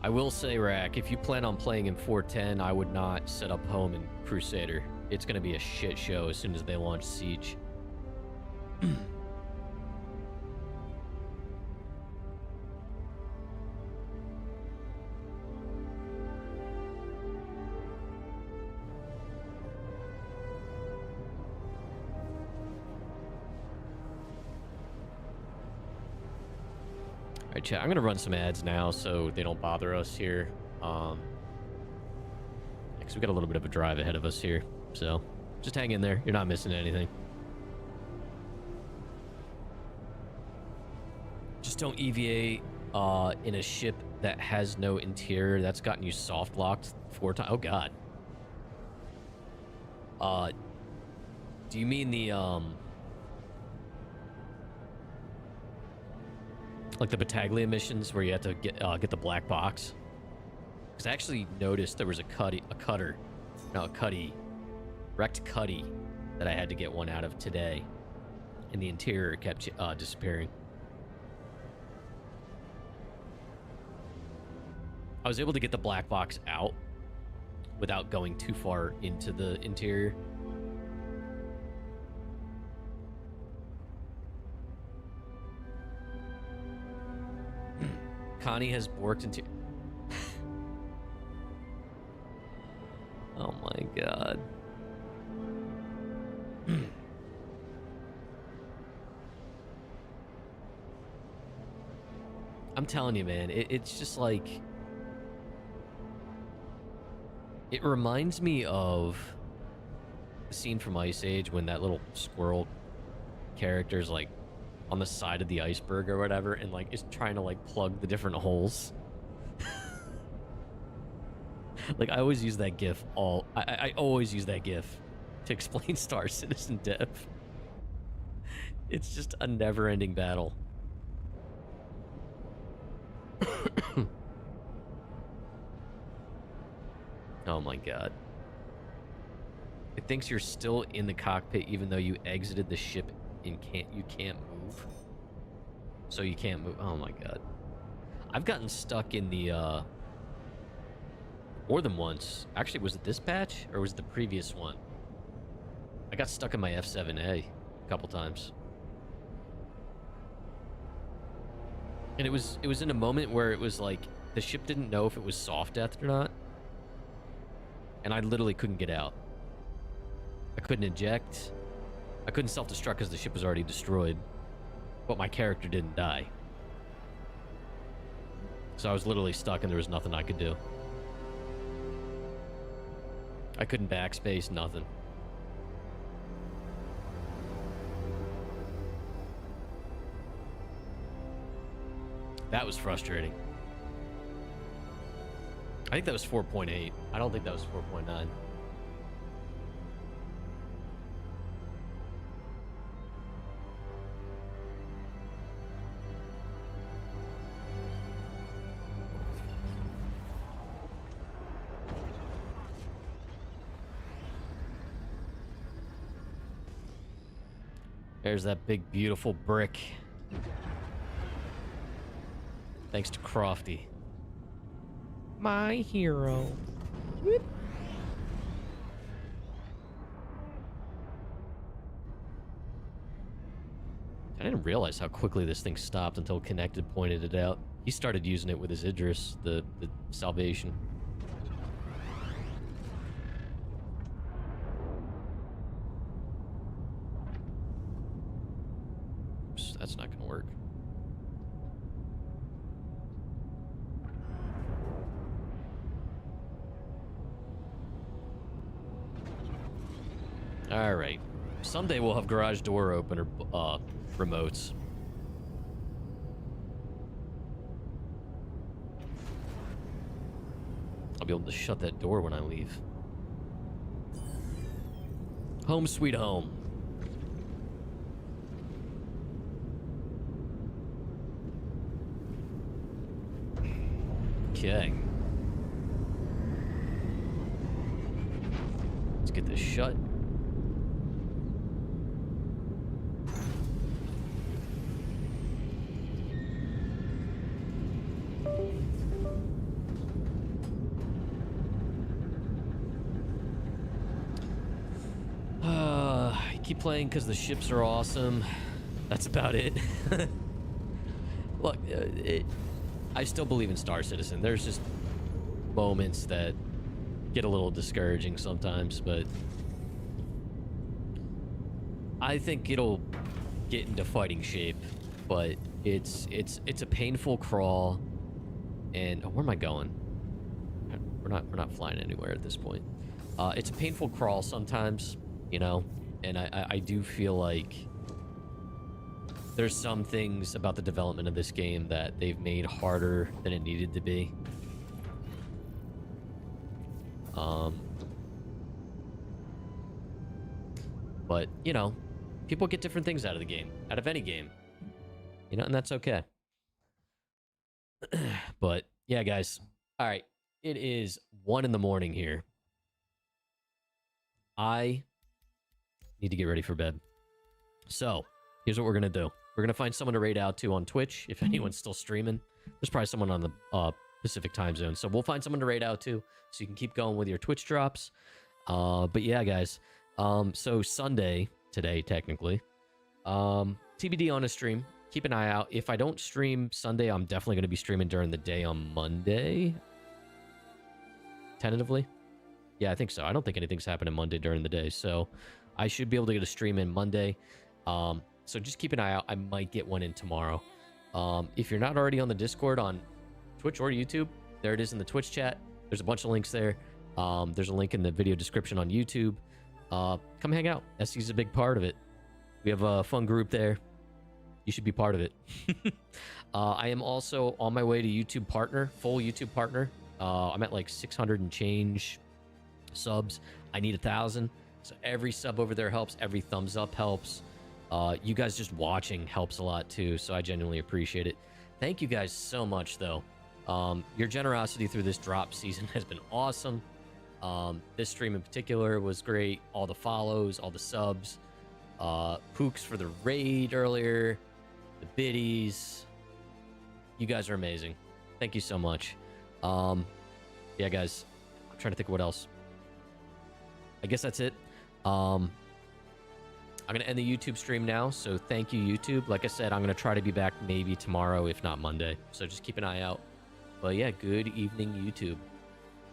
I will say, Rack, if you plan on playing in 410, I would not set up home in Crusader. It's going to be a shit show as soon as they launch Siege. Alright, chat, I'm gonna run some ads now so they don't bother us here. Because we got a little bit of a drive ahead of us here. So, just hang in there. You're not missing anything. Just don't EVA in a ship that has no interior. That's gotten you soft locked 4 times. Oh, God. Do you mean the, like the Battaglia missions where you have to get the black box? Because I actually noticed there was a wrecked cuddy that I had to get one out of today, and the interior kept disappearing. I was able to get the black box out without going too far into the interior. Connie has borked into... Oh my God. I'm telling you, man, it's just like... It reminds me of the scene from Ice Age when that little squirrel character's like on the side of the iceberg or whatever, and like is trying to like plug the different holes. Like I always use that GIF. I always use that GIF to explain Star Citizen Dev. It's just a never-ending battle. Oh my God. It thinks you're still in the cockpit even though you exited the ship and you can't move. So you can't move. Oh my God. I've gotten stuck in the more than once. Actually, was it this patch or was it the previous one? I got stuck in my F7A a couple times. And it was in a moment where it was like the ship didn't know if it was soft death or not. And I literally couldn't get out. I couldn't eject. I couldn't self-destruct because the ship was already destroyed. But my character didn't die. So I was literally stuck and there was nothing I could do. I couldn't backspace, nothing. That was frustrating. I think that was 4.8. I don't think that was 4.9. There's that big, beautiful brick. Thanks to Crofty. My hero. I didn't realize how quickly this thing stopped until Connected pointed it out. He started using it with his Idris, the salvation. Oops, that's not gonna work. All right. Someday we'll have garage door opener remotes. I'll be able to shut that door when I leave. Home sweet home. Okay. Let's get this shut. Keep playing because the ships are awesome. That's about it. Look, I still believe in Star Citizen. There's just moments that get a little discouraging sometimes, but I think it'll get into fighting shape. But it's a painful crawl, and where am I going? We're not flying anywhere at this point. It's a painful crawl sometimes, you know. And I do feel like there's some things about the development of this game that they've made harder than it needed to be. But, you know, people get different things out of the game, out of any game. You know, and that's okay. But, yeah, guys. All right. It is 1 in the morning here. I need to get ready for bed. So, here's what we're going to do. We're going to find someone to raid out to on Twitch, if anyone's still streaming. There's probably someone on the Pacific time zone. So, we'll find someone to raid out to, so you can keep going with your Twitch drops. But yeah, guys. So, Sunday, today, technically. TBD on a stream. Keep an eye out. If I don't stream Sunday, I'm definitely going to be streaming during the day on Monday. Tentatively. Yeah, I think so. I don't think anything's happening Monday during the day. So, I should be able to get a stream in Monday. So just keep an eye out. I might get one in tomorrow. If you're not already on the Discord on Twitch or YouTube, there it is in the Twitch chat. There's a bunch of links there. There's a link in the video description on YouTube. Come hang out. SC's a big part of it. We have a fun group there. You should be part of it. I am also on my way to YouTube partner, full YouTube partner. I'm at like 600 and change subs. I need 1,000. So every sub over there helps. Every thumbs up helps. You guys just watching helps a lot too. So I genuinely appreciate it. Thank you guys so much though. Your generosity through this drop season has been awesome. This stream in particular was great. All the follows, all the subs. Pooks for the raid earlier. The biddies. You guys are amazing. Thank you so much. Yeah, guys. I'm trying to think of what else. I guess that's it. I'm going to end the YouTube stream now, so thank you, YouTube. Like I said, I'm going to try to be back maybe tomorrow, if not Monday. So just keep an eye out. But yeah, good evening, YouTube.